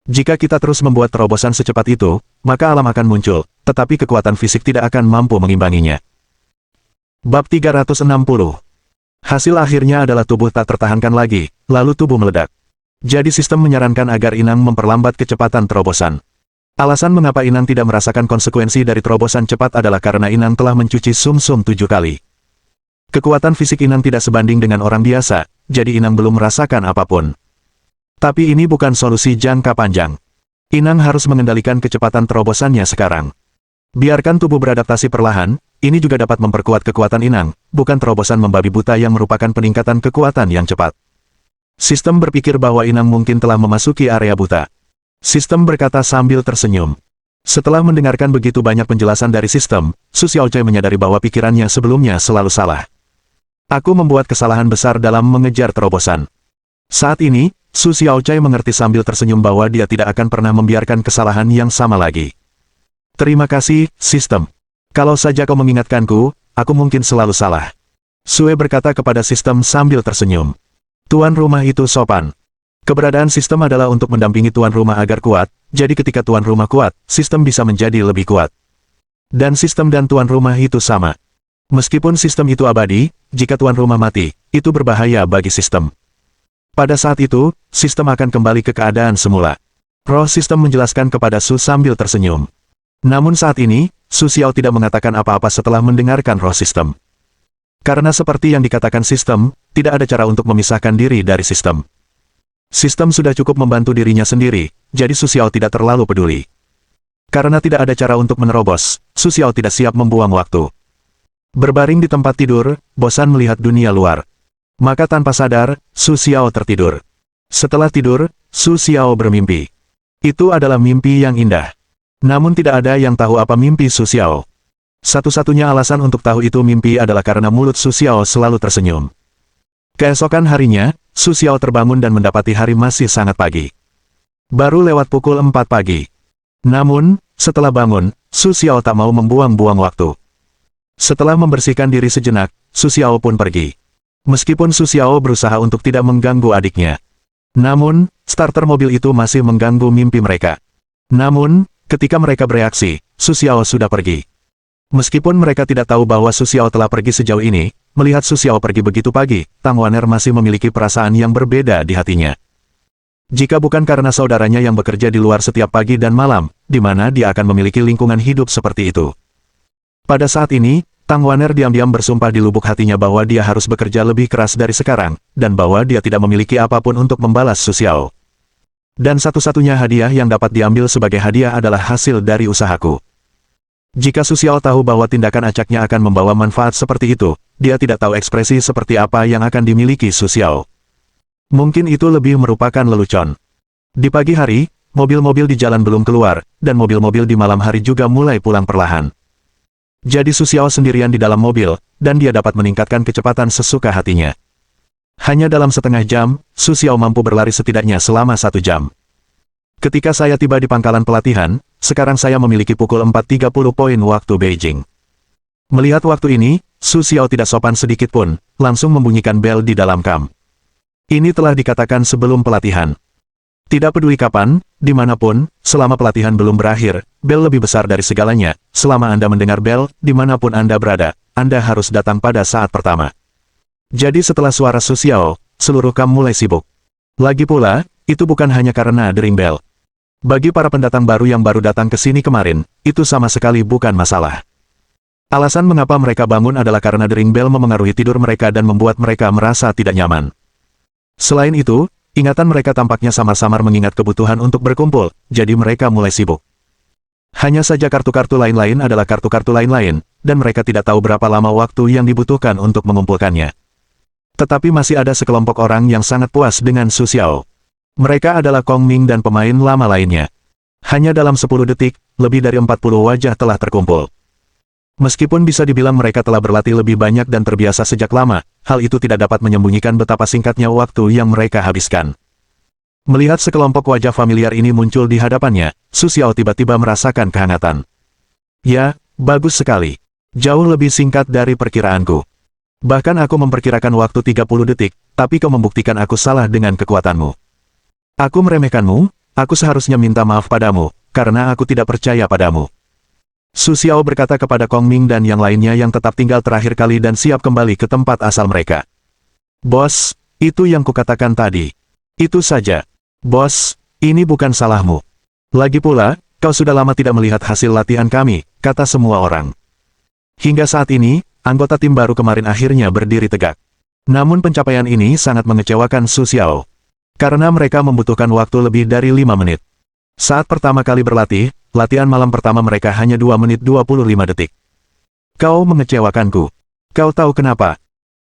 Jika kita terus membuat terobosan secepat itu, maka alam akan muncul, tetapi kekuatan fisik tidak akan mampu mengimbanginya. Bab 360. Hasil akhirnya adalah tubuh tak tertahankan lagi, lalu tubuh meledak. Jadi sistem menyarankan agar Inang memperlambat kecepatan terobosan. Alasan mengapa Inang tidak merasakan konsekuensi dari terobosan cepat adalah karena Inang telah mencuci sum-sum 7 kali. Kekuatan fisik Inang tidak sebanding dengan orang biasa, jadi Inang belum merasakan apapun. Tapi ini bukan solusi jangka panjang. Inang harus mengendalikan kecepatan terobosannya sekarang. Biarkan tubuh beradaptasi perlahan, ini juga dapat memperkuat kekuatan Inang, bukan terobosan membabi buta yang merupakan peningkatan kekuatan yang cepat. Sistem berpikir bahwa Inang mungkin telah memasuki area buta. Sistem berkata sambil tersenyum. Setelah mendengarkan begitu banyak penjelasan dari sistem, Su Xiaochai menyadari bahwa pikirannya sebelumnya selalu salah. Aku membuat kesalahan besar dalam mengejar terobosan. Saat ini, Su Xiaochai mengerti sambil tersenyum bahwa dia tidak akan pernah membiarkan kesalahan yang sama lagi. Terima kasih, sistem. Kalau saja kau mengingatkanku, aku mungkin selalu salah. Sue berkata kepada sistem sambil tersenyum. Tuan rumah itu sopan. Keberadaan sistem adalah untuk mendampingi tuan rumah agar kuat, jadi ketika tuan rumah kuat, sistem bisa menjadi lebih kuat. Dan sistem dan tuan rumah itu sama. Meskipun sistem itu abadi, jika tuan rumah mati, itu berbahaya bagi sistem. Pada saat itu, sistem akan kembali ke keadaan semula. Roh sistem menjelaskan kepada Su sambil tersenyum. Namun saat ini, Su Xiao tidak mengatakan apa-apa setelah mendengarkan roh sistem. Karena seperti yang dikatakan sistem, tidak ada cara untuk memisahkan diri dari sistem. Sistem sudah cukup membantu dirinya sendiri, jadi Su Xiao tidak terlalu peduli. Karena tidak ada cara untuk menerobos, Su Xiao tidak siap membuang waktu. Berbaring di tempat tidur, bosan melihat dunia luar. Maka tanpa sadar, Su Xiao tertidur. Setelah tidur, Su Xiao bermimpi. Itu adalah mimpi yang indah. Namun tidak ada yang tahu apa mimpi Su Xiao. Satu-satunya alasan untuk tahu itu mimpi adalah karena mulut Su Xiao selalu tersenyum. Keesokan harinya, Su Xiao terbangun dan mendapati hari masih sangat pagi. Baru lewat pukul 4 pagi. Namun, setelah bangun, Su Xiao tak mau membuang-buang waktu. Setelah membersihkan diri sejenak, Su Xiao pun pergi. Meskipun Su Xiao berusaha untuk tidak mengganggu adiknya. Namun, starter mobil itu masih mengganggu mimpi mereka. Namun, ketika mereka bereaksi, Su Xiao sudah pergi. Meskipun mereka tidak tahu bahwa Su Xiao telah pergi sejauh ini, melihat Su Xiao pergi begitu pagi, Tang Wan'er masih memiliki perasaan yang berbeda di hatinya. Jika bukan karena saudaranya yang bekerja di luar setiap pagi dan malam, di mana dia akan memiliki lingkungan hidup seperti itu. Pada saat ini, Tang Wan'er diam-diam bersumpah di lubuk hatinya bahwa dia harus bekerja lebih keras dari sekarang, dan bahwa dia tidak memiliki apapun untuk membalas Su Xiao. Dan satu-satunya hadiah yang dapat diambil sebagai hadiah adalah hasil dari usahaku. Jika Su Xiao tahu bahwa tindakan acaknya akan membawa manfaat seperti itu, dia tidak tahu ekspresi seperti apa yang akan dimiliki Su Xiao. Mungkin itu lebih merupakan lelucon. Di pagi hari, mobil-mobil di jalan belum keluar, dan mobil-mobil di malam hari juga mulai pulang perlahan. Jadi Su Xiao sendirian di dalam mobil, dan dia dapat meningkatkan kecepatan sesuka hatinya. Hanya dalam setengah jam, Su Xiao mampu berlari setidaknya selama 1 jam. Ketika saya tiba di pangkalan pelatihan, sekarang saya memiliki pukul 4.30 poin waktu Beijing. Melihat waktu ini, Su Xiao tidak sopan sedikit pun, langsung membunyikan bel di dalam kamp. Ini telah dikatakan sebelum pelatihan. Tidak peduli kapan, dimanapun, selama pelatihan belum berakhir, bel lebih besar dari segalanya. Selama Anda mendengar bel, dimanapun Anda berada, Anda harus datang pada saat pertama. Jadi setelah suara Su Xiao, seluruh kamp mulai sibuk. Lagi pula, itu bukan hanya karena dering bel. Bagi para pendatang baru yang baru datang ke sini kemarin, itu sama sekali bukan masalah. Alasan mengapa mereka bangun adalah karena dering bel memengaruhi tidur mereka dan membuat mereka merasa tidak nyaman. Selain itu, ingatan mereka tampaknya samar-samar mengingat kebutuhan untuk berkumpul, jadi mereka mulai sibuk. Hanya saja kartu-kartu lain-lain adalah kartu-kartu lain-lain, dan mereka tidak tahu berapa lama waktu yang dibutuhkan untuk mengumpulkannya. Tetapi masih ada sekelompok orang yang sangat puas dengan Su Xiao. Mereka adalah Kong Ming dan pemain lama lainnya. Hanya dalam 10 detik, lebih dari 40 wajah telah terkumpul. Meskipun bisa dibilang mereka telah berlatih lebih banyak dan terbiasa sejak lama, hal itu tidak dapat menyembunyikan betapa singkatnya waktu yang mereka habiskan. Melihat sekelompok wajah familiar ini muncul di hadapannya, Su Xiao tiba-tiba merasakan kehangatan. Ya, bagus sekali. Jauh lebih singkat dari perkiraanku. Bahkan aku memperkirakan waktu 30 detik, tapi kau membuktikan aku salah dengan kekuatanmu. Aku meremehkanmu, aku seharusnya minta maaf padamu, karena aku tidak percaya padamu. Su Xiao berkata kepada Kong Ming dan yang lainnya yang tetap tinggal terakhir kali dan siap kembali ke tempat asal mereka. Bos, itu yang kukatakan tadi. Itu saja. Bos, ini bukan salahmu. Lagi pula, kau sudah lama tidak melihat hasil latihan kami, kata semua orang. Hingga saat ini, anggota tim baru kemarin akhirnya berdiri tegak. Namun pencapaian ini sangat mengecewakan Su Xiao. Karena mereka membutuhkan waktu lebih dari 5 menit. Saat pertama kali berlatih, latihan malam pertama mereka hanya 2 menit 25 detik. Kau mengecewakanku. Kau tahu kenapa?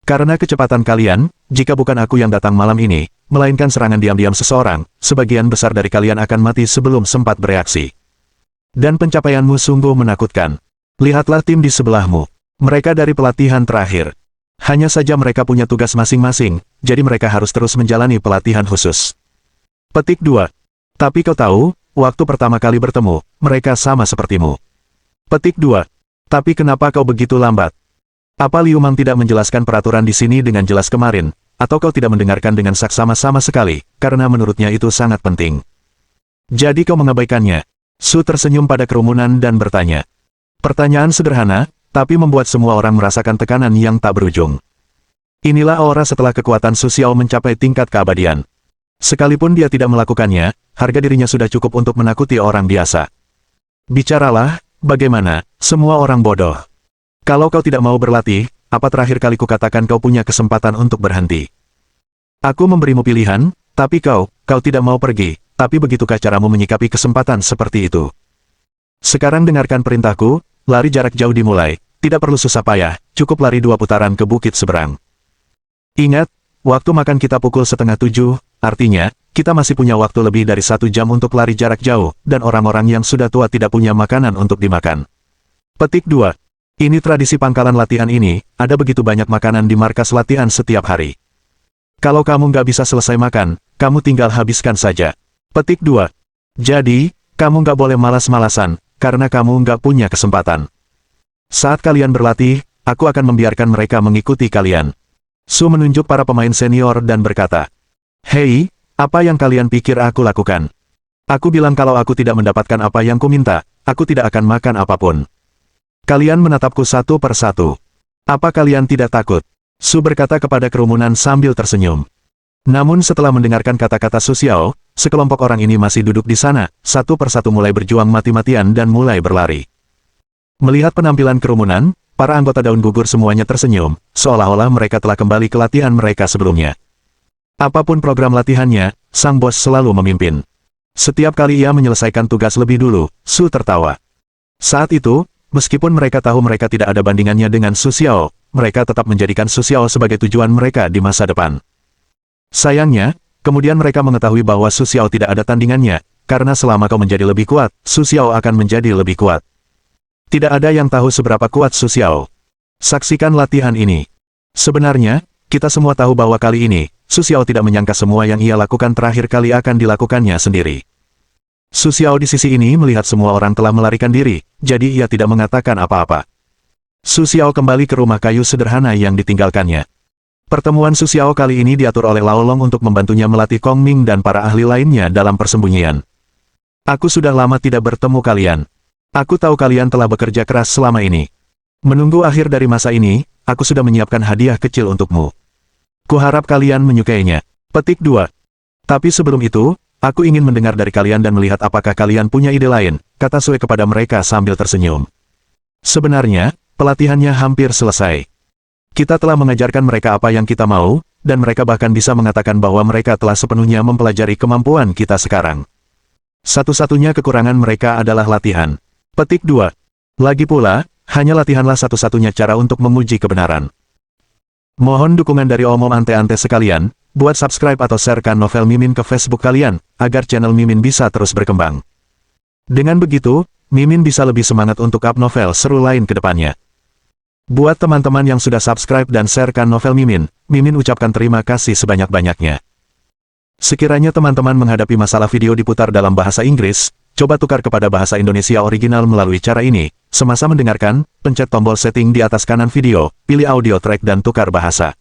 Karena kecepatan kalian, jika bukan aku yang datang malam ini, melainkan serangan diam-diam seseorang, sebagian besar dari kalian akan mati sebelum sempat bereaksi. Dan pencapaianmu sungguh menakutkan. Lihatlah tim di sebelahmu. Mereka dari pelatihan terakhir. Hanya saja mereka punya tugas masing-masing, jadi mereka harus terus menjalani pelatihan khusus. Petik 2. Tapi kau tahu, waktu pertama kali bertemu, mereka sama sepertimu. Petik 2. Tapi kenapa kau begitu lambat? Apa Liu Mang tidak menjelaskan peraturan di sini dengan jelas kemarin, atau kau tidak mendengarkan dengan saksama sama sekali, karena menurutnya itu sangat penting. Jadi kau mengabaikannya. Su tersenyum pada kerumunan dan bertanya. Pertanyaan sederhana, tapi membuat semua orang merasakan tekanan yang tak berujung. Inilah aura setelah kekuatan Su Xiao mencapai tingkat keabadian. Sekalipun dia tidak melakukannya, harga dirinya sudah cukup untuk menakuti orang biasa. Bicaralah, bagaimana, semua orang bodoh. Kalau kau tidak mau berlatih, apa terakhir kali kukatakan kau punya kesempatan untuk berhenti? Aku memberimu pilihan, tapi kau tidak mau pergi, tapi begitukah caramu menyikapi kesempatan seperti itu? Sekarang dengarkan perintahku. Lari jarak jauh dimulai, tidak perlu susah payah, cukup lari 2 putaran ke bukit seberang. Ingat, waktu makan kita pukul 6:30, artinya, kita masih punya waktu lebih dari 1 jam untuk lari jarak jauh, dan orang-orang yang sudah tua tidak punya makanan untuk dimakan. Petik 2. Ini tradisi pangkalan latihan ini, ada begitu banyak makanan di markas latihan setiap hari. Kalau kamu nggak bisa selesai makan, kamu tinggal habiskan saja. Petik 2. Jadi, kamu nggak boleh malas-malasan, karena kamu nggak punya kesempatan. Saat kalian berlatih, aku akan membiarkan mereka mengikuti kalian. Su menunjuk para pemain senior dan berkata, Hei, apa yang kalian pikir aku lakukan? Aku bilang kalau aku tidak mendapatkan apa yang kuminta, aku tidak akan makan apapun. Kalian menatapku satu per satu. Apa kalian tidak takut? Su berkata kepada kerumunan sambil tersenyum. Namun setelah mendengarkan kata-kata Su Xiao, sekelompok orang ini masih duduk di sana, satu persatu mulai berjuang mati-matian dan mulai berlari. Melihat penampilan kerumunan, para anggota daun gugur semuanya tersenyum, seolah-olah mereka telah kembali ke latihan mereka sebelumnya. Apapun program latihannya, sang bos selalu memimpin. Setiap kali ia menyelesaikan tugas lebih dulu, Su tertawa. Saat itu, meskipun mereka tahu mereka tidak ada bandingannya dengan Su Xiao, mereka tetap menjadikan Su Xiao sebagai tujuan mereka di masa depan. Sayangnya, kemudian mereka mengetahui bahwa Su Xiao tidak ada tandingannya, karena selama kau menjadi lebih kuat, Su Xiao akan menjadi lebih kuat. Tidak ada yang tahu seberapa kuat Su Xiao. Saksikan latihan ini. Sebenarnya, kita semua tahu bahwa kali ini, Su Xiao tidak menyangka semua yang ia lakukan terakhir kali akan dilakukannya sendiri. Su Xiao di sisi ini melihat semua orang telah melarikan diri, jadi ia tidak mengatakan apa-apa. Su Xiao kembali ke rumah kayu sederhana yang ditinggalkannya. Pertemuan Su Xiao kali ini diatur oleh Lao Long untuk membantunya melatih Kong Ming dan para ahli lainnya dalam persembunyian. Aku sudah lama tidak bertemu kalian. Aku tahu kalian telah bekerja keras selama ini. Menunggu akhir dari masa ini, aku sudah menyiapkan hadiah kecil untukmu. Kuharap kalian menyukainya. Petik 2. Tapi sebelum itu, aku ingin mendengar dari kalian dan melihat apakah kalian punya ide lain, kata Sue kepada mereka sambil tersenyum. Sebenarnya, pelatihannya hampir selesai. Kita telah mengajarkan mereka apa yang kita mau, dan mereka bahkan bisa mengatakan bahwa mereka telah sepenuhnya mempelajari kemampuan kita sekarang. Satu-satunya kekurangan mereka adalah latihan. Petik 2. Lagi pula, hanya latihanlah satu-satunya cara untuk menguji kebenaran. Mohon dukungan dari omom ante-ante sekalian, buat subscribe atau sharekan novel Mimin ke Facebook kalian, agar channel Mimin bisa terus berkembang. Dengan begitu, Mimin bisa lebih semangat untuk up novel seru lain ke depannya. Buat teman-teman yang sudah subscribe dan sharekan novel Mimin, Mimin ucapkan terima kasih sebanyak-banyaknya. Sekiranya teman-teman menghadapi masalah video diputar dalam bahasa Inggris, coba tukar kepada bahasa Indonesia original melalui cara ini. Semasa mendengarkan, pencet tombol setting di atas kanan video, pilih audio track dan tukar bahasa.